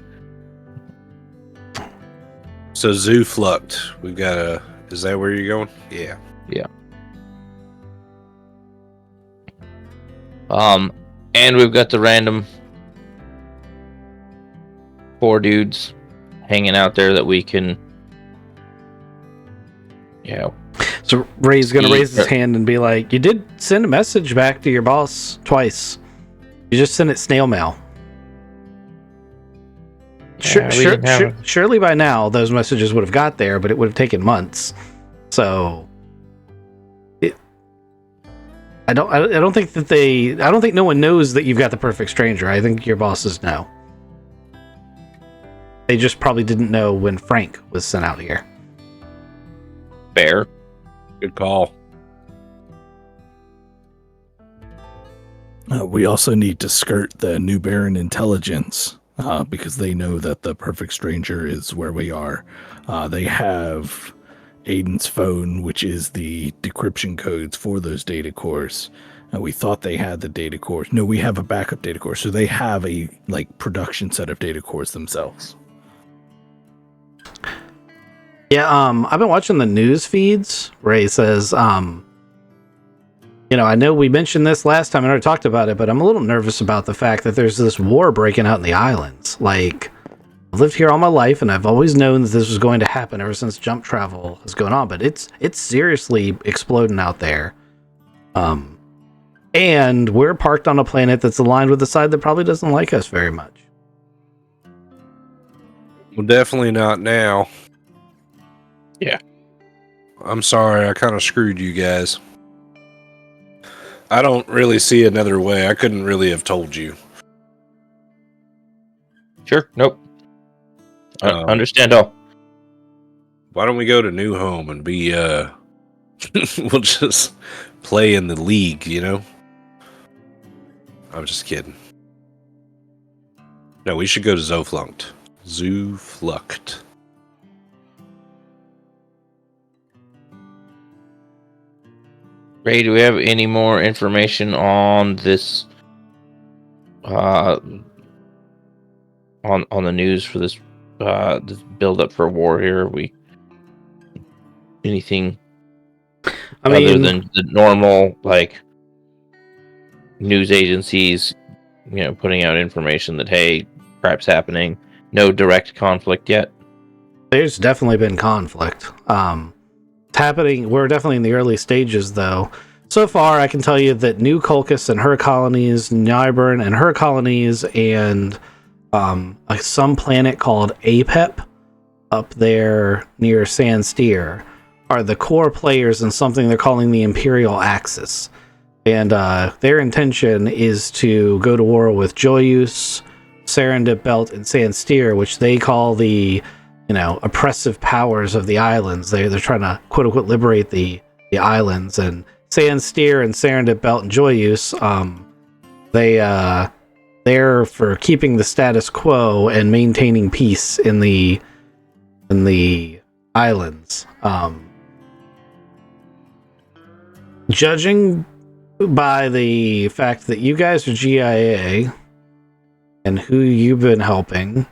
So Zoofluct, we've got a... Is that where you're going? Yeah. Yeah. And we've got the random 4 dudes hanging out there that we can... Yeah. So Ray's going to raise his hand and be like, you did send a message back to your boss twice. You just sent it snail mail. Yeah, we didn't have Surely by now those messages would have got there, but it would have taken months. So, I don't think no one knows that you've got the perfect stranger. I think your bosses know. They just probably didn't know when Frank was sent out here. Fair. Good call. We also need to skirt the New Baron intelligence because they know that the perfect stranger is where we are. They have Aiden's phone, which is the decryption codes for those data cores. We thought they had the data cores. No, we have a backup data core, so they have a production set of data cores themselves. Yeah, I've been watching the news feeds. Ray says, I know we mentioned this last time and already talked about it, but I'm a little nervous about the fact that there's this war breaking out in the islands. Like, I've lived here all my life, and I've always known that this was going to happen ever since jump travel has gone on, but it's seriously exploding out there. And we're parked on a planet that's aligned with the side that probably doesn't like us very much. Well, definitely not now. Yeah. I'm sorry, I kind of screwed you guys. I don't really see another way. I couldn't really have told you. Sure. Nope. Understand all. Why don't we go to New Home and be, we'll just play in the league, you know? I'm just kidding. No, we should go to Zoflunked. Zooflucked. Ray, do we have any more information on this? On the news for this build up for war here? Anything other than the normal news agencies, putting out information that hey, crap's happening. No direct conflict yet. There's definitely been conflict. It's happening. We're definitely in the early stages, though. So far, I can tell you that New Colchis and her colonies, Nyburn and her colonies, and some planet called APEP up there near San Steer are the core players in something they're calling the Imperial Axis. And their intention is to go to war with Joyus, Serendip Belt, and San Steer, which they call the oppressive powers of the islands. They're trying to quote unquote liberate the islands, and San Steer and Serendip Belt and Joyus, they're for keeping the status quo and maintaining peace in the islands. Judging by the fact that you guys are GIA and who you've been helping,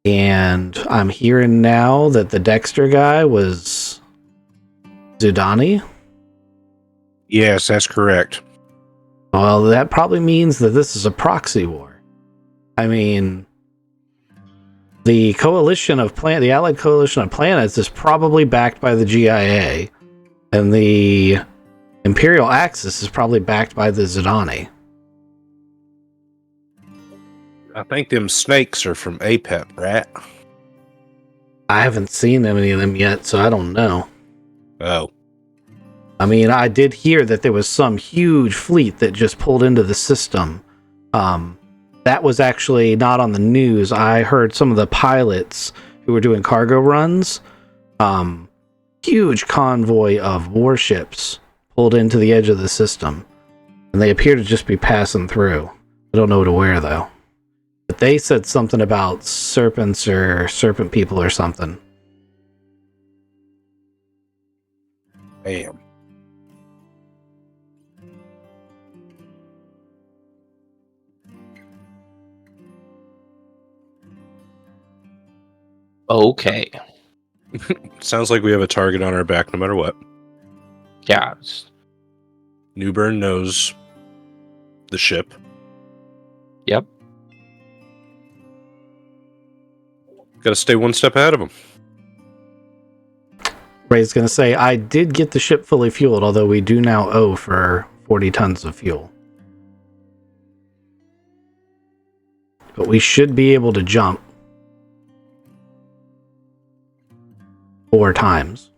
and I'm hearing now that the Dexter guy was Zudani. Yes, that's correct. Well, that probably means that this is a proxy war. I mean, the Allied Coalition of Planets is probably backed by the GIA, and the Imperial Axis is probably backed by the Zudani. I think them snakes are from APEP, right? I haven't seen any of them yet, so I don't know. Oh. I mean, I did hear that there was some huge fleet that just pulled into the system. That was actually not on the news. I heard some of the pilots who were doing cargo runs. Huge convoy of warships pulled into the edge of the system. And they appear to just be passing through. I don't know to where, though. But they said something about serpents or serpent people or something. Damn. Okay. Sounds like we have a target on our back no matter what. Yeah. Newburn knows the ship. Yep. Got to stay one step ahead of him. Ray's going to say, I did get the ship fully fueled, although we do now owe for 40 tons of fuel. but we should be able to jump 4 times.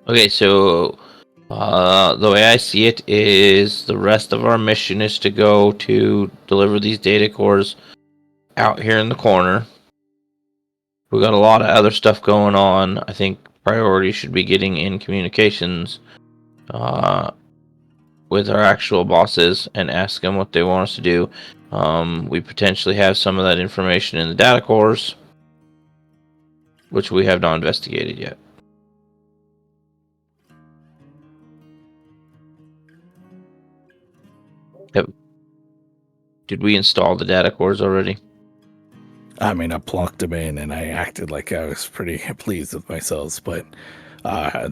Okay, so the way I see it is the rest of our mission is to go to deliver these data cores out here in the corner. We got a lot of other stuff going on. I think priority should be getting in communications with our actual bosses and ask them what they want us to do. We potentially have some of that information in the data cores, which we have not investigated yet. Did we install the data cores already? I mean, I plunked them in and I acted like I was pretty pleased with myself, but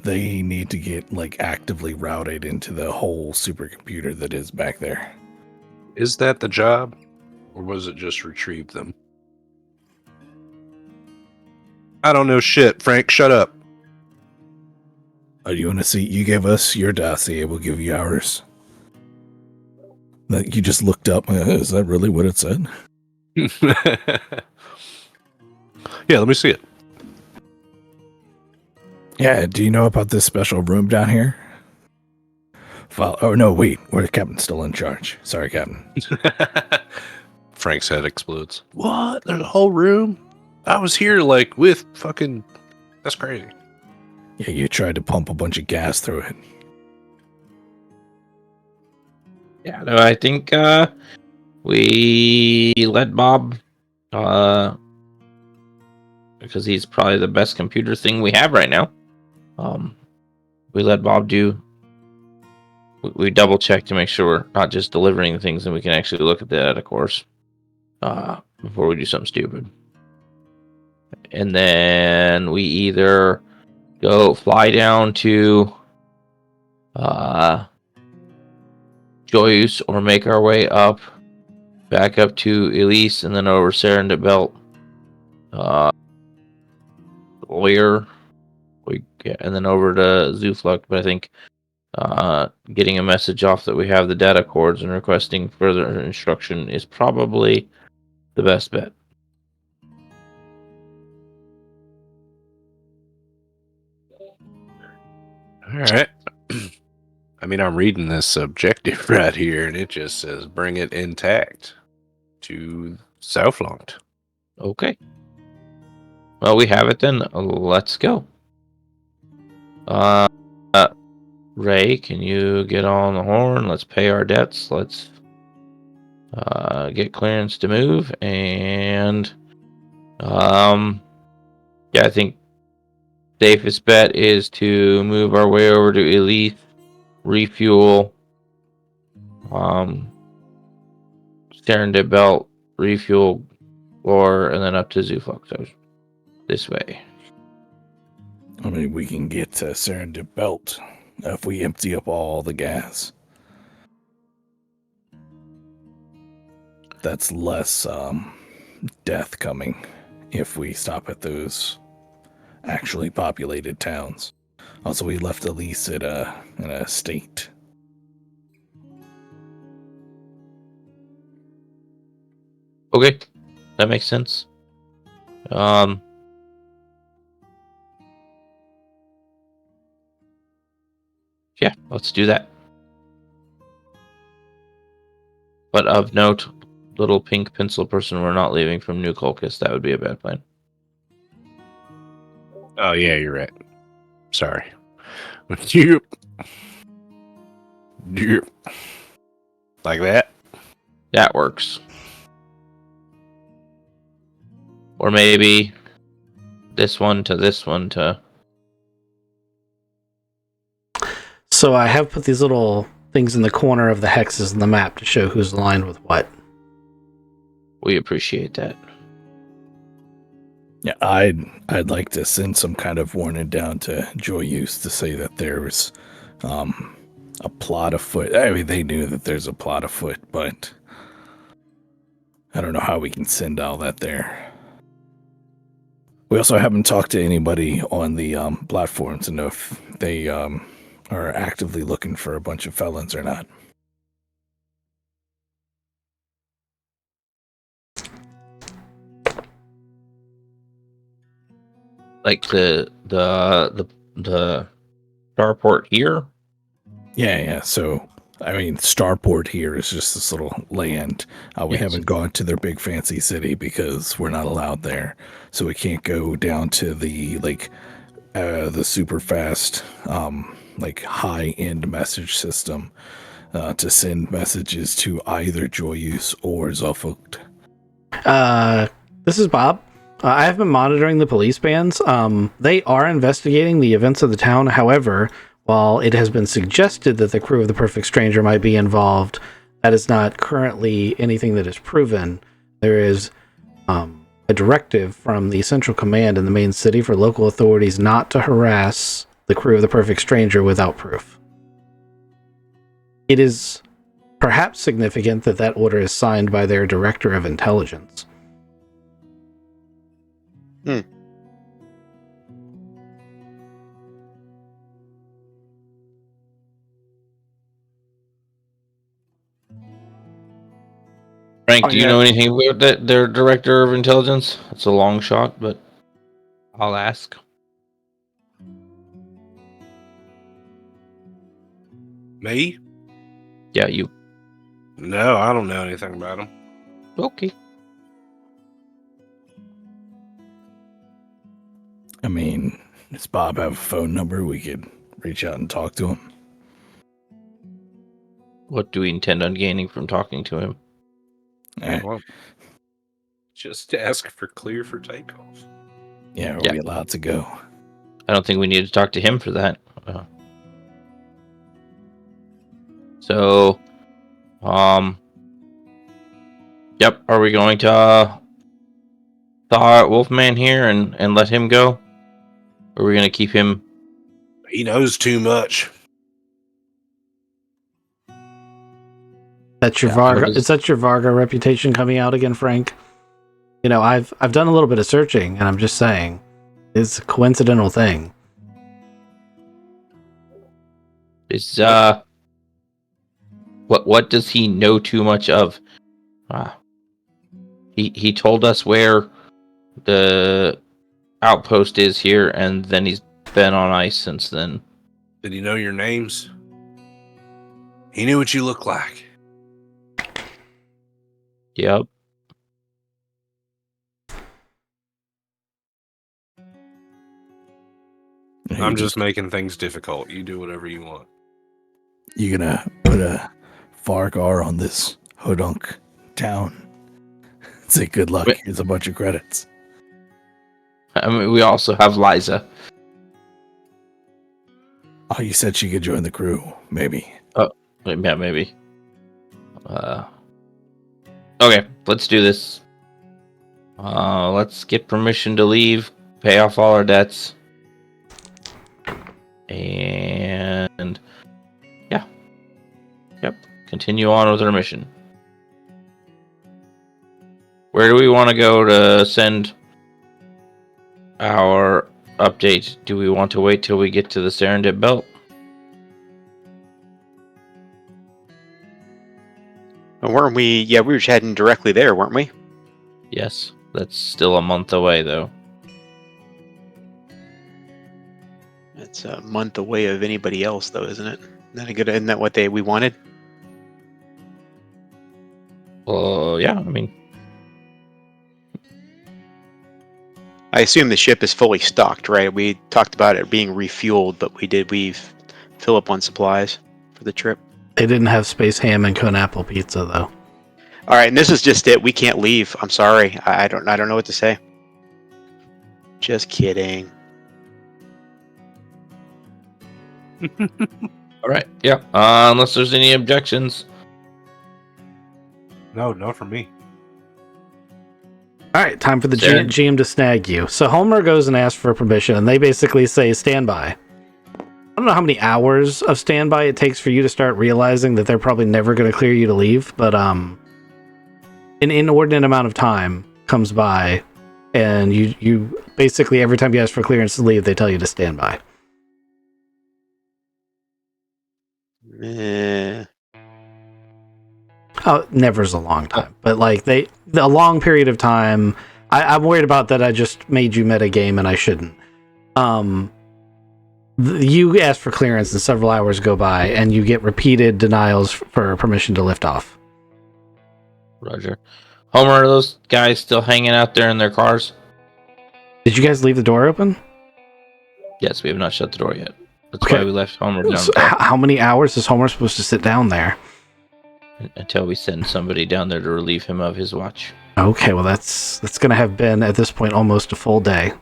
they need to get like actively routed into the whole supercomputer that is back there. Is that the job? Or was it just retrieve them? I don't know shit. Frank, shut up. Oh, you want to see? You give us your dossier, we'll give you ours. Like, you just looked up. Is that really what it said? Yeah, let me see it. Yeah, do you know about this special room down here? Oh, no, wait. The captain's still in charge. Sorry, Captain. Frank's head explodes. What? There's a whole room? I was here, like, with fucking... That's crazy. Yeah, you tried to pump a bunch of gas through it. Yeah, no, I think we let Bob, because he's probably the best computer thing we have right now. We let Bob do. We double check to make sure we're not just delivering things, and we can actually look at that, of course, before we do something stupid. And then we either go fly down to Joyce or make our way back up to Elise and then over Serendip Belt. Lawyer. And then over to Zufluck. But I think getting a message off that we have the data cords and requesting further instruction is probably the best bet. All right. I mean, I'm reading this objective right here, and it just says bring it intact to Southland. Okay. Well, we have it then. Let's go. Ray, can you get on the horn? Let's pay our debts. Let's get clearance to move. And yeah, I think safest bet is to move our way over to Elite, refuel, Serendip Belt, refuel, Lore, and then up to Zuflux. So this way. I mean, we can get to Serendip Belt if we empty up all the gas. That's less death coming if we stop at those actually populated towns. Also, we left Elise in a state. Okay, that makes sense. Yeah, let's do that. But of note, little pink pencil person, we're not leaving from New Colchis. That would be a bad plan. Oh, yeah, you're right. Sorry. You like that? That works. Or maybe this one to this one to... So I have put these little things in the corner of the hexes in the map to show who's aligned with what. We appreciate that. Yeah, I'd like to send some kind of warning down to Joyce to say that there's a plot afoot. I mean, they knew that there's a plot afoot, but I don't know how we can send all that there. We also haven't talked to anybody on the platform to know if they are actively looking for a bunch of felons or not. Like the starport here. Yeah. So, I mean, Starport here is just this little land. We Yes. haven't gone to their big fancy city because we're not allowed there. So we can't go down to the the super fast, high end message system to send messages to either Joyous or Zofut. This is Bob. I have been monitoring the police bands. They are investigating the events of the town. However, while it has been suggested that the crew of the Perfect Stranger might be involved, that is not currently anything that is proven. There is a directive from the Central Command in the main city for local authorities not to harass the crew of the Perfect Stranger without proof. It is perhaps significant that that order is signed by their Director of Intelligence. Frank, do you know anything about that? Their director of intelligence? It's a long shot, but I'll ask. Me? Yeah, you. No, I don't know anything about him. Okay. I mean, does Bob have a phone number? We could reach out and talk to him. What do we intend on gaining from talking to him? Well, just ask for clear for takeoff. Yeah, are Yeah. we allowed to go? I don't think we need to talk to him for that. Yep. Are we going to thaw Wolfman here and let him go? Or are we going to keep him? He knows too much. That's your Yeah, Varga. what is- Is that your Varga reputation coming out again, Frank? You know, I've done a little bit of searching, and I'm just saying, it's a coincidental thing. Is what does he know too much of? He told us where the outpost is here, and then he's been on ice since then. Did he know your names? He knew what you look like. Yep. I'm just making things difficult. You do whatever you want. You gonna put a Fargar on this Hodunk town? Say good luck. Wait. Here's a bunch of credits. I mean, we also have Liza. Oh, you said she could join the crew. Maybe. Yeah, maybe. Okay, let's do this. Let's get permission to leave, pay off all our debts, and continue on with our mission. Where do we want to go to send our update? Do we want to wait till we get to the Serendip Belt? Weren't we? Yeah, we were heading directly there, weren't we? Yes, that's still a month away, though. It's a month away of anybody else, though, isn't it? Isn't that what we wanted? Well, yeah, I mean, I assume the ship is fully stocked, right? We talked about it being refueled, but we fill up on supplies for the trip. They didn't have space ham and cone apple pizza, though. All right, and this is just it. We can't leave. I'm sorry. I don't know what to say. Just kidding. all right, yeah. Unless there's any objections. No, not for me. All right, time for the Saren. GM to snag you. So Homer goes and asks for permission, and they basically say standby. I don't know how many hours of standby it takes for you to start realizing that they're probably never going to clear you to leave, but an inordinate amount of time comes by, and you basically every time you ask for clearance to leave, they tell you to stand by. Oh, never's a long time, but like a long period of time. I'm worried about that. I just made you metagame, and I shouldn't. You ask for clearance, and several hours go by, and you get repeated denials for permission to lift off. Roger. Homer, are those guys still hanging out there in their cars? Did you guys leave the door open? Yes, we have not shut the door yet. That's Okay. why we left Homer down So there how many hours is Homer supposed to sit down there? until we send somebody down there to relieve him of his watch. Okay, well that's going to have been at this point almost a full day,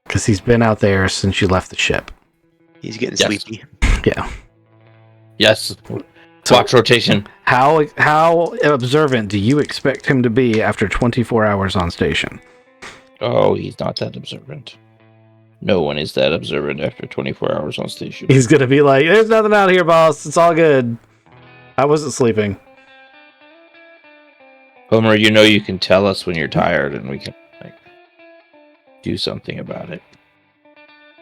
because he's been out there since you left the ship. He's getting Yes. sleepy. Yeah. Yes. So- Watch rotation. How observant do you expect him to be after 24 hours on station? Oh, he's not that observant. No one is that observant after 24 hours on station. He's going to be like, "There's nothing out here, boss. It's all good. I wasn't sleeping." Homer, you know you can tell us when you're tired and we can do something about it.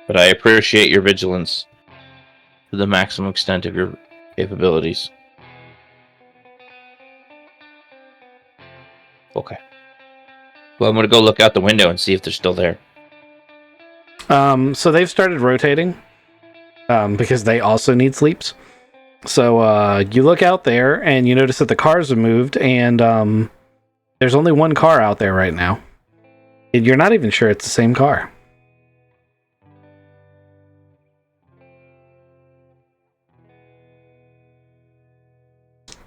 But I appreciate your vigilance to the maximum extent of your capabilities. Okay. Well, I'm going to go look out the window and see if they're still there. So they've started rotating because they also need sleeps. So you look out there and you notice that the cars have moved, and there's only one car out there right now. And you're not even sure it's the same car.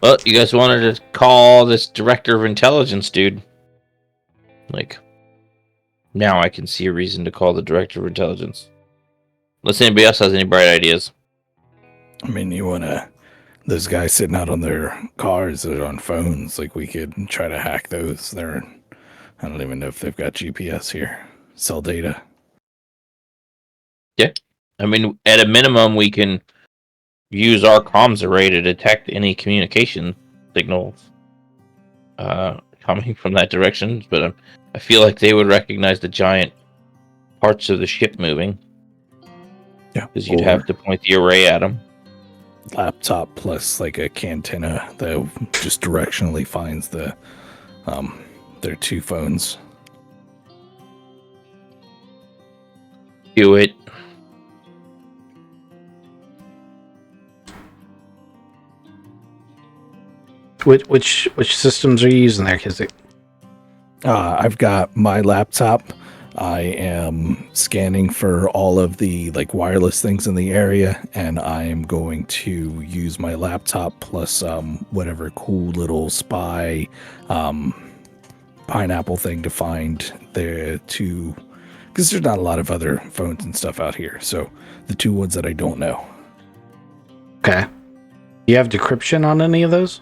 Well, you guys wanted to call this director of intelligence dude. Like, now I can see a reason to call the director of intelligence. Unless anybody else has any bright ideas. I mean, you want to... Those guys sitting out on their cars or on phones, like we could try to hack those. I don't even know if they've got GPS here. Sell data. Yeah. I mean, at a minimum, we can use our comms array to detect any communication signals coming from that direction. But I feel like they would recognize the giant parts of the ship moving. Yeah. Because you'd have to point the array at them. Laptop plus like a cantina that just directionally finds their two phones. Do it. Which systems are you using there, Kizik? I've got my laptop. I am scanning for all of the like wireless things in the area, and I am going to use my laptop plus whatever cool little spy pineapple thing to find the two, because there's not a lot of other phones and stuff out here. So the two ones that I don't know. Okay. Do you have decryption on any of those?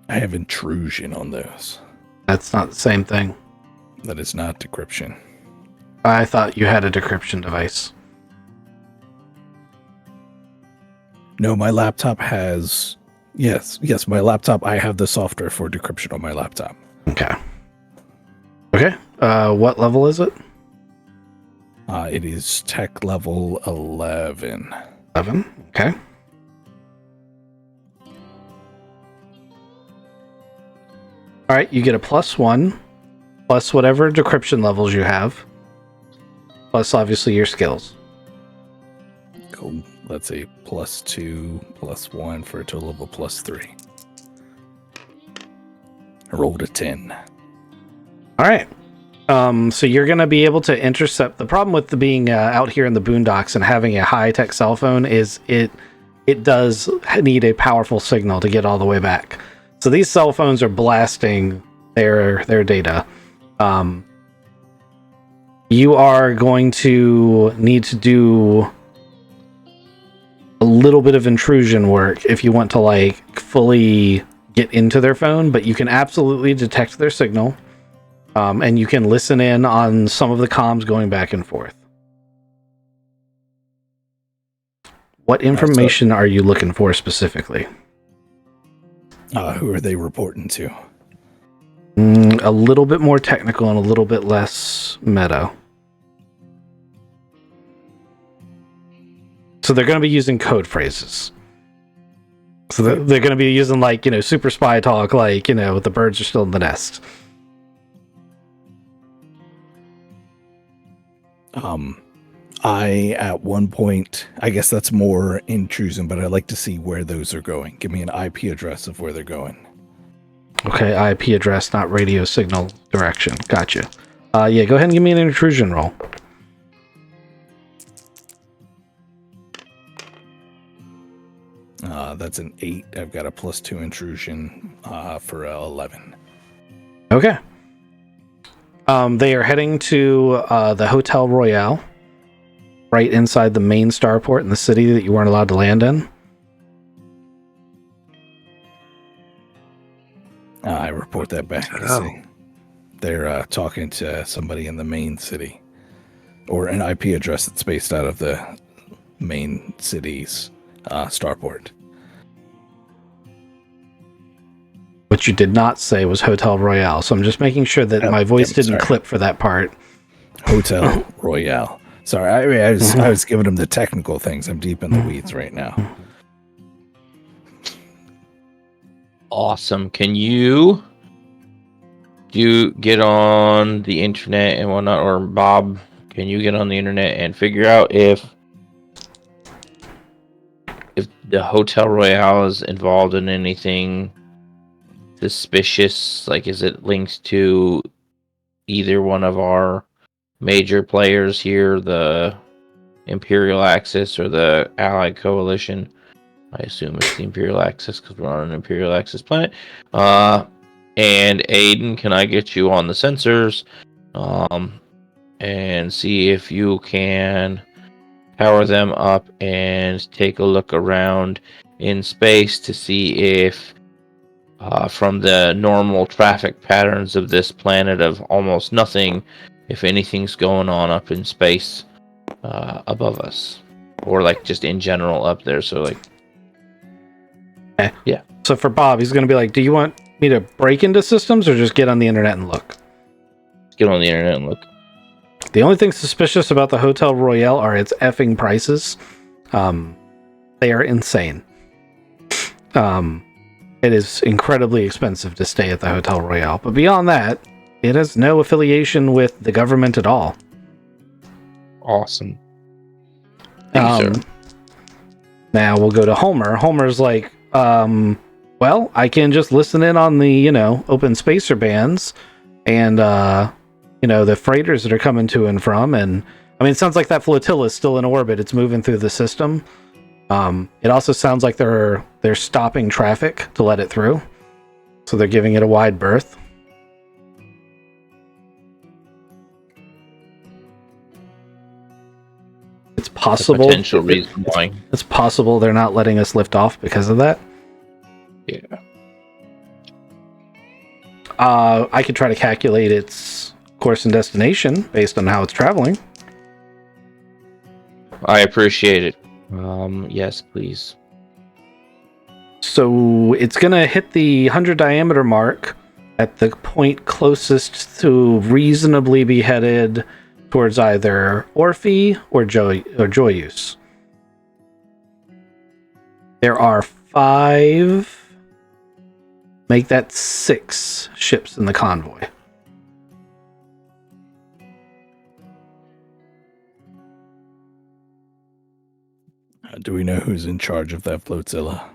I have intrusion on those. That's not the same thing. That is not decryption. I thought you had a decryption device. No, my laptop has... Yes, my laptop, I have the software for decryption on my laptop. Okay. Okay. What level is it? It is tech level 11. 11. Okay. All right, you get a +1, plus whatever decryption levels you have, plus obviously your skills. Cool. Let's say +2, +1 for a total of a +3. I rolled a 10. All right. So you're going to be able to intercept. The problem with the being out here in the boondocks and having a high-tech cell phone is it does need a powerful signal to get all the way back. So these cell phones are blasting their data. You are going to need to do a little bit of intrusion work if you want to like fully get into their phone, but you can absolutely detect their signal. And you can listen in on some of the comms going back and forth. What information are you looking for specifically? Who are they reporting to? A little bit more technical and a little bit less meta. So they're going to be using code phrases. So they're going to be using, like, super spy talk, like, the birds are still in the nest. I, at one point, I guess that's more intrusion, but I'd like to see where those are going. Give me an IP address of where they're going. Okay, IP address, not radio signal direction. Gotcha. Yeah, go ahead and give me an intrusion roll. That's an 8. I've got a +2 intrusion for 11. Okay. They are heading to the Hotel Royale, right inside the main starport in the city that you weren't allowed to land in. I report that back. They're talking to somebody in the main city, or an IP address that's based out of the main city's starport. What you did not say was Hotel Royale, so I'm just making sure that my voice didn't clip for that part. Hotel Royale. Sorry, I was giving them the technical things. I'm deep in the weeds right now. Awesome. Can you get on the internet and whatnot, or Bob, can you get on the internet and figure out if the Hotel Royale is involved in anything suspicious? Like, is it linked to either one of our major players here, the Imperial Axis or the Allied Coalition? I assume it's the Imperial Axis because we're on an Imperial Axis planet. And Aiden, can I get you on the sensors and see if you can power them up and take a look around in space to see if from the normal traffic patterns of this planet of almost nothing, if anything's going on up in space above us, or like just in general up there. So like, yeah. So for Bob, he's going to be like, do you want me to break into systems or just get on the internet and look? Get on the internet and look. The only thing suspicious about the Hotel Royale are its effing prices. They are insane. It is incredibly expensive to stay at the Hotel Royale. But beyond that, it has no affiliation with the government at all. Awesome. Thank you, sir. Now we'll go to Homer. Homer's like, well, I can just listen in on the, open spacer bands and, the freighters that are coming to and from. And, I mean, it sounds like that flotilla is still in orbit. It's moving through the system. It also sounds like they're stopping traffic to let it through. So they're giving it a wide berth. It's possible. Potential reason why. It's possible they're not letting us lift off because of that. Yeah. I could try to calculate its course and destination based on how it's traveling. I appreciate it. Yes, please. So it's going to hit the 100 diameter mark at the point closest to reasonably be headed towards either Orphe or Joyous. There are 5... Make that 6 ships in the convoy. Do we know who's in charge of that flotilla?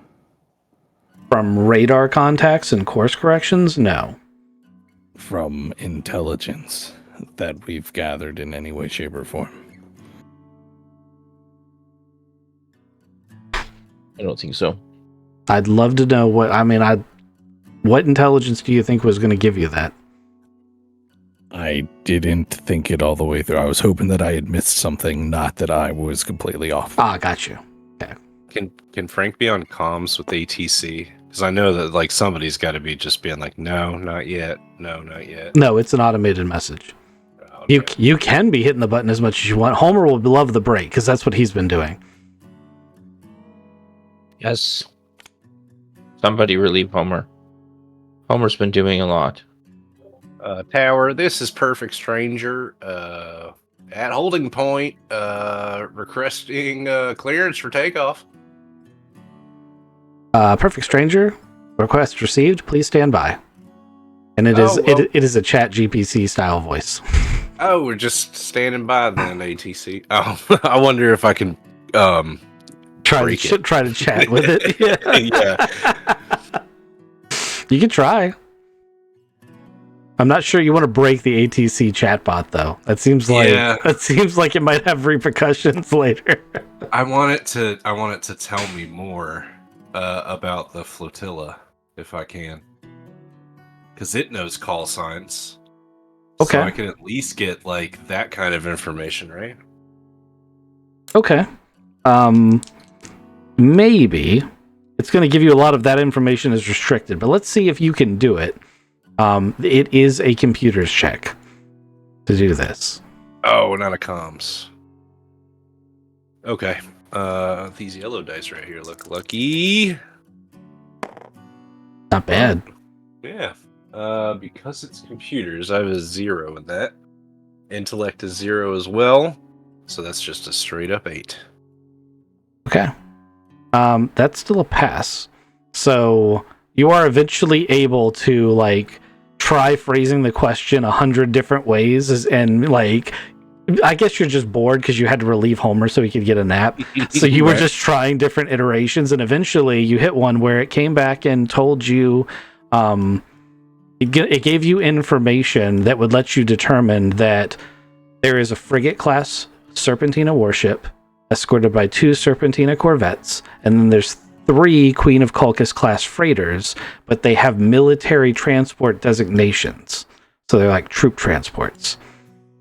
From radar contacts and course corrections, no. From intelligence that we've gathered in any way, shape, or form? I don't think so. I'd love to know what intelligence do you think was going to give you that? I didn't think it all the way through. I was hoping that I had missed something, not that I was completely off. Got you. Okay. Can Frank be on comms with ATC? Because I know that like somebody's got to be just being like, no, not yet. No, not yet. No, it's an automated message. Okay. You can be hitting the button as much as you want. Homer will love the break because that's what he's been doing. Yes. Somebody relieve Homer. Homer's been doing a lot. Tower, this is Perfect Stranger. At holding point, requesting clearance for takeoff. Perfect Stranger, request received. Please stand by. And it is a Chat GPC style voice. Oh, we're just standing by then, ATC. Oh, I wonder if I can try to chat with it. Yeah. Yeah. You can try. I'm not sure you want to break the ATC chatbot though. That seems like it might have repercussions later. I want it to tell me more about the flotilla if I can, because it knows call signs. Okay, so I can at least get like that kind of information, right? Okay, maybe it's going to give you a lot of that information is restricted, but let's see if you can do it. It is a computer's check to do this. Oh, not a comms. Okay. These yellow dice right here look lucky. Not bad. Yeah. Because it's computers, I have a 0 in that. Intellect is 0 as well. So that's just a straight up 8. Okay. That's still a pass. So you are eventually able to like try phrasing the question 100 different ways, and like I guess you're just bored because you had to relieve Homer so he could get a nap. So you were just trying different iterations, and eventually you hit one where it came back and told you, it gave you information that would let you determine that there is a frigate class Serpentina warship escorted by 2 Serpentina corvettes, and then there's 3 Queen of Colchis class freighters, but they have military transport designations. So they're like troop transports.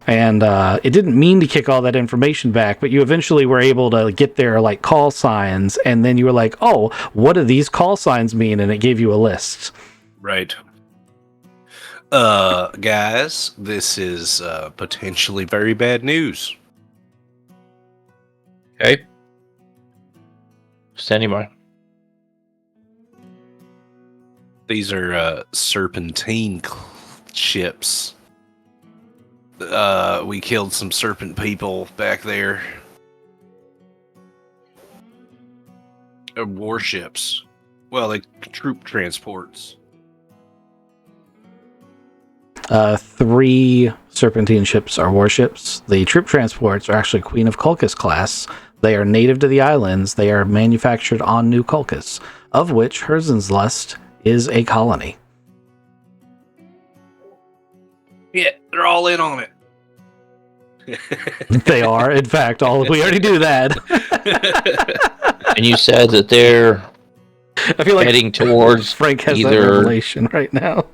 And it didn't mean to kick all that information back, but you eventually were able to get their like call signs, and then you were like, oh, what do these call signs mean? And it gave you a list. Right. Guys, this is potentially very bad news. Okay. Standing by. These are serpentine ships. We killed some serpent people back there. Warships. Well, like troop transports. 3 Serpentine ships are warships. The troop transports are actually Queen of Colchis class. They are native to the islands. They are manufactured on New Colchis, of which Herzenslust is a colony. Yeah, they're all in on it. They are, in fact, we already do that. And you said that they're I feel like heading towards Frank has that either revelation right now.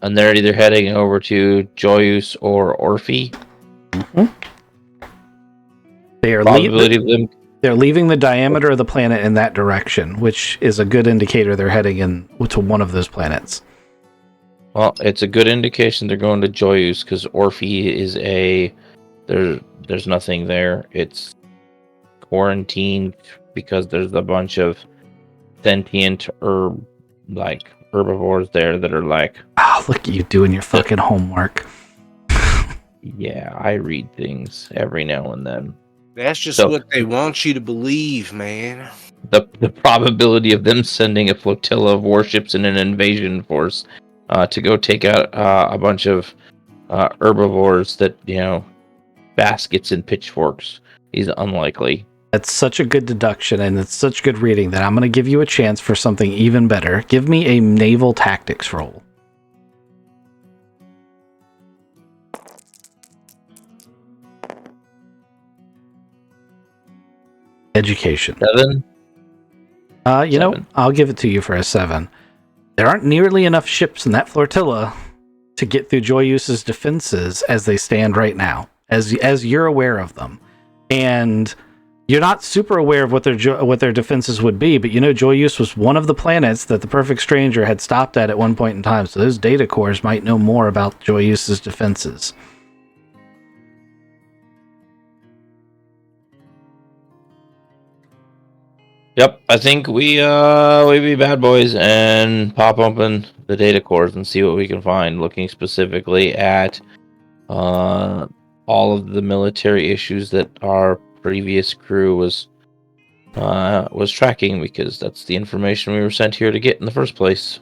and they're either heading over to Joyous or Orphe. Mm-hmm. They are Probability of them. They're leaving the diameter of the planet in that direction, which is a good indicator they're heading in to one of those planets. Well, it's a good indication they're going to Joyous because Orphe is there's nothing there. It's quarantined because there's a bunch of sentient herbivores there that are like, oh, look at you doing your fucking homework. Yeah, I read things every now and then. That's just what they want you to believe, man. The probability of them sending a flotilla of warships and an invasion force to go take out a bunch of herbivores that, baskets and pitchforks is unlikely. That's such a good deduction, and it's such good reading that I'm going to give you a chance for something even better. Give me a naval tactics roll. Education. 7? I'll give it to you for a 7. There aren't nearly enough ships in that flotilla to get through Joyous's defenses as they stand right now, as you're aware of them. And you're not super aware of what their defenses would be, but Joyous was one of the planets that the Perfect Stranger had stopped at one point in time, so those data cores might know more about Joyous's defenses. Yep, I think we be bad boys and pop open the data cores and see what we can find. Looking specifically at all of the military issues that our previous crew was tracking, because that's the information we were sent here to get in the first place.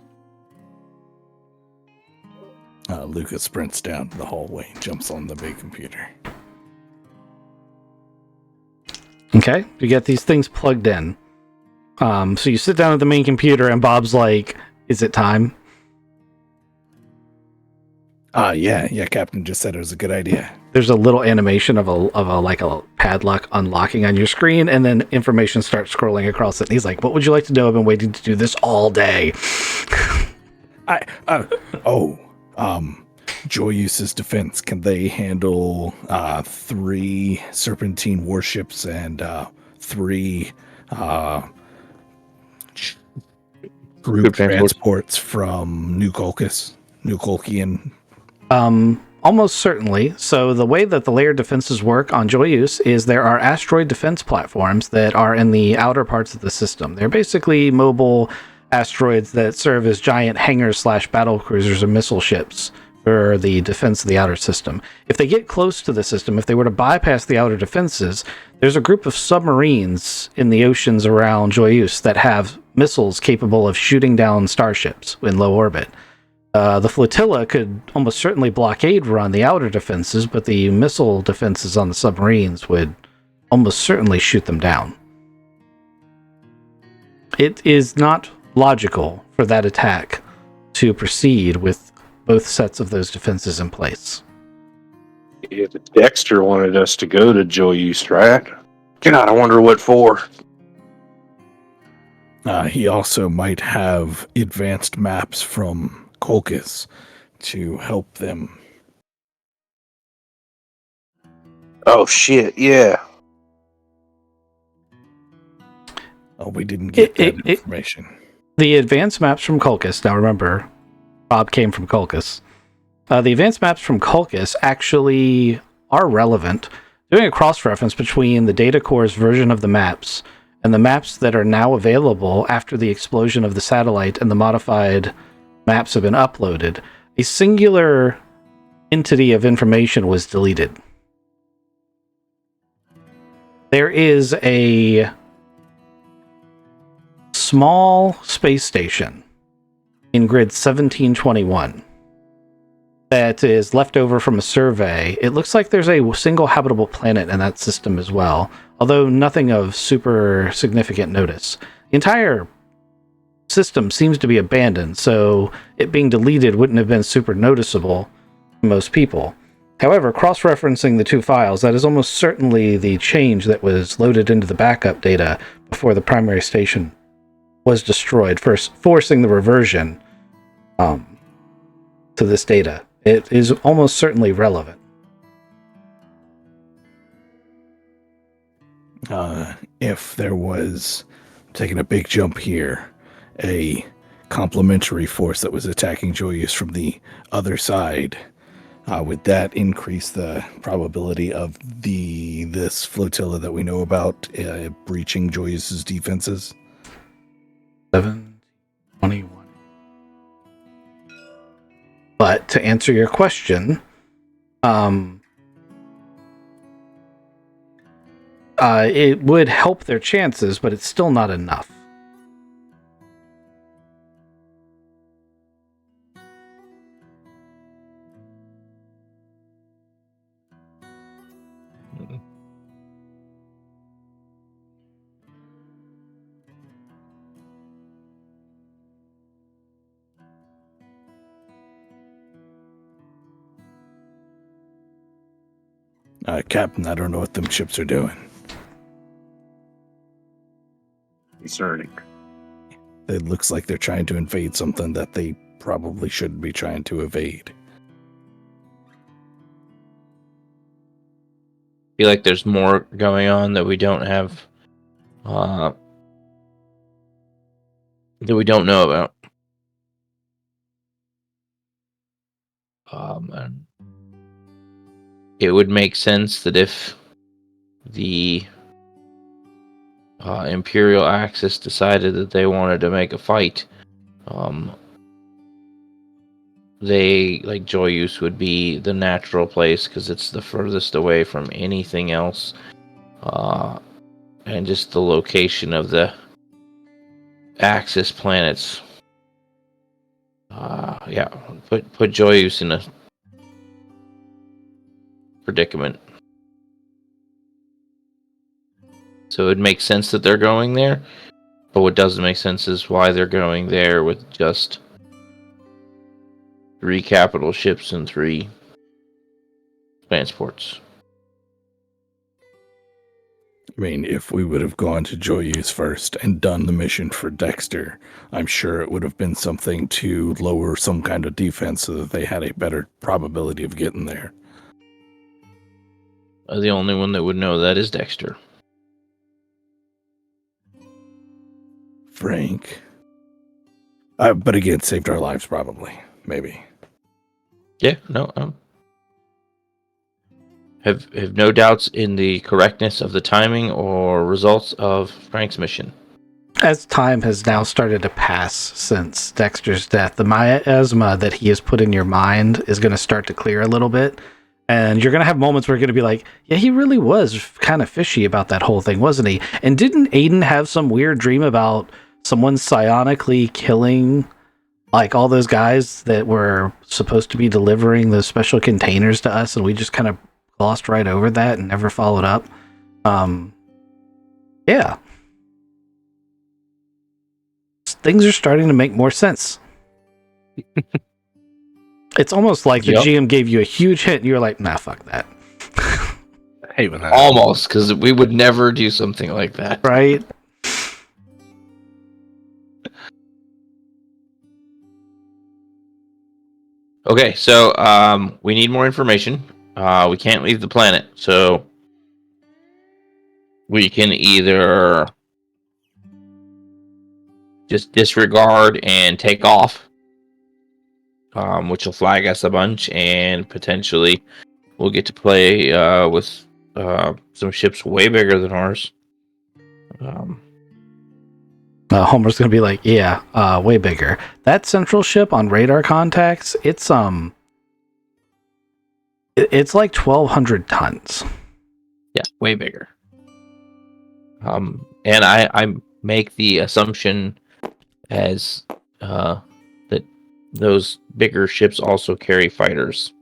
Lucas sprints down the hallway and jumps on the big computer. Okay, you get these things plugged in. So you sit down at the main computer, and Bob's like, "Is it time?" Yeah, Captain just said it was a good idea. There's a little animation of a padlock unlocking on your screen, and then information starts scrolling across it. And he's like, "What would you like to know? I've been waiting to do this all day." Joyuse's defense, can they handle 3 Serpentine warships and 3 group transports from New Colchian? Almost certainly. So the way that the layered defenses work on Joyous is there are asteroid defense platforms that are in the outer parts of the system. They're basically mobile asteroids that serve as giant hangars / battle cruisers or missile ships for the defense of the outer system. If they get close to the system, if they were to bypass the outer defenses, there's a group of submarines in the oceans around Joyous that have missiles capable of shooting down starships in low orbit. The flotilla could almost certainly blockade run the outer defenses, but the missile defenses on the submarines would almost certainly shoot them down. It is not logical for that attack to proceed with both sets of those defenses in place. If Dexter wanted us to go to Joyous, right? God, I wonder what for. He also might have advanced maps from Colchis to help them. Oh shit, yeah. Oh, we didn't get that information. The advanced maps from Colchis, now remember, Bob came from Colchis. The advanced maps from Colchis actually are relevant. Doing a cross-reference between the data core's version of the maps and the maps that are now available after the explosion of the satellite and the modified maps have been uploaded, a singular entity of information was deleted. There is a small space station in grid 1721 that is left over from a survey. It looks like there's a single habitable planet in that system as well, although nothing of super significant notice. The entire system seems to be abandoned, so it being deleted wouldn't have been super noticeable to most people. However, cross-referencing the two files, that is almost certainly the change that was loaded into the backup data before the primary station was destroyed, first forcing the reversion to this data. It is almost certainly relevant. If there was, taking a big jump here, a complementary force that was attacking Joyous from the other side, would that increase the probability of this flotilla that we know about breaching Joyous's defenses? 721. But to answer your question, it would help their chances, but it's still not enough. Captain, I don't know what them ships are doing. Concerning. It looks like they're trying to invade something that they probably shouldn't be trying to evade. I feel like there's more going on that we don't have, that we don't know about. And it would make sense that if the Imperial Axis decided that they wanted to make a fight, they, like, Joyous would be the natural place because it's the furthest away from anything else, and just the location of the Axis planets. Yeah, put Joyous in a predicament. So it makes sense that they're going there, but what doesn't make sense is why they're going there with just 3 capital ships and 3 transports. I mean, if we would have gone to Joyous first and done the mission for Dexter, I'm sure it would have been something to lower some kind of defense so that they had a better probability of getting there. The only one that would know that is Dexter. Frank. But again, saved our lives probably. Maybe. Yeah, no. Have no doubts in the correctness of the timing or results of Frank's mission. As time has now started to pass since Dexter's death, the miasma that he has put in your mind is going to start to clear a little bit. And you're going to have moments where you're going to be like, yeah, he really was kind of fishy about that whole thing, wasn't he? And didn't Aiden have some weird dream about someone psionically killing, like, all those guys that were supposed to be delivering those special containers to us, and we just kind of glossed right over that and never followed up? Yeah. Things are starting to make more sense. It's almost like the GM gave you a huge hint and you were like, nah, fuck that. I hate when that Almost, because we would never do something like that. Right? Okay, so we need more information. We can't leave the planet, so we can either just disregard and take off, which will flag us a bunch, and potentially we'll get to play with some ships way bigger than ours. Homer's gonna be like, yeah, way bigger. That central ship on radar contacts, it's like 1,200 tons. Yeah, way bigger. And I make the assumption as that those bigger ships also carry fighters.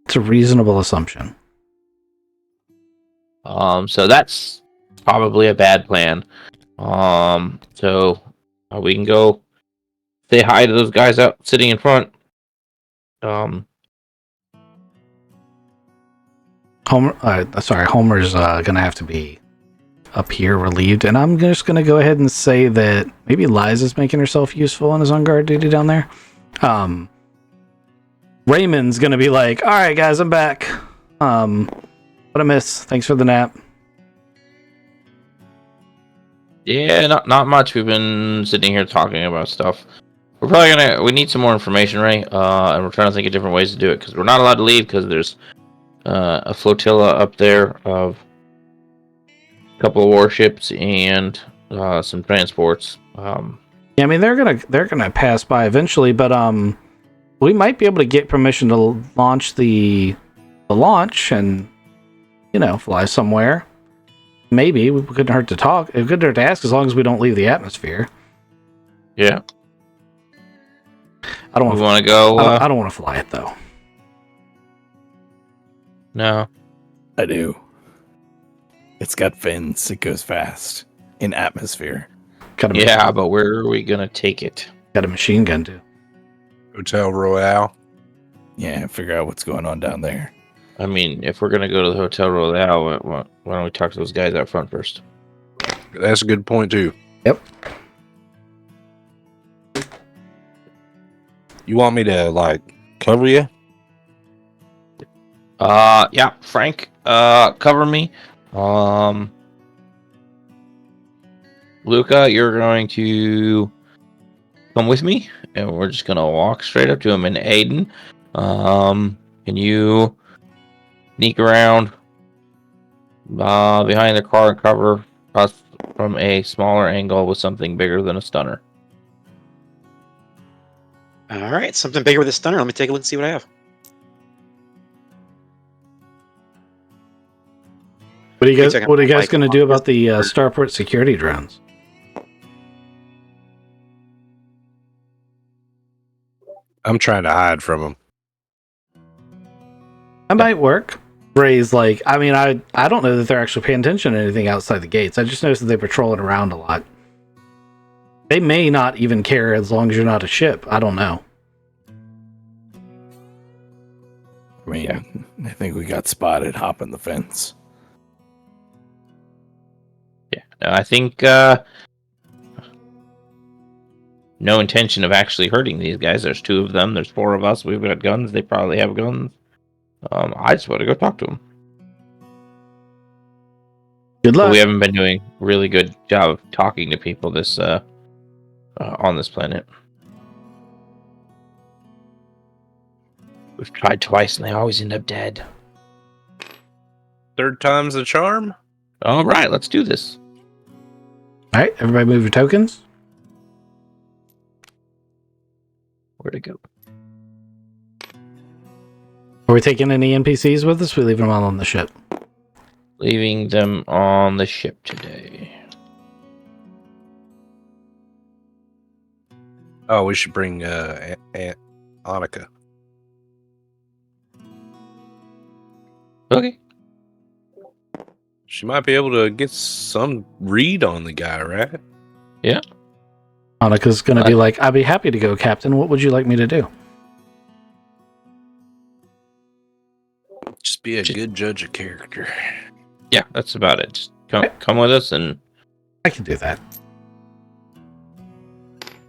It's a reasonable assumption. So that's probably a bad plan. So we can go say hi to those guys out sitting in front. Homer's gonna have to be up here relieved, and I'm just gonna go ahead and say that maybe Liza's making herself useful on his on guard duty down there. Raymond's gonna be like, all right guys, I'm back. What a miss. Thanks for the nap. Yeah, not much. We've been sitting here talking about stuff. We're probably we need some more information, Ray, and we're trying to think of different ways to do it, because we're not allowed to leave because there's a flotilla up there of a couple of warships and some transports. Yeah, I mean they're gonna pass by eventually, but we might be able to get permission to launch the launch and fly somewhere. Maybe it couldn't hurt to talk. It couldn't hurt to ask, as long as we don't leave the atmosphere. Yeah. I don't want to go. I don't want to fly it though. No, I do. It's got fins. It goes fast in atmosphere. Yeah, but where are we gonna take it? Got a machine gun too. Hotel Royale. Yeah, figure out what's going on down there. I mean, if we're gonna go to the Hotel Royale, why don't we talk to those guys out front first? That's a good point too. Yep. You want me to cover you? Yeah, Frank, cover me. Luca, you're going to come with me, and we're just gonna walk straight up to him. And Aiden, can you sneak around behind the car and cover us from a smaller angle with something bigger than a stunner. All right, something bigger with a stunner. Let me take a look and see what I have. What are you Wait a guys? second, What are you guys Mike, going to do about the or- starport security drones? I'm trying to hide from them. That might work. Ray's like, I mean, I don't know that they're actually paying attention to anything outside the gates. I just noticed that they patrol it around a lot. They may not even care as long as you're not a ship. I don't know. I mean, I think we got spotted hopping the fence. Yeah, no, I think no intention of actually hurting these guys. There's 2 of them. There's 4 of us. We've got guns. They probably have guns. I just want to go talk to them. Good But luck. we haven't been doing a really good job of talking to people this on this planet. We've tried twice and they always end up dead. 3rd time's the charm. All right, let's do this. All right, everybody move your tokens. Where'd it go? Are we taking any NPCs with us? We leaving them all on the ship. Leaving them on the ship today. Oh, we should bring Aunt Annika. Okay. She might be able to get some read on the guy, right? Annika's going to be like, I'd be happy to go, Captain. What would you like me to do? Just be a good judge of character. Yeah, that's about it. Just come with us, and I can do that.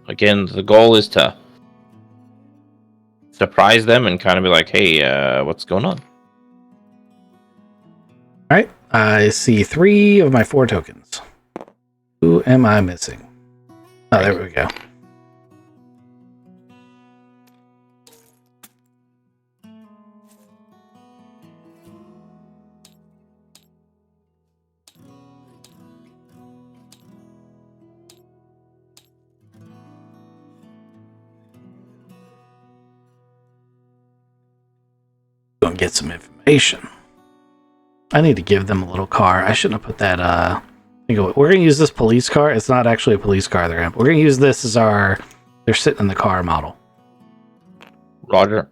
again, the goal is to surprise them and kind of be like, hey, what's going on? All right, I see 3 of my 4 tokens. Who am I missing? Oh, there we go. Go and get some information. I need to give them a little car. I shouldn't have put that, we're going to use this police car. It's not actually a police car they're in. We're going to use this as they're sitting in the car model. Roger.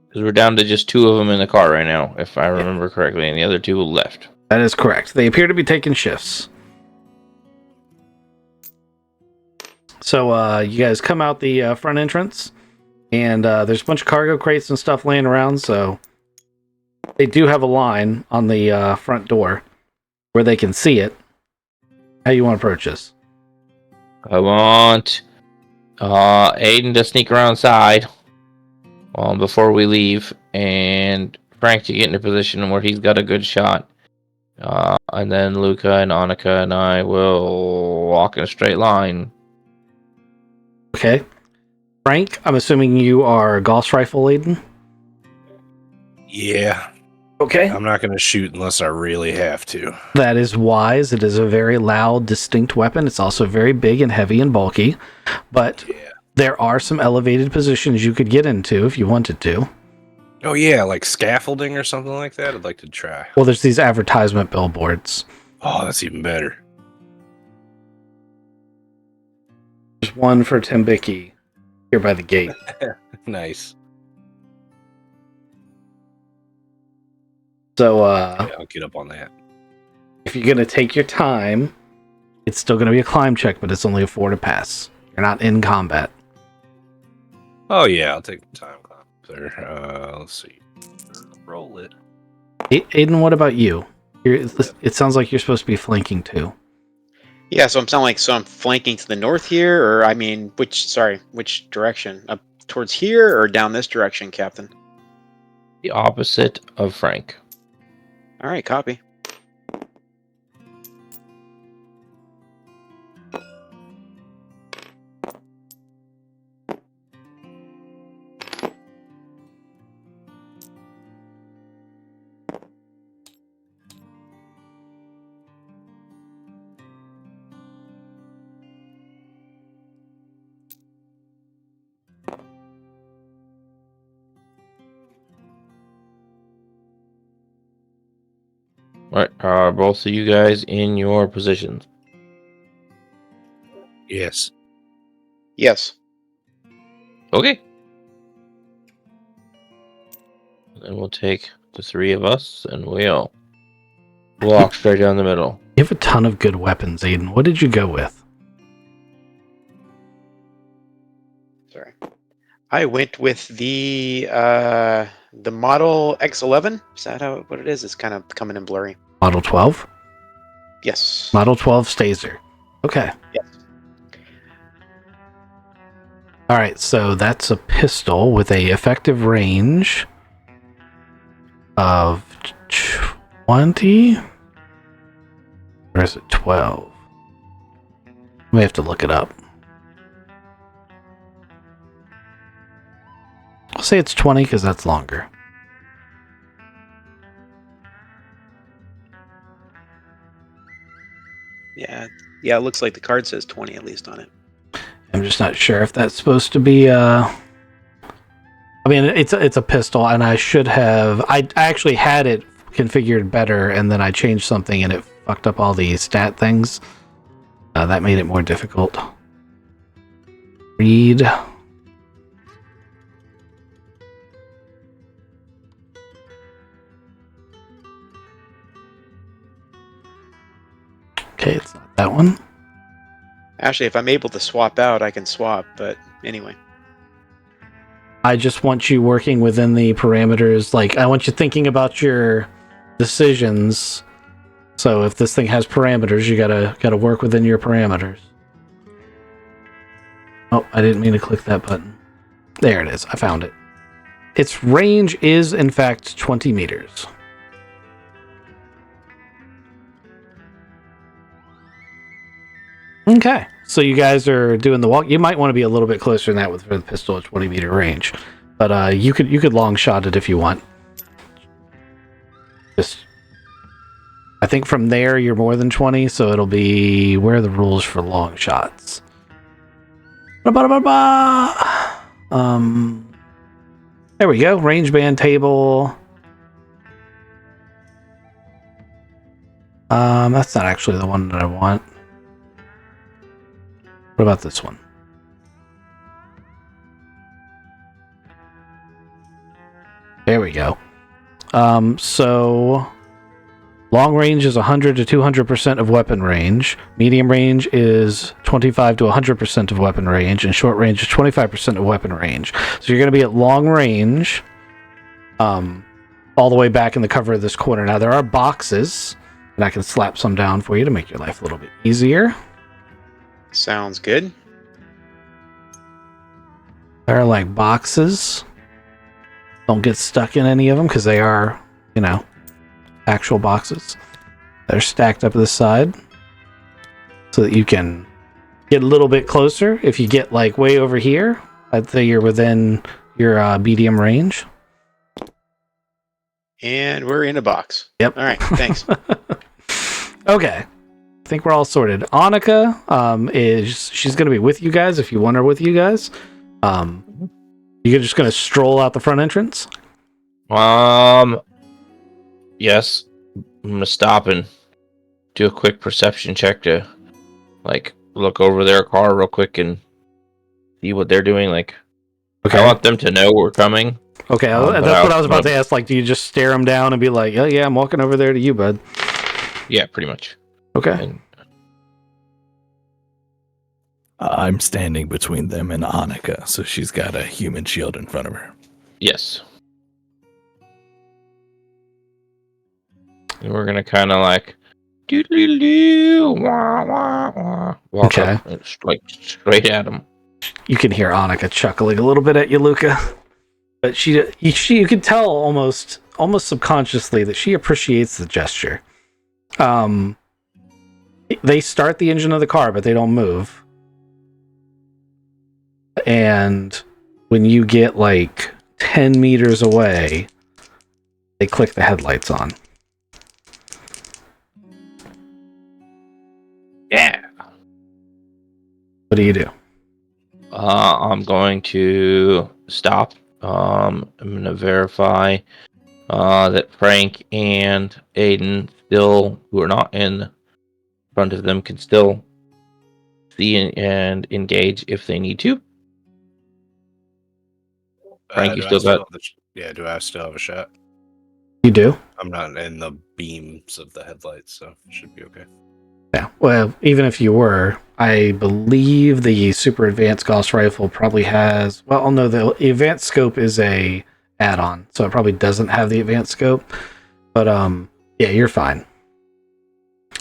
Because we're down to just 2 of them in the car right now, if I remember correctly, and the other 2 left. That is correct. They appear to be taking shifts. So you guys come out the front entrance, and there's a bunch of cargo crates and stuff laying around, so they do have a line on the front door where they can see it. How you want to approach this? I want Aiden to sneak around side before we leave, and Frank to get in a position where he's got a good shot. And then Luca and Annika and I will walk in a straight line. Okay. Frank, I'm assuming you are Gauss rifle laden? Yeah, Okay. I'm not going to shoot unless I really have to. That is wise. It is a very loud, distinct weapon. It's also very big and heavy and bulky. But there are some elevated positions you could get into if you wanted to. Oh yeah, like scaffolding or something like that. I'd like to try. Well, there's these advertisement billboards. Oh, that's even better. There's one for Timbiki here by the gate. Nice. So, Yeah, I'll get up on that. if you're going to take your time, it's still going to be a climb check, but it's only a 4 to pass. You're not in combat. Oh yeah, I'll take the time there. Let's see. Roll it. Aiden, what about you? It sounds like you're supposed to be flanking too. Yeah, so I'm flanking to the north here, or I mean, which direction? Up towards here or down this direction, Captain? The opposite of Frank. All right, copy. All right, are both of you guys in your positions? Yes. Yes. Okay. Then we'll take the three of us and we'll walk straight down the middle. You have a ton of good weapons, Aiden. What did you go with? Sorry. I went with the model X11. Is that what it is? It's kind of coming in blurry. Model 12? Yes. Model 12 Staser. Okay. Yes. All right, so that's a pistol with a effective range of 20? Or is it 12? We have to look it up. I'll say it's 20 because that's longer. Yeah. Yeah. It looks like the card says 20 at least on it. I'm just not sure if that's supposed to be I mean, it's a pistol, and I should have. I actually had it configured better, and then I changed something, and it fucked up all the stat things. That made it more difficult. Read. Okay, it's not that one. Actually, if I'm able to swap out, I can swap. But anyway. I just want you working within the parameters. Like, I want you thinking about your decisions. So if this thing has parameters, you gotta work within your parameters. Oh, I didn't mean to click that button. There it is. I found it. Its range is, in fact, 20 meters. Okay, so you guys are doing the walk. You might want to be a little bit closer than that with the pistol at 20-meter range, but you could long shot it if you want. Just, I think from there you're more than 20, so it'll be where are the rules for long shots. There we go. Range band table. That's not actually the one that I want. What about this one? There we go. So long range is 100 to 200% of weapon range. Medium range is 25 to 100% of weapon range, and short range is 25% of weapon range. So you're going to be at long range, all the way back in the cover of this corner. Now there are boxes, and I can slap some down for you to make your life a little bit easier. Sounds good. There are like boxes. Don't get stuck in any of them because they are, actual boxes. They're stacked up to the side so that you can get a little bit closer. If you get like way over here, I'd say you're within your medium range. And we're in a box. Yep. All right. Thanks. Okay. I think we're all sorted. Annika she's going to be with you guys if you want her with you guys. You're just going to stroll out the front entrance? Yes. I'm gonna stop and do a quick perception check to, like, look over their car real quick and see what they're doing. Like, Okay. I want them to know we're coming. Okay, that's what I was about to ask. Like, do you just stare them down and be like, "Oh yeah, I'm walking over there to you, bud"? Yeah, pretty much. Okay. And I'm standing between them and Annika, so she's got a human shield in front of her. yes. And we're gonna kind of like, doodle-doo, wah, wah, wah, walk up, and like straight at them. You can hear Annika chuckling a little bit at you, Luca, but you can tell almost subconsciously that she appreciates the gesture. They start the engine of the car, but they don't move. And when you get like 10 meters away, they click the headlights on. Yeah. What do you do? I'm going to stop. I'm gonna verify that Frank and Aiden still, who are not in front of them, can still see and engage if they need to. Frank, you Do I still got. have do I still have a shot? You do? I'm not in the beams of the headlights, so it should be okay. Yeah. Well, even if you were, I believe the super advanced Gauss rifle probably has. Well, no, the advanced scope is a add-on, so it probably doesn't have the advanced scope. But yeah, you're fine.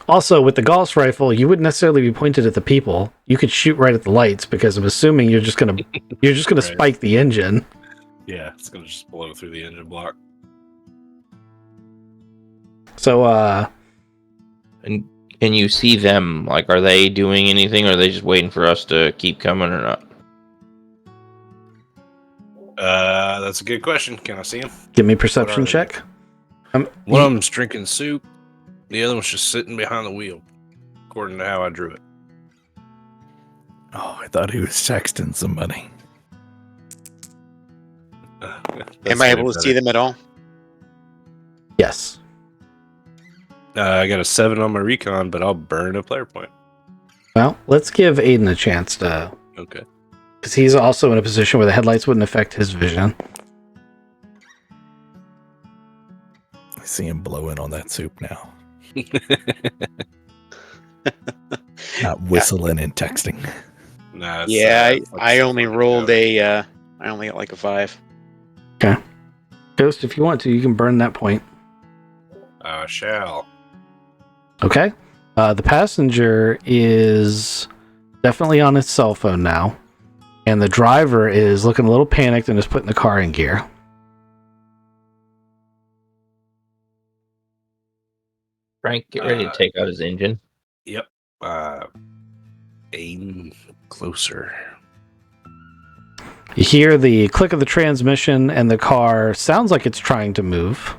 Also, with the Gauss rifle, you wouldn't necessarily be pointed at the people. You could shoot right at the lights because I'm assuming you're just gonna Right. spike the engine. Yeah, it's gonna just blow through the engine block. So And can you see them? Like, are they doing anything, or are they just waiting for us to keep coming or not? That's a good question. Can I see him? give me a perception they? check. One of them's drinking soup. The other one's just sitting behind the wheel, according to how I drew it. Oh, I thought he was texting somebody. Am I able to see them at all? Yes. I got a 7 on my recon, but I'll burn a player point. Well, let's give Aiden a chance to, Okay. because he's also in a position where the headlights wouldn't affect his vision. I see him blowing on that soup now. Not whistling and texting. Nah, it's, Yeah, it's I only fucking rolled dope. I only got like a 5. Ghost, if you want to, you can burn that point. Shall. Okay. The passenger is definitely on his cell phone now, and the driver is looking a little panicked and is putting the car in gear. Frank, get ready to take out his engine. Yep. Aim closer. You hear the click of the transmission, and the car sounds like it's trying to move,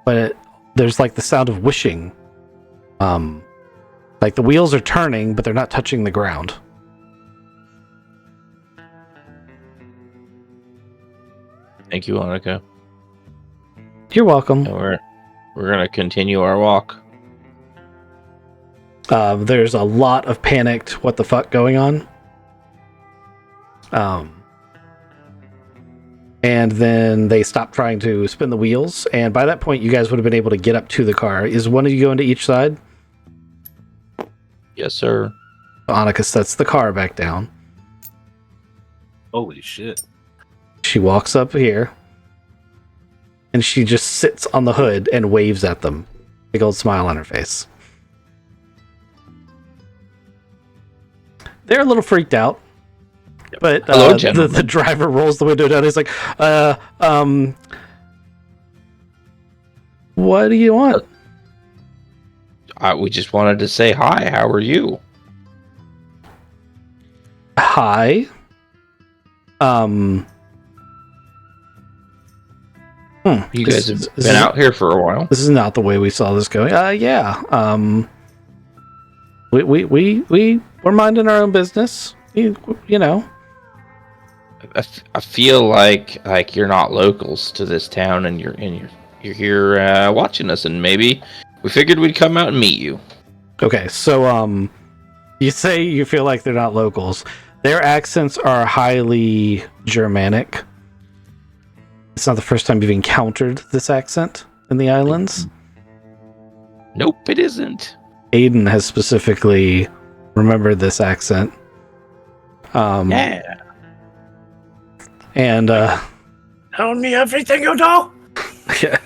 but there's like the sound of whooshing. Like the wheels are turning, but they're not touching the ground. Thank you, Annika. You're welcome. And we're gonna continue our walk. There's a lot of panicked what the fuck going on. And then they stop trying to spin the wheels, and by that point you guys would have been able to get up to the car. Is one of you going to each side? Yes, sir. Annika sets the car back down. Holy shit. She walks up here, and she just sits on the hood and waves at them. Big old smile on her face. They're a little freaked out. But Hello, the gentlemen. driver rolls the window down. He's like, what do you want? We just wanted to say hi. How are you? Hi. You guys have been out here for a while. This is not the way we saw this going. Yeah. We're minding our own business. You know. I feel like you're not locals to this town, and you're here watching us, and maybe we figured we'd come out and meet you. Okay, so you say you feel like they're not locals. Their accents are highly Germanic. It's not the first time you've encountered this accent in the islands. Nope, it isn't. Aiden has specifically remembered this accent. Yeah. And Tell me everything you know. yeah.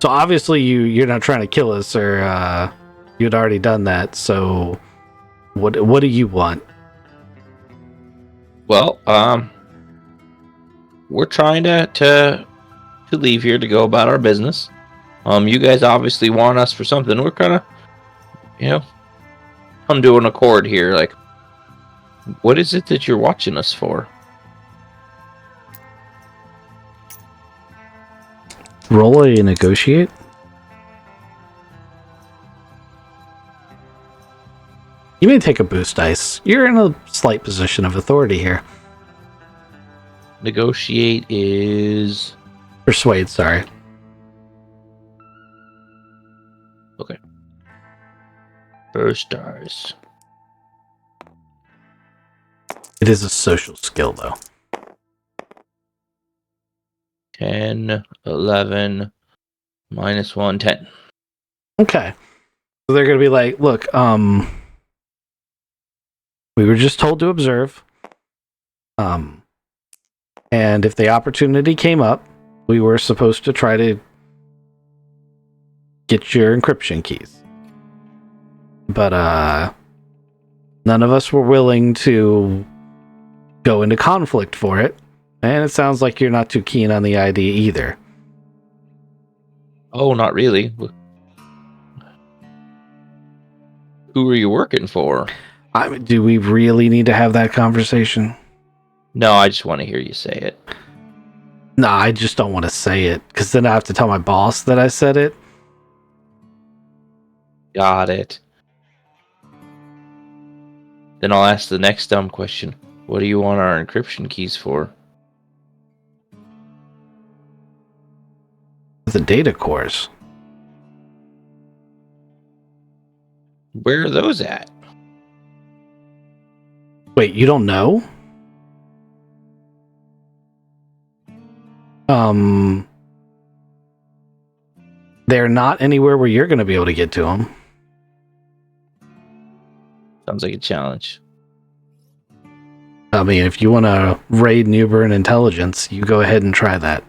So obviously you're not trying to kill us, or you'd already done that. So what do you want? Well, we're trying to leave here to go about our business. You guys obviously want us for something. We're kind of, come to an accord here. Like, what is it that you're watching us for? Roll a negotiate. You may take a boost dice. You're in a slight position of authority here. Negotiate is Persuade, sorry. first stars. It is a social skill, though. 10, 11, minus 1, 10. Okay. So they're going to be like, look, we were just told to observe. And if the opportunity came up, we were supposed to try to get your encryption keys. But none of us were willing to go into conflict for it. And it sounds like you're not too keen on the idea either. Oh, not really. Who are you working for? Do we really need to have that conversation? No, I just want to hear you say it. No, I just don't want to say it, because then I have to tell my boss that I said it. Got it. Then I'll ask the next dumb question. What do you want our encryption keys for? The data cores. Where are those at? Wait, you don't know? They're not anywhere where you're going to be able to get to them. Sounds like a challenge. I mean, if you want to raid New Bern intelligence, you go ahead and try that.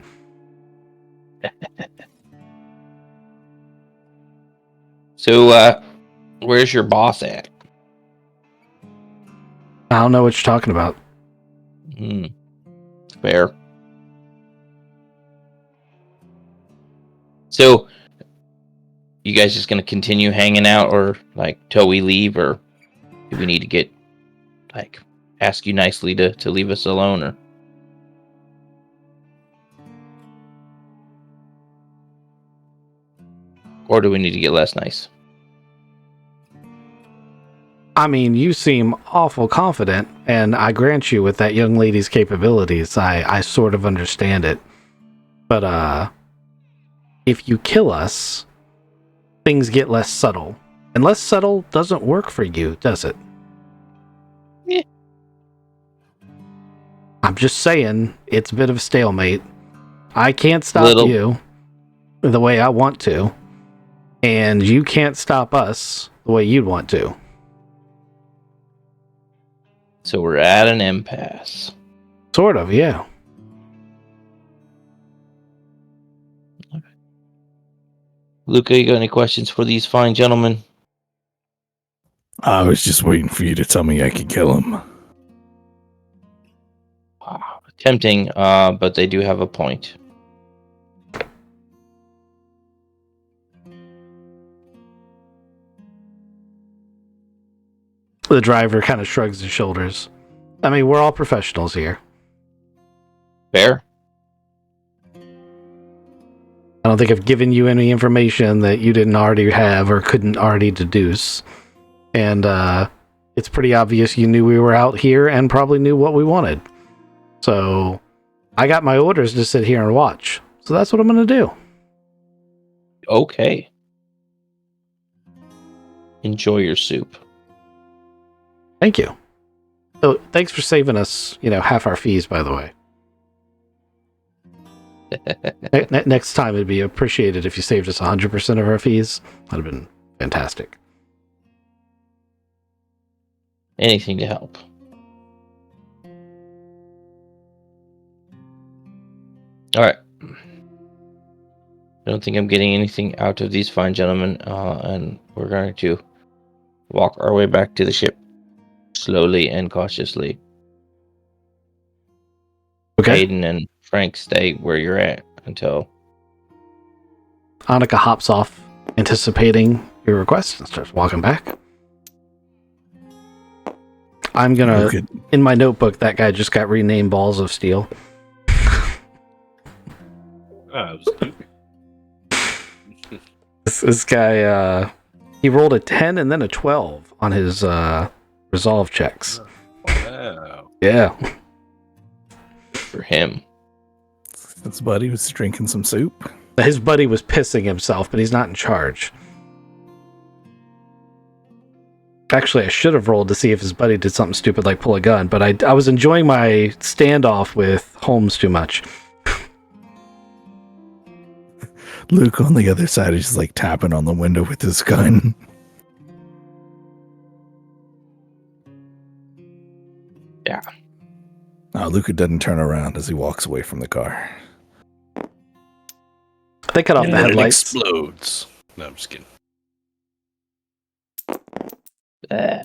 So, where's your boss at? I don't know what you're talking about. Fair. So, you guys just gonna continue hanging out, or like till we leave, or do we need to get like ask you nicely to leave us alone, or do we need to get less nice? I mean, you seem awful confident, and I grant you with that young lady's capabilities, I sort of understand it. But, if you kill us, things get less subtle. And less subtle doesn't work for you, does it? Yeah. I'm just saying, it's a bit of a stalemate. I can't stop you the way I want to, and you can't stop us the way you'd want to. So we're at an impasse. Sort of, yeah. Luca, you got any questions for these fine gentlemen? I was just waiting for you to tell me I could kill him. Wow. Tempting, but they do have a point. The driver kind of shrugs his shoulders. I mean, we're all professionals here. Fair? I don't think I've given you any information that you didn't already have or couldn't already deduce. And it's pretty obvious you knew we were out here and probably knew what we wanted. So I got my orders to sit here and watch. So that's what I'm going to do. Okay. Enjoy your soup. Thank you. So thanks for saving us, half our fees, by the way. Next time it'd be appreciated if you saved us 100% of our fees. That'd have been fantastic. Anything to help. Alright. I don't think I'm getting anything out of these fine gentlemen, and we're going to walk our way back to the ship. Slowly and cautiously. Okay. Hayden and Frank, stay where you're at until... Annika hops off, anticipating your request, and starts walking back. I'm gonna... In my notebook, that guy just got renamed Balls of Steel. Oh, stupid. This guy, He rolled a 10 and then a 12 on his resolve checks. Wow. Yeah. For him. His buddy was drinking some soup. His buddy was pissing himself, but he's not in charge. Actually, I should have rolled to see if his buddy did something stupid like pull a gun, but I was enjoying my standoff with Holmes too much. Luke on the other side is just like tapping on the window with his gun. Yeah. Luca doesn't turn around as he walks away from the car. They cut off the And it headlights. explodes. No, I'm just kidding. Then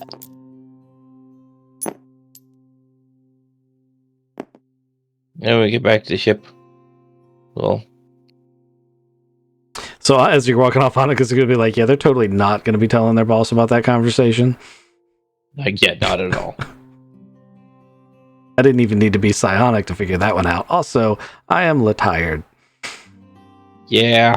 we get back to the ship. Well, So as you're walking off, Hanika's going to be like, yeah, they're totally not going to be telling their boss about that conversation. like, yeah, not at all. I didn't even need to be psionic to figure that one out. Also, I am tired. Yeah.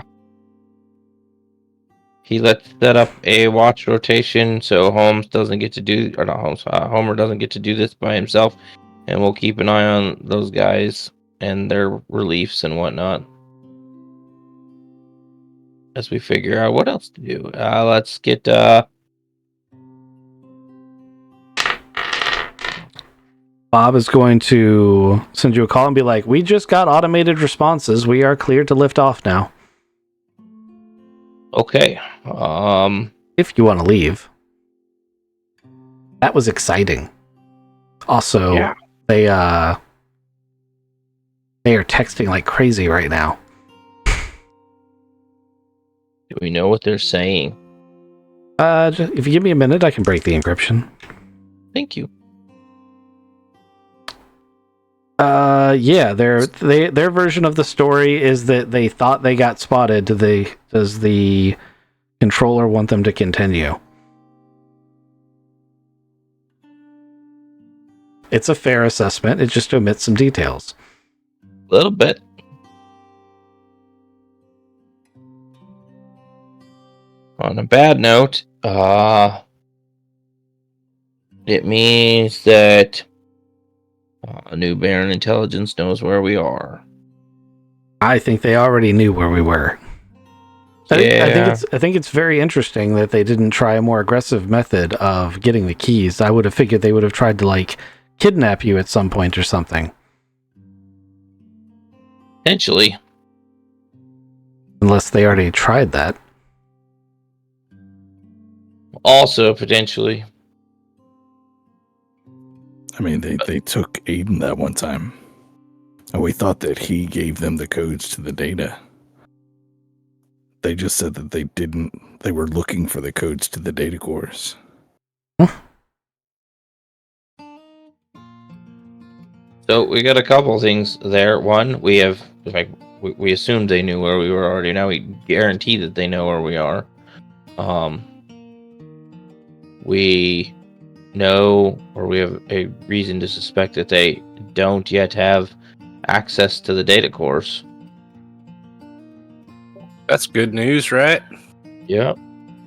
He lets set up a watch rotation so Holmes doesn't get to do, or not Holmes, Homer doesn't get to do this by himself, and we'll keep an eye on those guys and their reliefs and whatnot as we figure out what else to do. Let's get Bob is going to send you a call and be like, we just got automated responses. We are cleared to lift off now. okay. If you want to leave. That was exciting. Also, Yeah. they are texting like crazy right now. Do we know what they're saying? If you give me a minute, I can break the encryption. Thank you. Yeah, their version of the story is that they thought they got spotted. Does the controller want them to continue? It's a fair assessment. It just omits some details. A little bit. On a bad note, it means that New Baron Intelligence knows where we are. I think they already knew where we were. I think it's very interesting that they didn't try a more aggressive method of getting the keys. I would have figured they would have tried to like kidnap you at some point or something. Potentially. Unless they already tried that. Also, potentially. I mean, they took Aiden that one time. And we thought that he gave them the codes to the data. They just said that they didn't. They were looking for the codes to the data cores. So we got a couple things there. One, we have, like, we assumed they knew where we were already. Now we guarantee that they know where we are. We know, or we have a reason to suspect that they don't yet have access to the data cores. That's good news, right? Yep.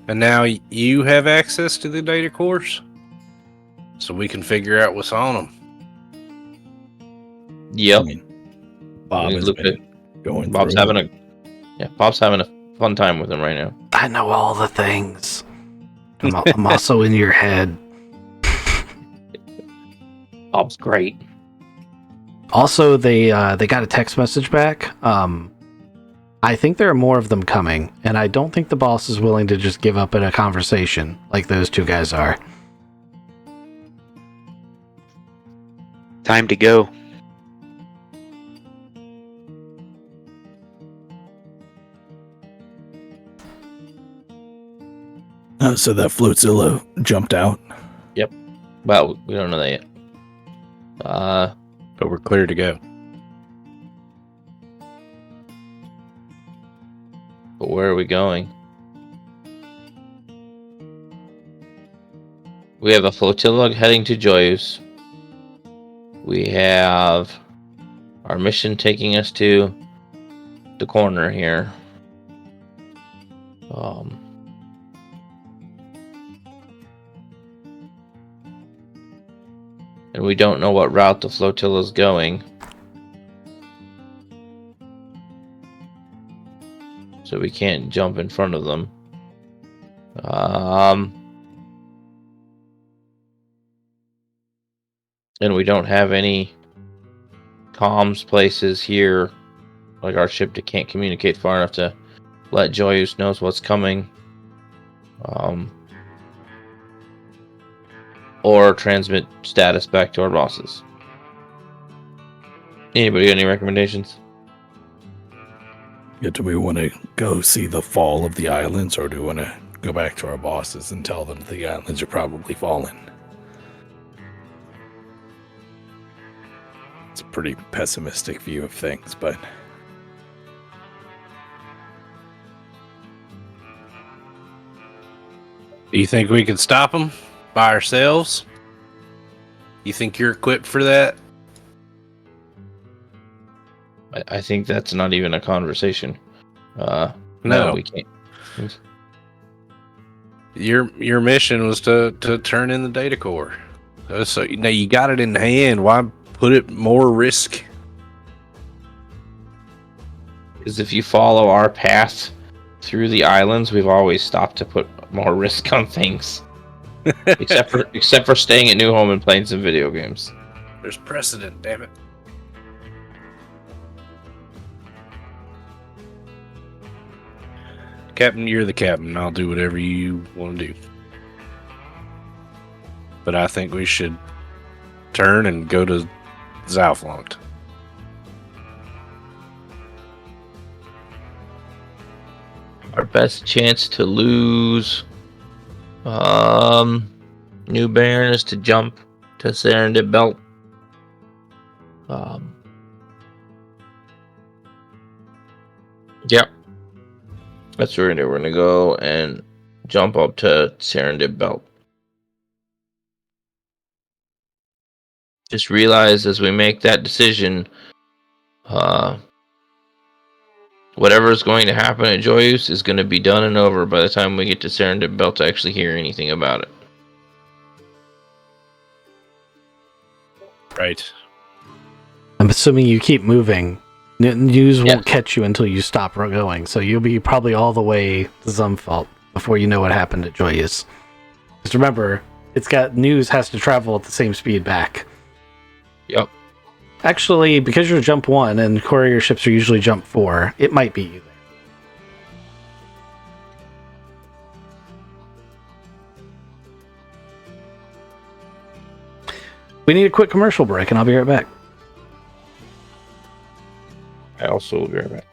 And now you have access to the data cores? So we can figure out what's on them. Yep. I mean, Bob We has looked been going Bob's through having Bob's having a fun time with them right now. I know all the things. I'm also in your head. Bob's great. Also, they got a text message back. I think there are more of them coming, and I don't think the boss is willing to just give up in a conversation like those two guys are. Time to go. So that Floatzilla jumped out. Well, we don't know that yet. But we're clear to go. But where are we going? We have a flotilla heading to Joyous. We have our mission taking us to the corner here. and we don't know what route the flotilla's going. So we can't jump in front of them. And we don't have any comms places here, like our ship that can't communicate far enough to let Joyous knows what's coming. Or transmit status back to our bosses. Anybody got any recommendations? Yeah, do we want to go see the fall of the islands, or do we want to go back to our bosses and tell them the islands are probably fallen? It's a pretty pessimistic view of things, but... Do you think we could stop them by ourselves? You think you're equipped for that? I think that's not even a conversation. No, we can't. Your mission was to turn in the data core. So now you got it in hand. Why put it more risk? Because if you follow our path through the islands, we've always stopped to put more risk on things. except for staying at New Home and playing some video games. There's precedent, damn it. Captain, you're the captain. I'll do whatever you want to do. But I think we should turn and go to Zauflangt. Our best chance to lose New Baron is to jump to Serendip Belt. Yep. That's what we're gonna do. We're gonna go and jump up to Serendip Belt. Just realize as we make that decision, whatever is going to happen at Joyous is going to be done and over by the time we get to Serendip Belt to actually hear anything about it. Right. I'm assuming you keep moving. News won't catch you until you stop going, so you'll be probably all the way to Zumfalt before you know what happened at Joyous. Just remember, news has to travel at the same speed back. Yep. Actually, because you're jump 1 and courier ships are usually jump 4, it might be you there. We need a quick commercial break, and I'll be right back. I also will be right back.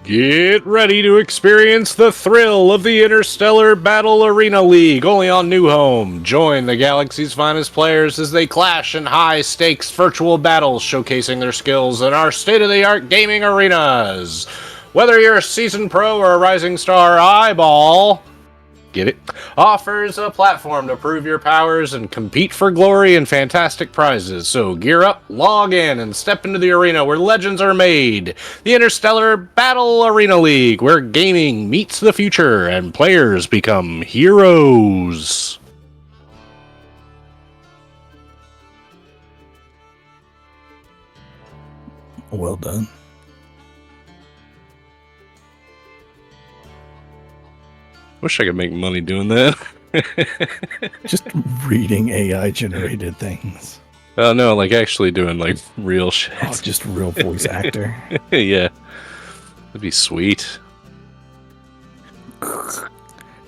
Get ready to experience the thrill of the Interstellar Battle Arena League, only on New Home. Join the galaxy's finest players as they clash in high-stakes virtual battles, showcasing their skills in our state-of-the-art gaming arenas. Whether you're a seasoned pro or a rising star eyeball, get it? Offers a platform to prove your powers and compete for glory and fantastic prizes. So gear up, log in, and step into the arena where legends are made. The Interstellar Battle Arena League, where gaming meets the future and players become heroes. Well done. Wish I could make money doing that. Just reading AI generated things. Oh no, like actually doing like real shit. Oh, just real voice actor. Yeah. That'd be sweet.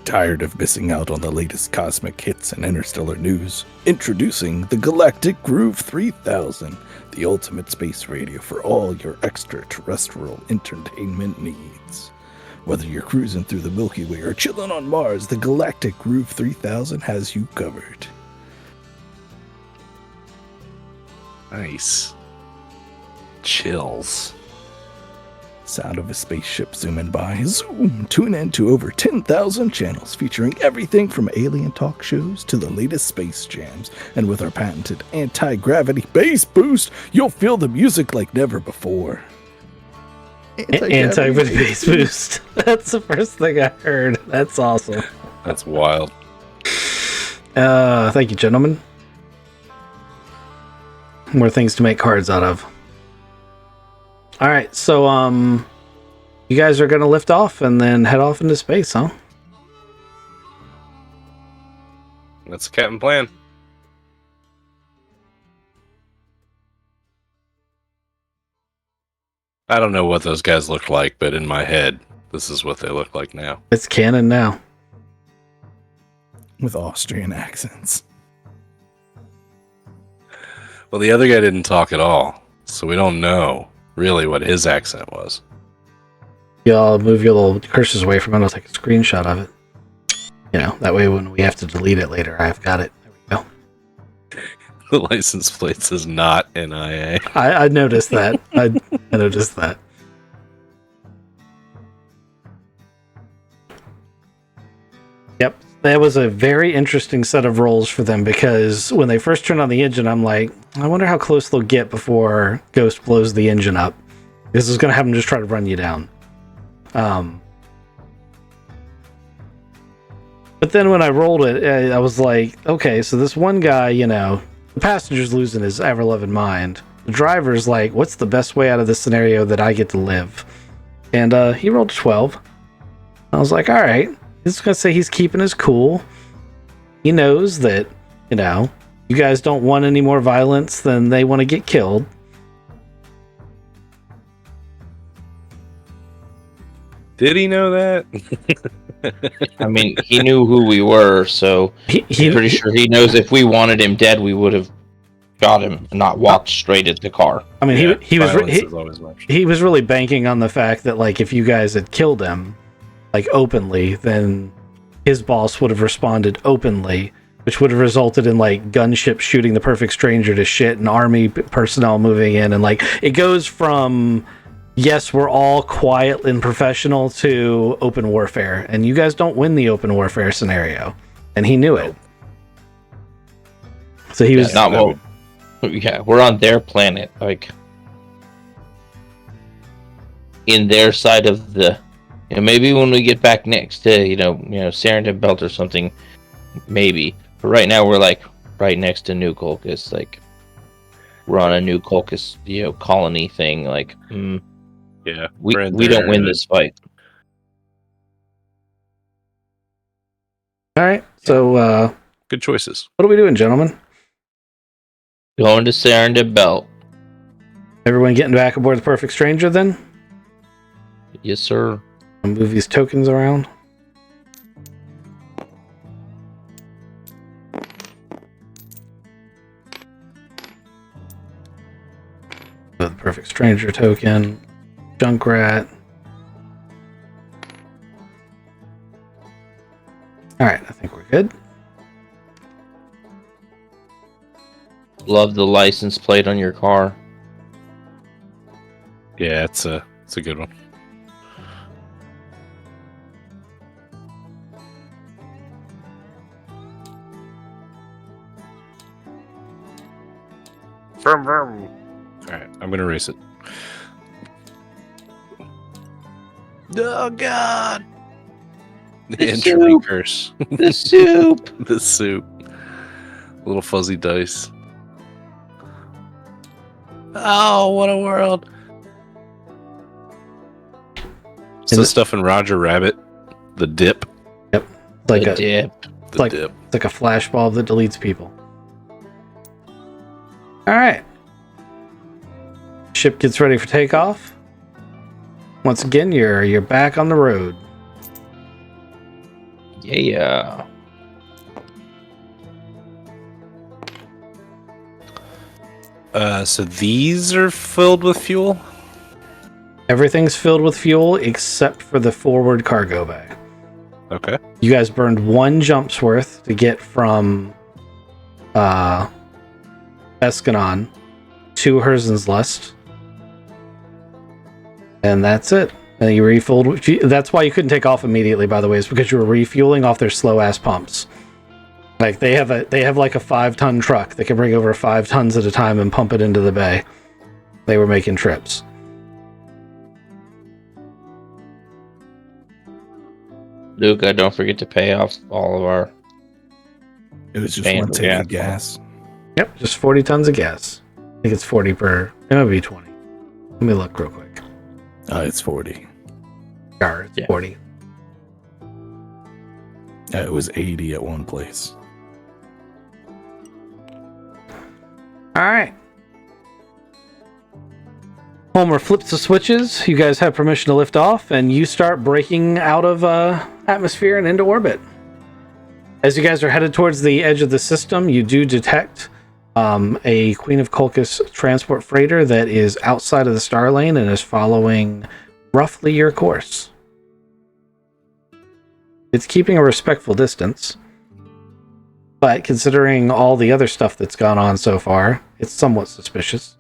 Tired of missing out on the latest cosmic hits and interstellar news? Introducing the Galactic Groove 3000, the ultimate space radio for all your extraterrestrial entertainment needs. Whether you're cruising through the Milky Way or chilling on Mars, the Galactic Groove 3000 has you covered. Nice. Chills. Sound of a spaceship zooming by. Zoom! Tune in to over 10,000 channels featuring everything from alien talk shows to the latest space jams. And with our patented anti-gravity bass boost, you'll feel the music like never before. Anti-gravity bass boost. That's the first thing I heard. That's awesome. That's wild. Thank you, gentlemen. more things to make cards out of. All right, so you guys are gonna lift off and then head off into space, huh? That's the captain plan. I don't know what those guys look like, but in my head, this is what they look like now. It's canon now. With Austrian accents. Well, the other guy didn't talk at all, so we don't know really what his accent was. Y'all move your little cursors away from it. I'll take a screenshot of it. You know, that way when we have to delete it later, I've got it. There we go. The license plate says not NIA. I noticed that. I noticed that. Yep. That was a very interesting set of rolls for them because when they first turned on the engine, I'm like, I wonder how close they'll get before Ghost blows the engine up. This is going to have them just try to run you down. But then when I rolled it, I was like, okay, so this one guy, you know, the passenger's losing his ever-loving mind. The driver's like, what's the best way out of this scenario that I get to live? And he rolled a 12. I was like, all right. He's going to say he's keeping his cool. He knows that, you know, you guys don't want any more violence than they want to get killed. Did he know that? I mean, he knew who we were, so I'm pretty sure he knows if we wanted him dead, we would have shot him and not walked straight at the car. I mean, Yeah, he was he was really banking on the fact that, like, if you guys had killed him, like, openly, then his boss would have responded openly, which would have resulted in, like, gunship shooting the perfect stranger to shit and army personnel moving in, and, like, it goes from, yes, we're all quiet and professional to open warfare, and you guys don't win the open warfare scenario, and he knew it. So he was not well. Yeah, we're on their planet, like in their side of the. You know, maybe when we get back next to you know Sarandon Belt or something, maybe. But right now we're like right next to New Colchis, like we're on a New Colchis, colony thing. Like, Yeah, we don't win this fight. all right. So good choices. what are we doing, gentlemen? Going to Sarandon Belt. Everyone getting back aboard the Perfect Stranger then? Yes, sir. I'll move these tokens around. The Perfect Stranger token. Junkrat. Alright, I think we're good. Love the license plate on your car. Yeah, it's a good one. Vroom, vroom. All right, I'm gonna race it. Oh God! The entropy soup. curse. The soup. The soup. Little fuzzy dice. Oh, what a world! So And- stuff in Roger Rabbit, the dip, Like The a dip. the Like- dip. it's like a flashbulb that deletes people. Alright. Ship gets ready for takeoff. Once again, you're back on the road. Yeah. So these are filled with fuel? Everything's filled with fuel except for the forward cargo bay. Okay. You guys burned 1 jump's worth to get from Escanon to Herzenslust. And that's it. And you refilled. That's why you couldn't take off immediately, by the way, is because you were refueling off their slow ass pumps. Like they have like a 5-ton truck that can bring over 5 tons at a time and pump it into the bay. They were making trips. Luca, don't forget to pay off all of our. It was just Paying one for tank gas. of gas. Yep, just 40 tons of gas. I think it's 40 per. It might be 20. Let me look real quick. It's 40. It's Yeah. 40. It was 80 at one place. All right. Homer flips the switches. You guys have permission to lift off, and you start breaking out of atmosphere and into orbit. As you guys are headed towards the edge of the system, you do detect a Queen of Colchis transport freighter that is outside of the star lane and is following roughly your course. It's keeping a respectful distance, but considering all the other stuff that's gone on so far, it's somewhat suspicious.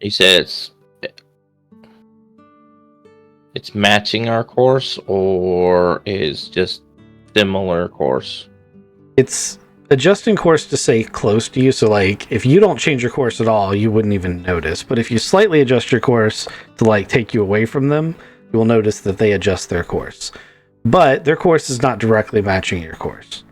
You said it's matching our course, or is just similar course? It's adjusting course to stay close to you, so like if you don't change your course at all, you wouldn't even notice. But if you slightly adjust your course to like take you away from them, you will notice that they adjust their course. But their course is not directly matching your course.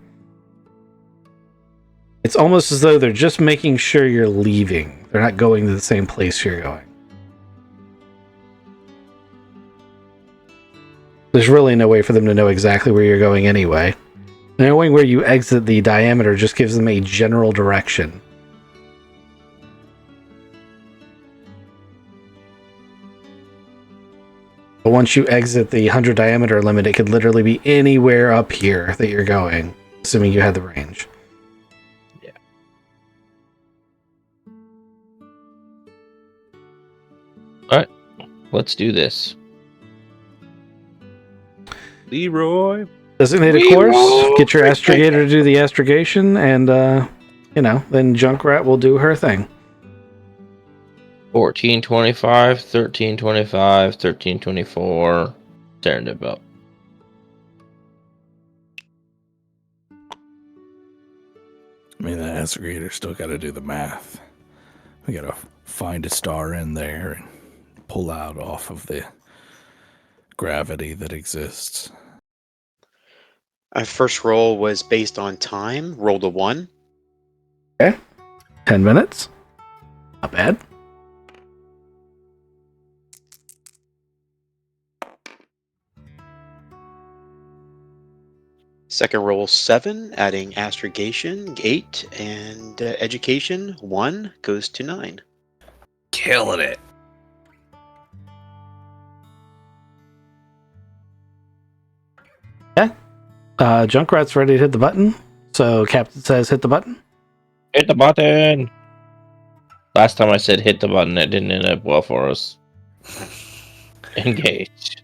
It's almost as though they're just making sure you're leaving. They're not going to the same place you're going. There's really no way for them to know exactly where you're going anyway. Knowing where you exit the diameter just gives them a general direction. But once you exit the 100 diameter limit, it could literally be anywhere up here that you're going, assuming you had the range. Yeah. Alright, let's do this. Leroy. Designate a course, get your astrogator to do the astrogation, and, then Junkrat will do her thing. 1425, 1325, 1324. Tearing it up. I mean, the astrogator still got to do the math. We got to find a star in there and pull out off of the gravity that exists. My first roll was based on time. Rolled a 1. 10 minutes. Not bad. Second roll 7, adding astrogation 8, and education 1 goes to 9. Killing it. Junkrat's ready to hit the button. So Captain says hit the button. Hit the button! Last time I said hit the button, it didn't end up well for us. Engage.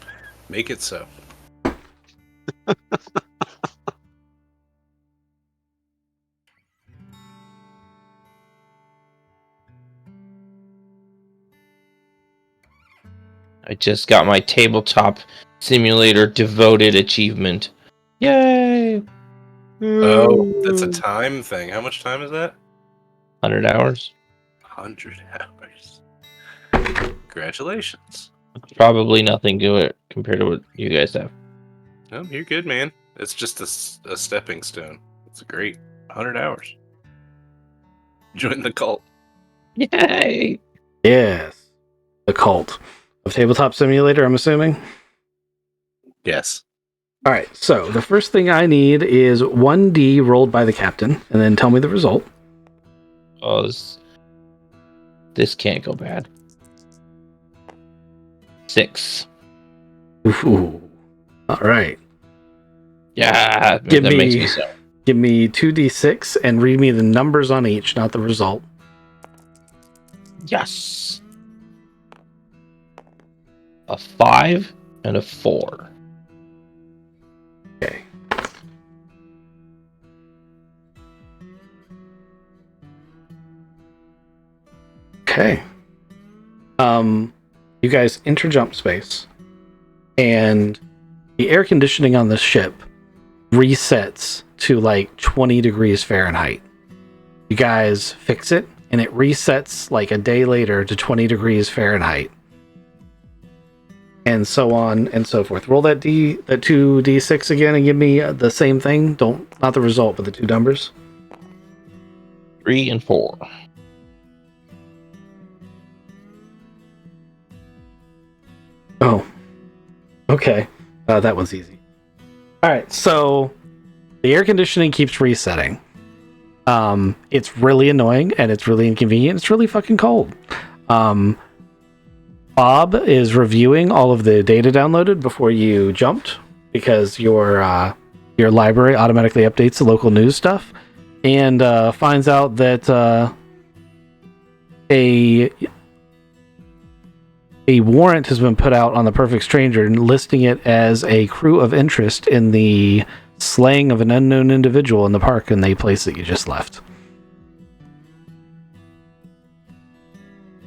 Make it so. I just got my tabletop simulator devoted achievement. Yay! Oh, that's a time thing. How much time is that? 100 hours. 100 hours. Congratulations. Probably nothing to it compared to what you guys have. No, you're good, man. It's just a stepping stone. It's great. 100 hours. Join the cult. Yay! Yes. The cult of Tabletop Simulator, I'm assuming. Yes. All right, so the first thing I need is 1d rolled by the captain, and then tell me the result. Oh, this can't go bad. 6. Ooh. All right. Yeah, Give that me- makes me so. Give me 2d6 and read me the numbers on each, not the result. Yes. A 5 and a 4. Okay. Okay. You guys enter jump space, and the air conditioning on the ship resets to like 20 degrees Fahrenheit. You guys fix it, and it resets like a day later to 20 degrees Fahrenheit. and so on and so forth. Roll that 2d6 again and give me the same thing. Not the result, but the two numbers. 3 and 4. Oh, okay. That one's easy. All right, so the air conditioning keeps resetting. It's really annoying and it's really inconvenient. It's really fucking cold. Bob is reviewing all of the data downloaded before you jumped because your library automatically updates the local news stuff and finds out that a warrant has been put out on the Perfect Stranger and listing it as a crew of interest in the slaying of an unknown individual in the park in the place that you just left.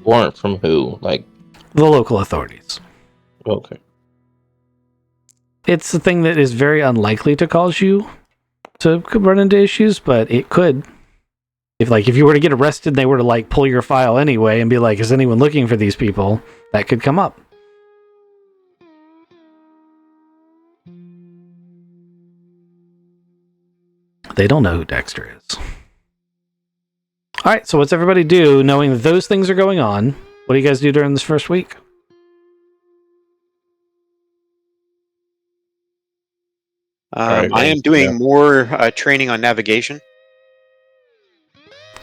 Warrant from who? Like The local authorities. okay. It's a thing that is very unlikely to cause you to run into issues, but it could. If you were to get arrested and they were to pull your file anyway and be like, is anyone looking for these people? That could come up. They don't know who Dexter is. All right, so what's everybody do knowing that those things are going on? What do you guys do during this first week? I am doing more training on navigation.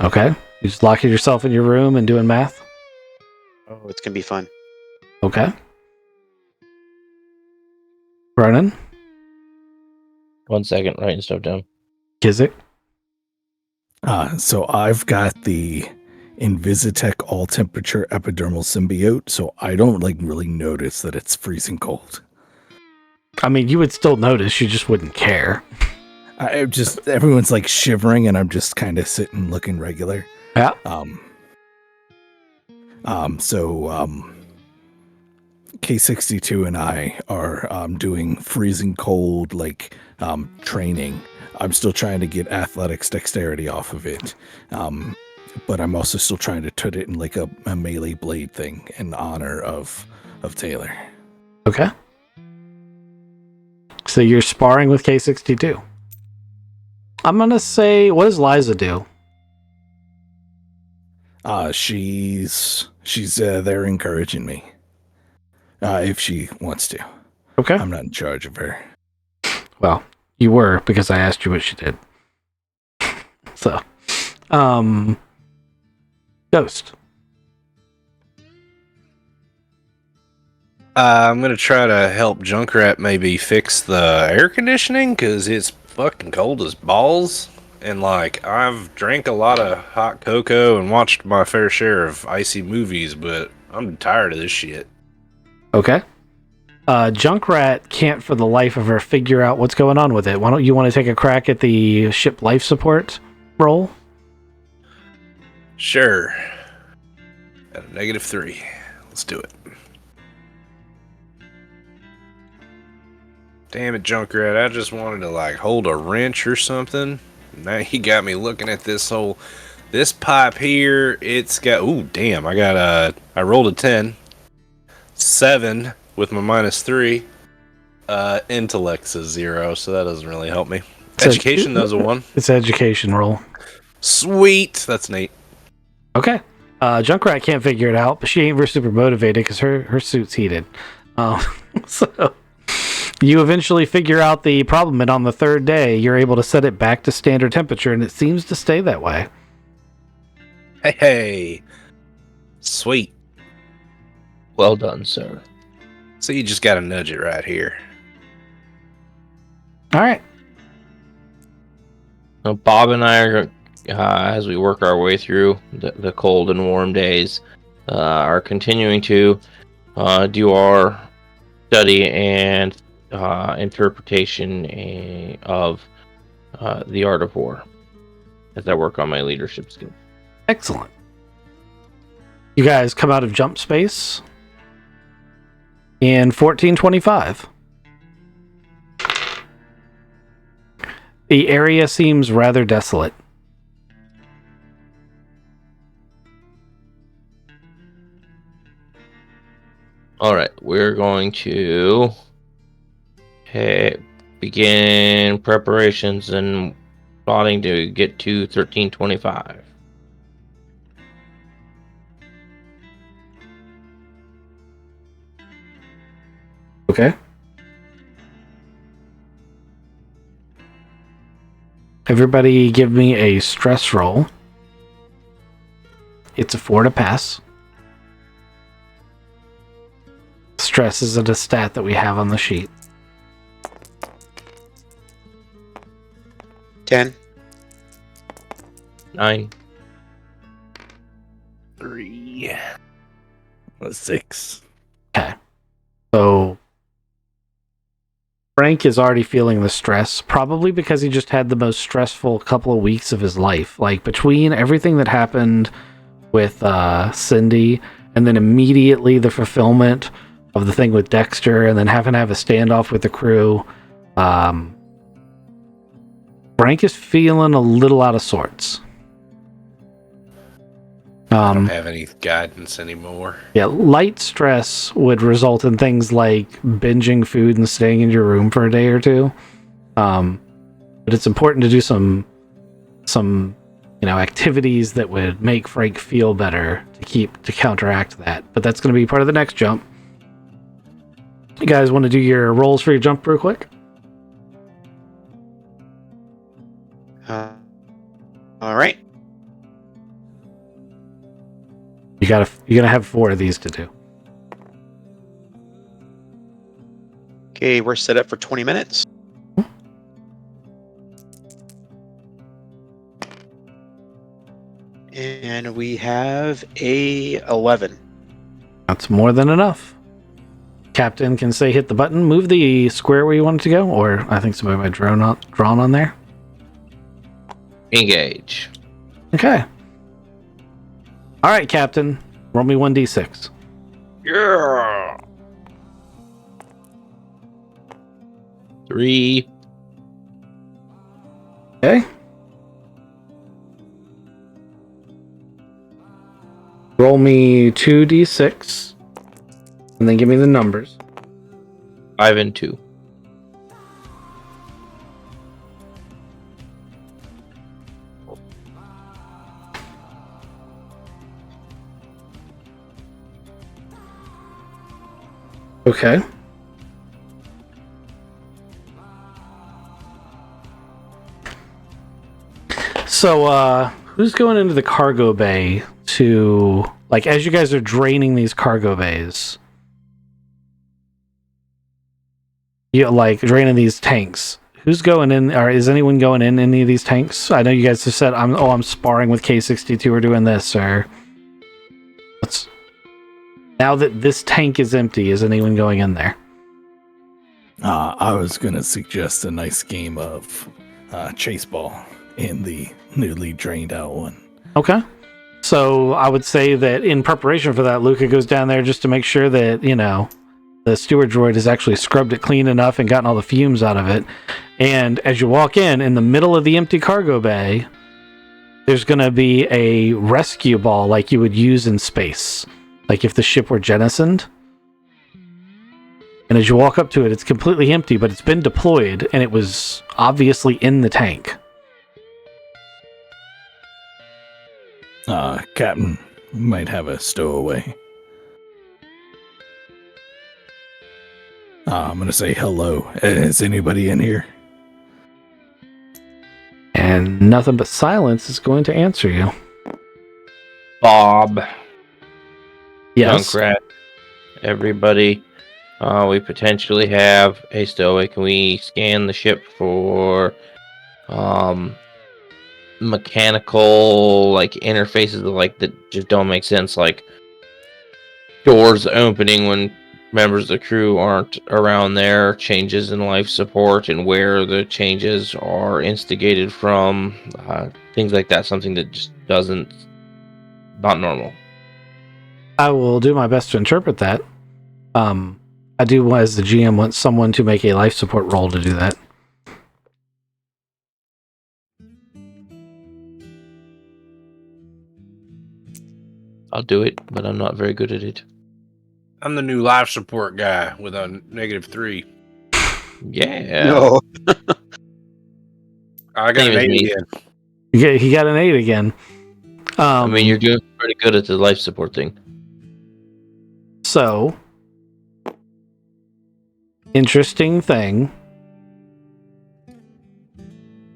Okay. You just locking yourself in your room and doing math? Oh, it's going to be fun. Okay. Ronan? 1 second, writing stuff down. Kizik? So I've got the Invisitech all temperature epidermal symbiote, so I don't really notice that it's freezing cold. I mean, you would still notice, you just wouldn't care. Everyone's shivering and I'm just kind of sitting looking regular. Yeah. K62 and I are doing freezing cold training. I'm still trying to get athletics dexterity off of it. But I'm also still trying to put it in a melee blade thing in honor of Taylor. Okay. So you're sparring with K62. I'm going to say, what does Liza do? She's there encouraging me. If she wants to. Okay. I'm not in charge of her. Well, you were because I asked you what she did. So, Ghost. I'm gonna try to help Junkrat maybe fix the air conditioning because it's fucking cold as balls. And I've drank a lot of hot cocoa and watched my fair share of icy movies, but I'm tired of this shit. Okay. Junkrat can't for the life of her figure out what's going on with it. Why don't you want to take a crack at the ship life support roll? Sure. At a -3. Let's do it. Damn it, Junkrat. I just wanted to hold a wrench or something. Now you got me looking at this pipe here. It's got, ooh, damn. I rolled a 10. 7 with my -3. Intellect's a 0, so that doesn't really help me. Education, that was a 1. It's education roll. Sweet. That's neat. Okay. Junkrat can't figure it out, but she ain't very super motivated because her suit's heated. So you eventually figure out the problem, and on the third day, you're able to set it back to standard temperature, and it seems to stay that way. Hey. Sweet. Well done, sir. So you just gotta nudge it right here. All right. Bob and I are, as we work our way through the cold and warm days, are continuing to do our study and interpretation of the art of war as I work on my leadership skill. Excellent. You guys come out of jump space in 1425. The area seems rather desolate. All right, we're going to begin preparations and plotting to get to 1325. Okay. Everybody give me a stress roll. It's a 4 to pass. Stress isn't a stat that we have on the sheet. 10. 9. 3. A 6. Okay. So Frank is already feeling the stress, probably because he just had the most stressful couple of weeks of his life. Like, between everything that happened with Cindy, and then immediately the fulfillment of the thing with Dexter, and then having to have a standoff with the crew, Frank is feeling a little out of sorts. I don't have any guidance anymore. Yeah, light stress would result in things like binging food and staying in your room for a day or two. But it's important to do some activities that would make Frank feel better to counteract that. But that's going to be part of the next jump. You guys want to do your rolls for your jump real quick? All right. You're gonna have 4 of these to do. Okay, we're set up for 20 minutes. And we have a 11. That's more than enough. Captain can say hit the button, move the square where you want it to go, or I think somebody might drawn on there. Engage. Okay. All right, Captain. Roll me 1d6. Yeah. 3. Okay. Roll me 2d6, and then give me the numbers. 5 and 2. Okay. So, who's going into the cargo bay to, like, as you guys are draining these cargo bays, like, draining these tanks, who's going in, or is anyone going in any of these tanks? I know you guys have said, I'm sparring with K62 or doing this, or... Now that this tank is empty, is anyone going in there? I was going to suggest a nice game of chase ball in the newly drained out one. Okay. So I would say that in preparation for that, Luca goes down there just to make sure that, the steward droid has actually scrubbed it clean enough and gotten all the fumes out of it. And as you walk in the middle of the empty cargo bay, there's going to be a rescue ball like you would use in space. Like if the ship were jettisoned. And as you walk up to it, it's completely empty, but it's been deployed, and it was obviously in the tank. Captain, might have a stowaway. I'm going to say hello. Is anybody in here? And nothing but silence is going to answer you. Bob. Yes. Junkrat. Everybody. We potentially have a stowaway. Can we scan the ship for mechanical interfaces that just don't make sense, like doors opening when members of the crew aren't around there, changes in life support and where the changes are instigated from, things like that, something that just not normal. I will do my best to interpret that. I do, as the GM, want someone to make a life support roll to do that. I'll do it, but I'm not very good at it. I'm the new life support guy with a -3. Yeah. No. I got Same an as 8 me. again. He got an 8 again. I mean, you're doing pretty good at the life support thing. So, interesting thing.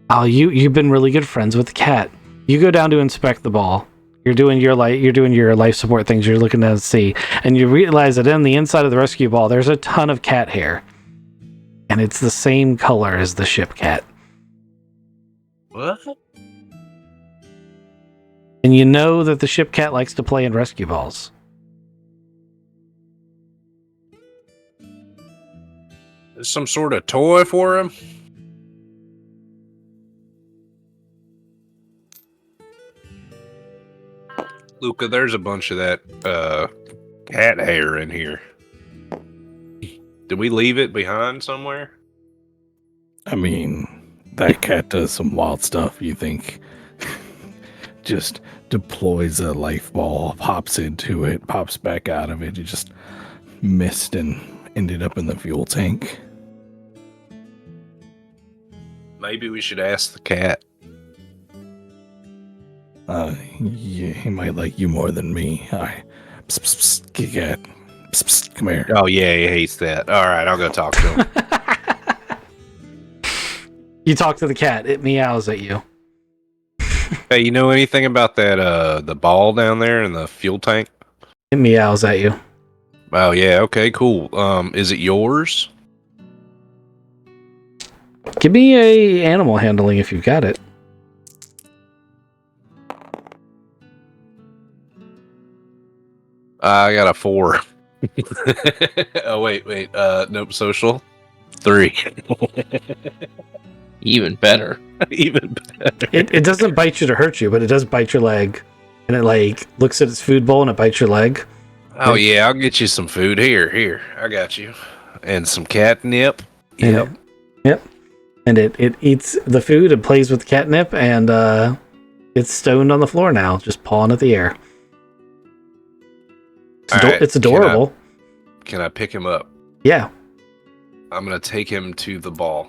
Oh, you've been really good friends with the cat. You go down to inspect the ball. You're doing your life support things. You're looking to see, and you realize that in the inside of the rescue ball, there's a ton of cat hair, and it's the same color as the ship cat. What? And you know that the ship cat likes to play in rescue balls. Is some sort of toy for him? Luca, there's a bunch of that cat hair in here. Did we leave it behind somewhere? I mean, that cat does some wild stuff. You think just deploys a life ball, pops into it, pops back out of it. It just missed and ended up in the fuel tank. Maybe we should ask the cat. Yeah, he might like you more than me. Psst, psst, psst, cat. Psst, psst, come here. Oh, yeah, he hates that. All right, I'll go talk to him. You talk to the cat. It meows at you. Hey, you know anything about that, the ball down there in the fuel tank? It meows at you. Oh, yeah, okay, cool. Is it yours? Give me a animal handling if you've got it. I got a 4. Oh, wait. Nope, social. 3. Even better. Even better. It doesn't bite you to hurt you, but it does bite your leg. And it like looks at its food bowl and it bites your leg. Oh, yeah, I'll get you some food. Here. I got you. And some catnip. And And it eats the food and plays with the catnip, and it's stoned on the floor now, just pawing at the air. It's adorable. Can I pick him up? Yeah. I'm going to take him to the ball.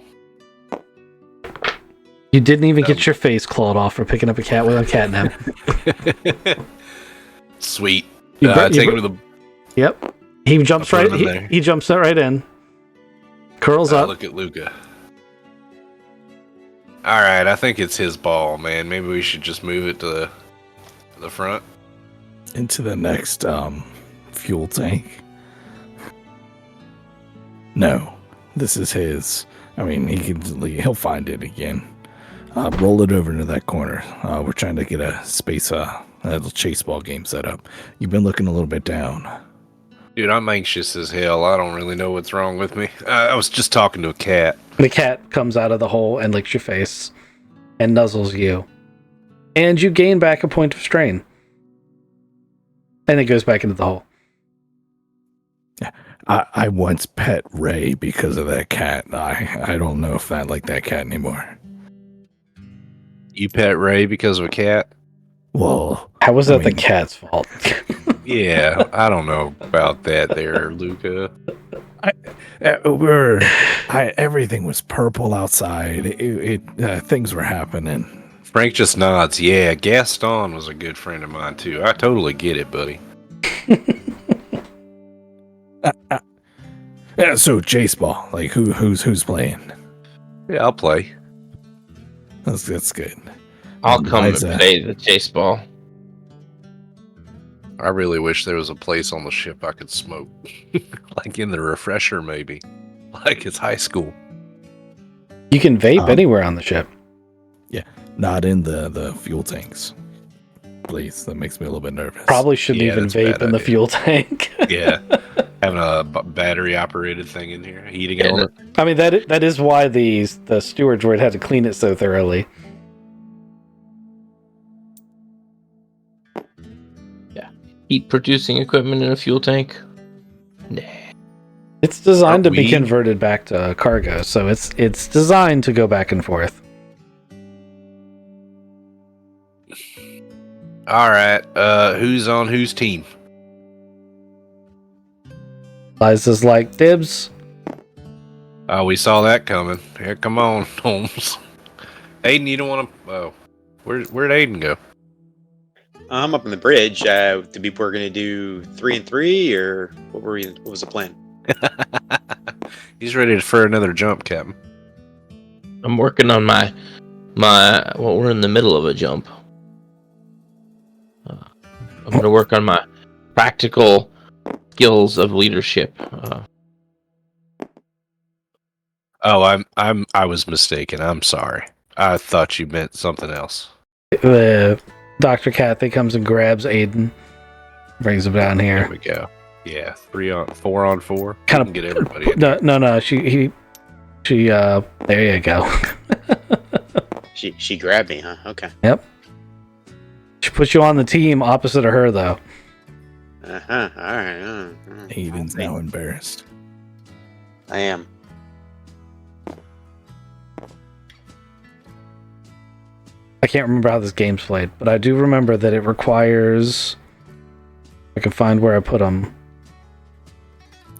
You didn't even get your face clawed off for picking up a cat with a catnip. Sweet. Take him to the... Yep. He jumps right. He jumps right in. Curls up. Look at Luca. All right, I think it's his ball, man. Maybe we should just move it to the front. Into the next fuel tank. No, this is his. I mean, he'll find it again. Roll it over into that corner. We're trying to get a little chase ball game set up. You've been looking a little bit down. Dude, I'm anxious as hell. I don't really know what's wrong with me. I was just talking to a cat. The cat comes out of the hole and licks your face and nuzzles you. And you gain back a point of strain. And it goes back into the hole. I once pet Ray because of that cat. I don't know if I like that cat anymore. You pet Ray because of a cat? Well, How was that the cat's fault? Yeah, I don't know about that there, Luca. Everything was purple outside. Things were happening. Frank just nods. Yeah, Gaston was a good friend of mine, too. I totally get it, buddy. So chase ball, like who's playing? Yeah, I'll play. That's good. I'll come and play the chase ball. I really wish there was a place on the ship I could smoke. Like in the refresher, maybe. Like it's high school. You can vape anywhere on the ship. Yeah, not in the fuel tanks. Please, that makes me a little bit nervous. Probably shouldn't even vape in the fuel tank. Yeah, having a battery-operated thing in here, heating element. I mean, that is why the stewards were had to clean it so thoroughly. Yeah, heat producing equipment in a fuel tank. Nah. It's designed to be converted back to cargo, so it's designed to go back and forth. All right, who's on whose team? Liza's like, dibs. Oh, we saw that coming. Here, come on, Holmes. Aiden, you don't want to... Oh, where'd Aiden go? I'm up on the bridge. Did we were gonna do 3 and 3, or what were we? What was the plan? He's ready for another jump, Captain. I'm working on my. Well, we're in the middle of a jump. I'm going to work on my practical skills of leadership. Oh, I was mistaken. I'm sorry. I thought you meant something else. Dr. Kathy comes and grabs Aiden, brings him down There here. we go. Yeah, 4 on 4. Kind Kind of get everybody. In here. No. She. There you go. She grabbed me, huh? Okay. Yep. She puts you on the team opposite of her, though. Uh-huh. All right. Aiden's now embarrassed. I am. I can't remember how this game's played, but I do remember that it requires. I can find where I put them.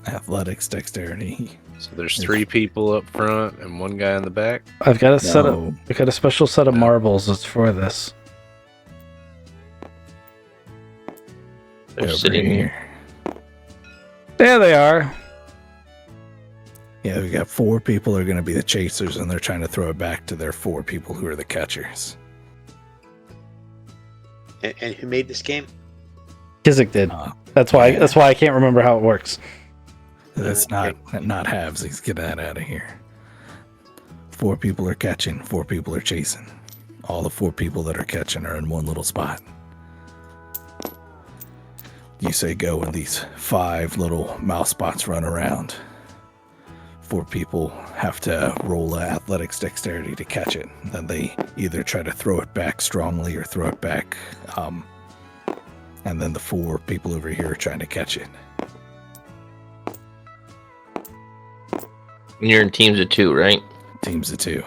Athletics, dexterity. So there's 3 people up front and 1 guy in the back. I've got a set of. No. I've got a special set of marbles that's for this. They're Over sitting here. There they are. Yeah, we got 4 people who are going to be the chasers, and they're trying to throw it back to their 4 people who are the catchers. And who made this game? Kizik did. That's why. yeah. That's why I can't remember how it works. That's not halves. Let's get that out of here. 4 people are catching, 4 people are chasing. All the 4 people that are catching are in one little spot. You say go, and these 5 little mouse spots run around. 4 people have to roll athletics dexterity to catch it. Then they either try to throw it back strongly or throw it back. And then the 4 people over here are trying to catch it. And you're in teams of 2, right? Teams of 2.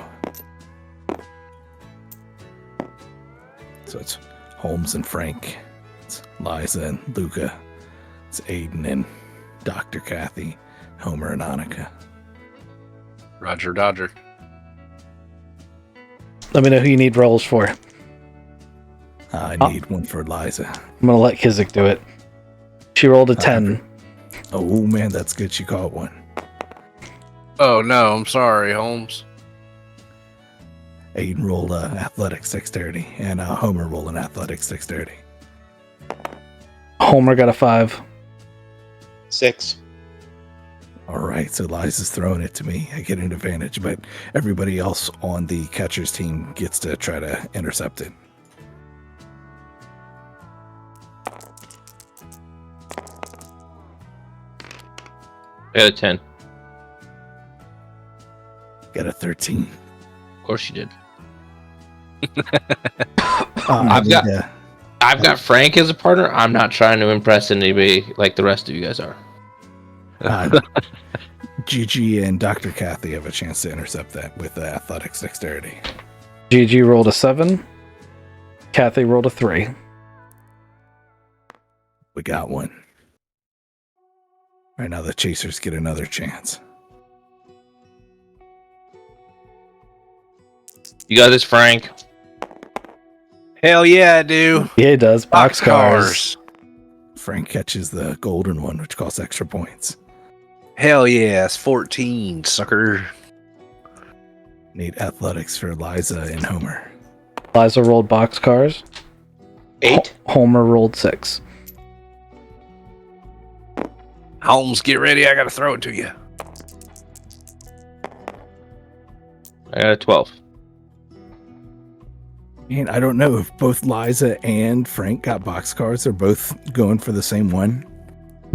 So it's Holmes and Frank. It's Liza and Luca. It's Aiden and Dr. Kathy, Homer and Annika. Roger Dodger. Let me know who you need rolls for. I need one for Liza. I'm gonna let Kizik do it. She rolled a 10. Oh man, that's good. She caught one. Oh no, I'm sorry, Holmes. Aiden rolled athletics dexterity, and Homer rolled an athletics dexterity. Homer got a 5. 6. All right, so Liza's throwing it to me. I get an advantage, but everybody else on the catcher's team gets to try to intercept it. I got a 10. Got a 13. Of course you did. I've I've got Frank as a partner. I'm not trying to impress anybody like the rest of you guys are. Gigi and Dr. Kathy have a chance to intercept that with athletics dexterity. Gigi rolled a 7. Kathy rolled a 3. We got one. Right now, the chasers get another chance. You got this, Frank. Hell yeah, I do. Yeah, he does. Boxcars. Frank catches the golden one, which costs extra points. Hell yeah, it's 14, sucker. Need athletics for Liza and Homer. Liza rolled boxcars. 8. Homer rolled 6. Holmes, get ready. I gotta throw it to you. I got a 12. And I don't know if both Liza and Frank got boxcars. They're both going for the same one.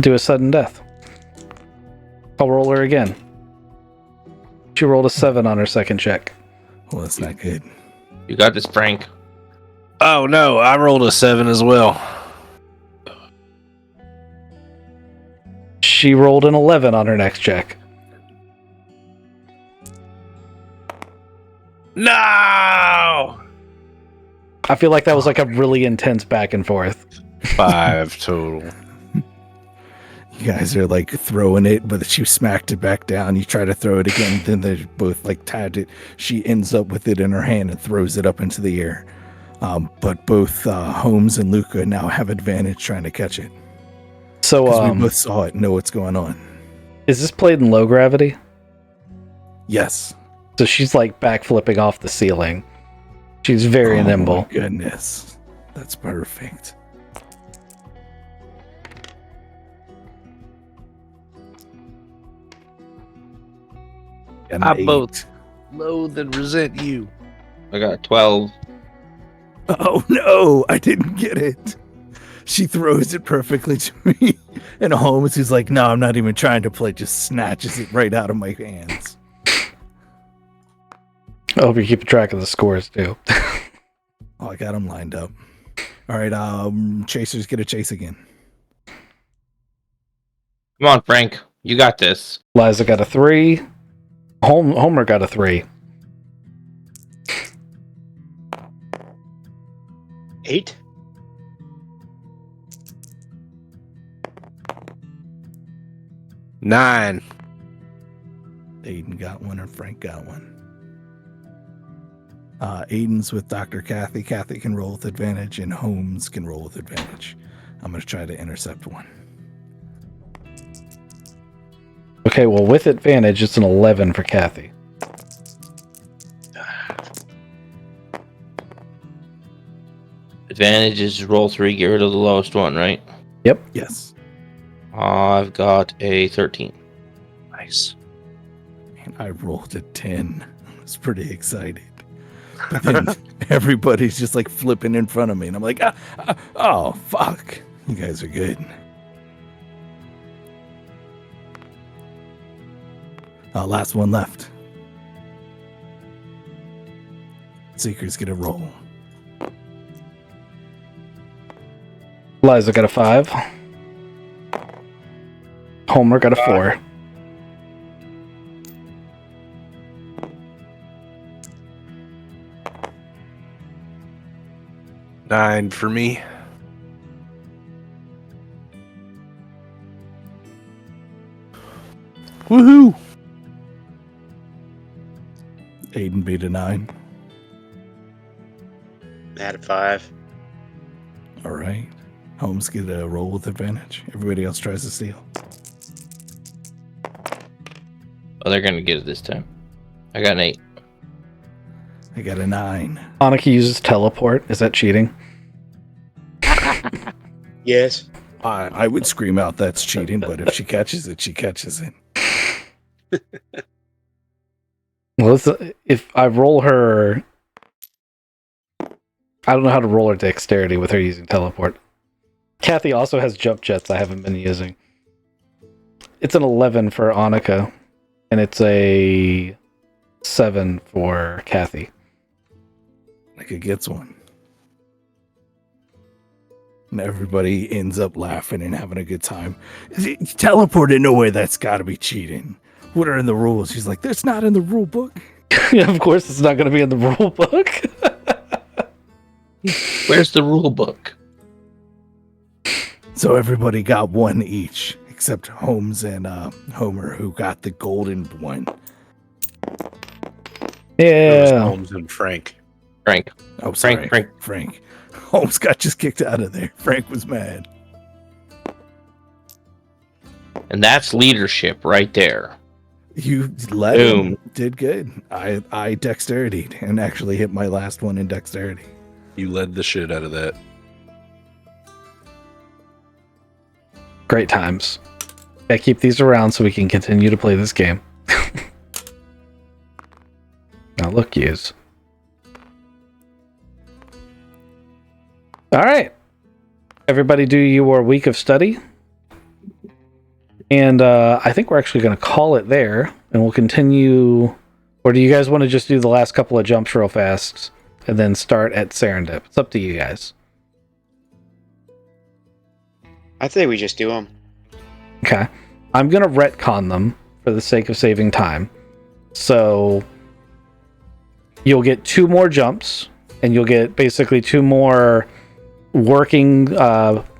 Do a sudden death. I'll roll her again. She rolled a 7 on her second check. Well, that's not good. You got this, Frank. Oh no, I rolled a 7 as well. She rolled an 11 on her next check. No! I feel like that was like a really intense back and forth. 5 total. You guys are like throwing it, but she smacked it back down. You try to throw it again, then they're both like tagged it. She ends up with it in her hand and throws it up into the air. But both Holmes and Luca now have advantage trying to catch it. So We both saw it and know what's going on. is this played in low gravity? Yes. So she's like backflipping off the ceiling. She's very nimble. My goodness. That's perfect. An I 8. both loathe and resent you. I got 12. Oh no, I didn't get it. She throws it perfectly to me. And Holmes, who's like, no, I'm not even trying to play, just snatches it right out of my hands. I hope you're keeping track of the scores too. Oh, I got them lined up. All right, chasers get a chase again. Come on, Frank. You got this. Liza got a 3. Homer got a 3. 8. Nine. Aiden got one and Frank got one. Aiden's with Dr. Kathy. Kathy can roll with advantage, and Holmes can roll with advantage. I'm going to try to intercept one. Okay, well, with advantage, it's an 11 for Kathy. Advantage is roll 3, get rid of the lowest one, right? Yes. I've got a 13. Nice. And I rolled a 10. I was pretty excited. But then everybody's just like flipping in front of me. And I'm like, oh, fuck. You guys are good. Last one left. Seeker's gonna roll. Liza got a 5. Homer got a 4. Nine for me. Woohoo! Aiden beat a 9. At a 5. All right. Holmes get a roll with advantage. Everybody else tries to steal. Oh, they're going to get it this time. I got an 8. I got a 9. Annika uses teleport. Is that cheating? Yes. I would scream out that's cheating, but if she catches it, she catches it. Well, if I roll her... I don't know how to roll her dexterity with her using teleport. Kathy also has jump jets I haven't been using. It's an 11 for Annika, and it's a 7 for Kathy. Like it gets one. And everybody ends up laughing and having a good time. Teleported nowhere, that's got to be cheating. What are in the rules? She's like, that's not in the rule book. Yeah, of course it's not going to be in the rule book. Where's the rule book? So everybody got one each, except Holmes and Homer, who got the golden one. It was Yeah. Holmes and Frank. Frank. Oh, sorry. Frank. Holmes got just kicked out of there. Frank was mad. And that's leadership right there. You let Boom. him. Did good. I dexterity and actually hit my last one in dexterity. You led the shit out of that. Great times. Gotta keep these around so we can continue to play this game. Now look, use. All right. Everybody do your week of study. And I think we're actually going to call it there. And we'll continue. Or do you guys want to just do the last couple of jumps real fast and then start at Serendip? It's up to you guys. I think we just do them. Okay. I'm going to retcon them for the sake of saving time. So you'll get 2 more jumps, and you'll get basically 2 more working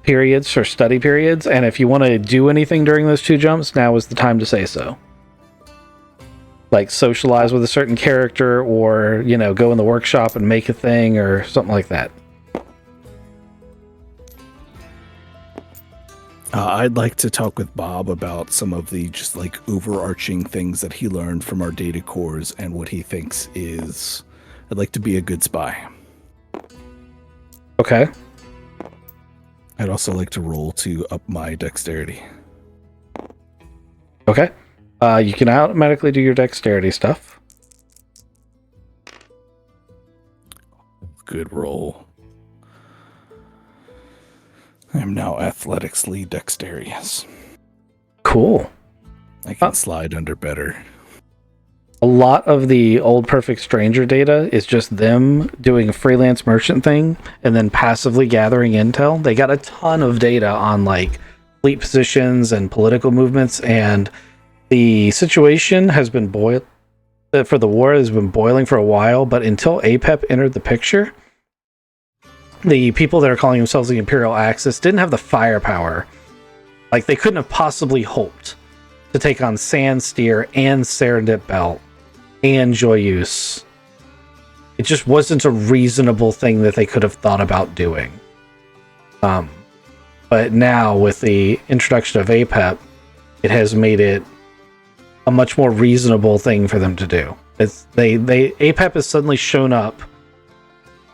periods or study periods, and if you want to do anything during those 2 jumps, now is the time to say so. Like socialize with a certain character, or go in the workshop and make a thing or something like that. I'd like to talk with Bob about some of the just like overarching things that he learned from our data cores and what he thinks is. I'd like to be a good spy. Okay. I'd also like to roll to up my dexterity. Okay. You can automatically do your dexterity stuff. Good roll. I'm now athletically dexterous. Cool. I can slide under better. A lot of the old Perfect Stranger data is just them doing a freelance merchant thing and then passively gathering intel. They got a ton of data on like fleet positions and political movements, and the situation has been for the war has been boiling for a while, but until APEP entered the picture, the people that are calling themselves the Imperial Axis didn't have the firepower. Like, they couldn't have possibly hoped to take on Sandsteer and Serendip Belt and Joyeuse. It just wasn't a reasonable thing that they could have thought about doing. But now, with the introduction of APEP, it has made it a much more reasonable thing for them to do. APEP has suddenly shown up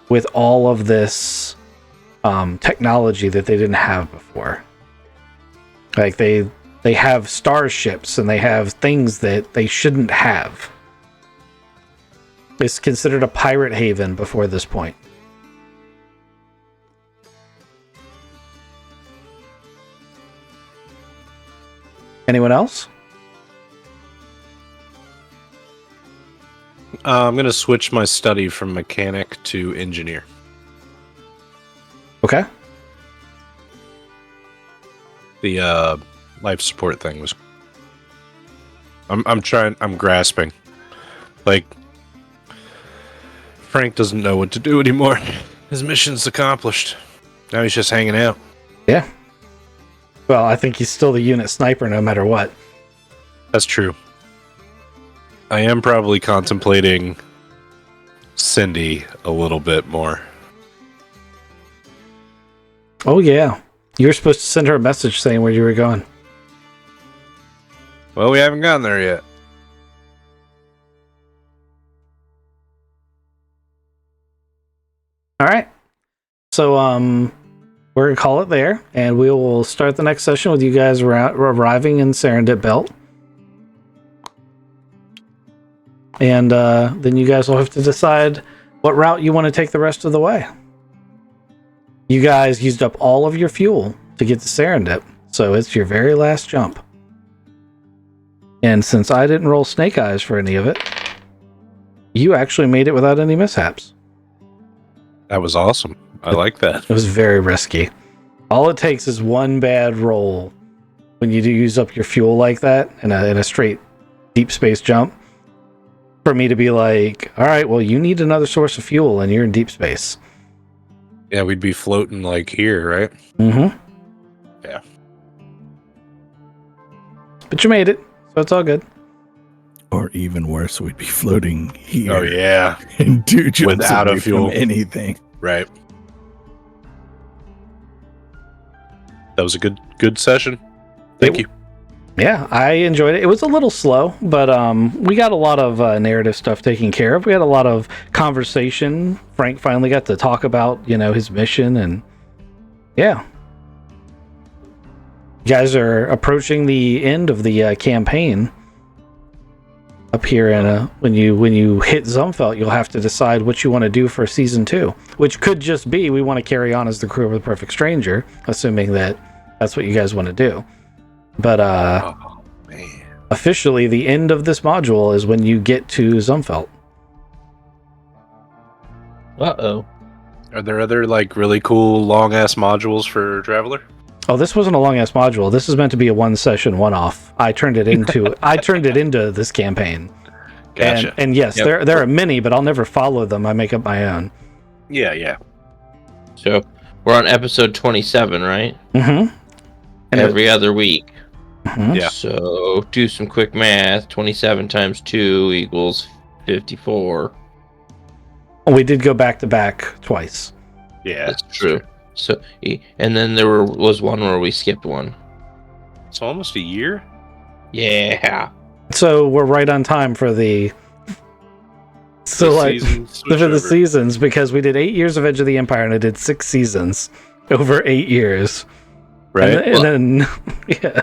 with all of this technology that they didn't have before. Like they have starships and they have things that they shouldn't have. It's considered a pirate haven before this point. Anyone else? I'm going to switch my study from mechanic to engineer. Okay. The life support thing was... I'm grasping. Like, Frank doesn't know what to do anymore. His mission's accomplished. Now he's just hanging out. Yeah. Well, I think he's still the unit sniper no matter what. That's true. I am probably contemplating Cindy a little bit more. Oh, yeah. You were supposed to send her a message saying where you were going. Well, we haven't gotten there yet. All right. So, we're going to call it there, and we will start the next session with you guys arriving in Serendip Belt. And then you guys will have to decide what route you want to take the rest of the way. You guys used up all of your fuel to get to Serendip, so it's your very last jump. And since I didn't roll snake eyes for any of it, you actually made it without any mishaps. That was awesome. I like that. It was very risky. All it takes is one bad roll when you do use up your fuel like that in a straight deep space jump for me to be like, all right, well, you need another source of fuel and you're in deep space. Yeah, we'd be floating like here, right? Mm-hmm. Yeah. But you made it, so it's all good. Or even worse, we'd be floating here. Oh, yeah. And 2 jumps Without a away fuel. from anything. Right. That was a good session. Thank you. Yeah, I enjoyed it. It was a little slow, but we got a lot of narrative stuff taken care of. We had a lot of conversation. Frank finally got to talk about, his mission, and yeah. You guys are approaching the end of the campaign. Up here, when you hit Zumfeld, you'll have to decide what you want to do for season 2, which could just be we want to carry on as the crew of the Perfect Stranger, assuming that's what you guys want to do. But Oh, man. officially, the end of this module is when you get to Zumfeld. Uh-oh. Are there other really cool long ass modules for Traveler? Oh, this wasn't a long ass module. This is meant to be a one session, one off. I turned it into this campaign. Gotcha. And yes, Yep. there are many, but I'll never follow them. I make up my own. Yeah. So we're on episode 27, right? Mm-hmm. And Every other week. Mhm. Yeah. So do some quick math. 27 times 2 equals 54. We did go back to back twice. Yeah, That's true. So, and then there was one where we skipped one. It's almost a year. Yeah. So we're right on time for the. So The like season for the switchover. seasons, because we did 8 years of Edge of the Empire and I did 6 seasons over 8 years. Right. And then yeah,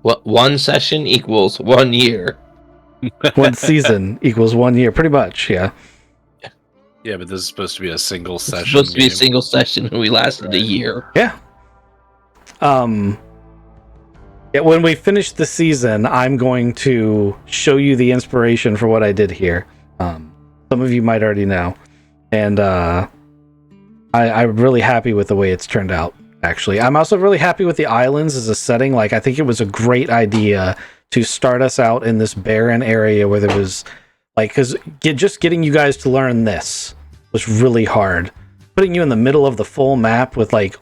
What, one session equals 1 year. one season equals 1 year, pretty much. Yeah. Yeah, but this is supposed to be a single It's session. supposed to be a game. single session, and we lasted a Right. year. Yeah. Yeah, when we finish the season, I'm going to show you the inspiration for what I did here. Some of you might already know, and I'm really happy with the way it's turned out. Actually, I'm also really happy with the islands as a setting. Like, I think it was a great idea to start us out in this barren area where there was, like, because just getting you guys to learn this was really hard. Putting you in the middle of the full map with like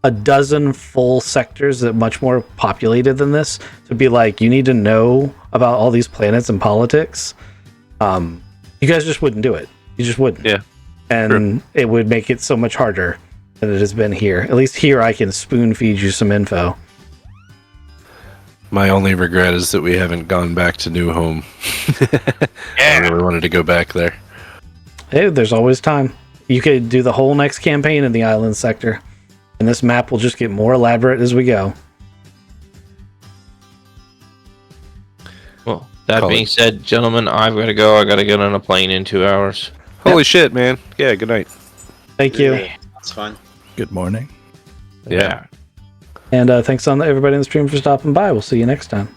a dozen full sectors that much more populated than this, to be like, you need to know about all these planets and politics. You guys just wouldn't do it. You just wouldn't. Yeah, And it would make it so much harder than it has been here. At least here I can spoon feed you some info. My only regret is that we haven't gone back to New Home. I really wanted to go back there. Hey, there's always time. You could do the whole next campaign in the island sector, and this map will just get more elaborate as we go. Well, that Call being it. said, gentlemen, I've got to go. I got to get on a plane in 2 hours. Holy shit, man. Yeah, good night. Thank you. Yeah, that's fun. Good morning. Yeah. And thanks on everybody in the stream for stopping by. We'll see you next time.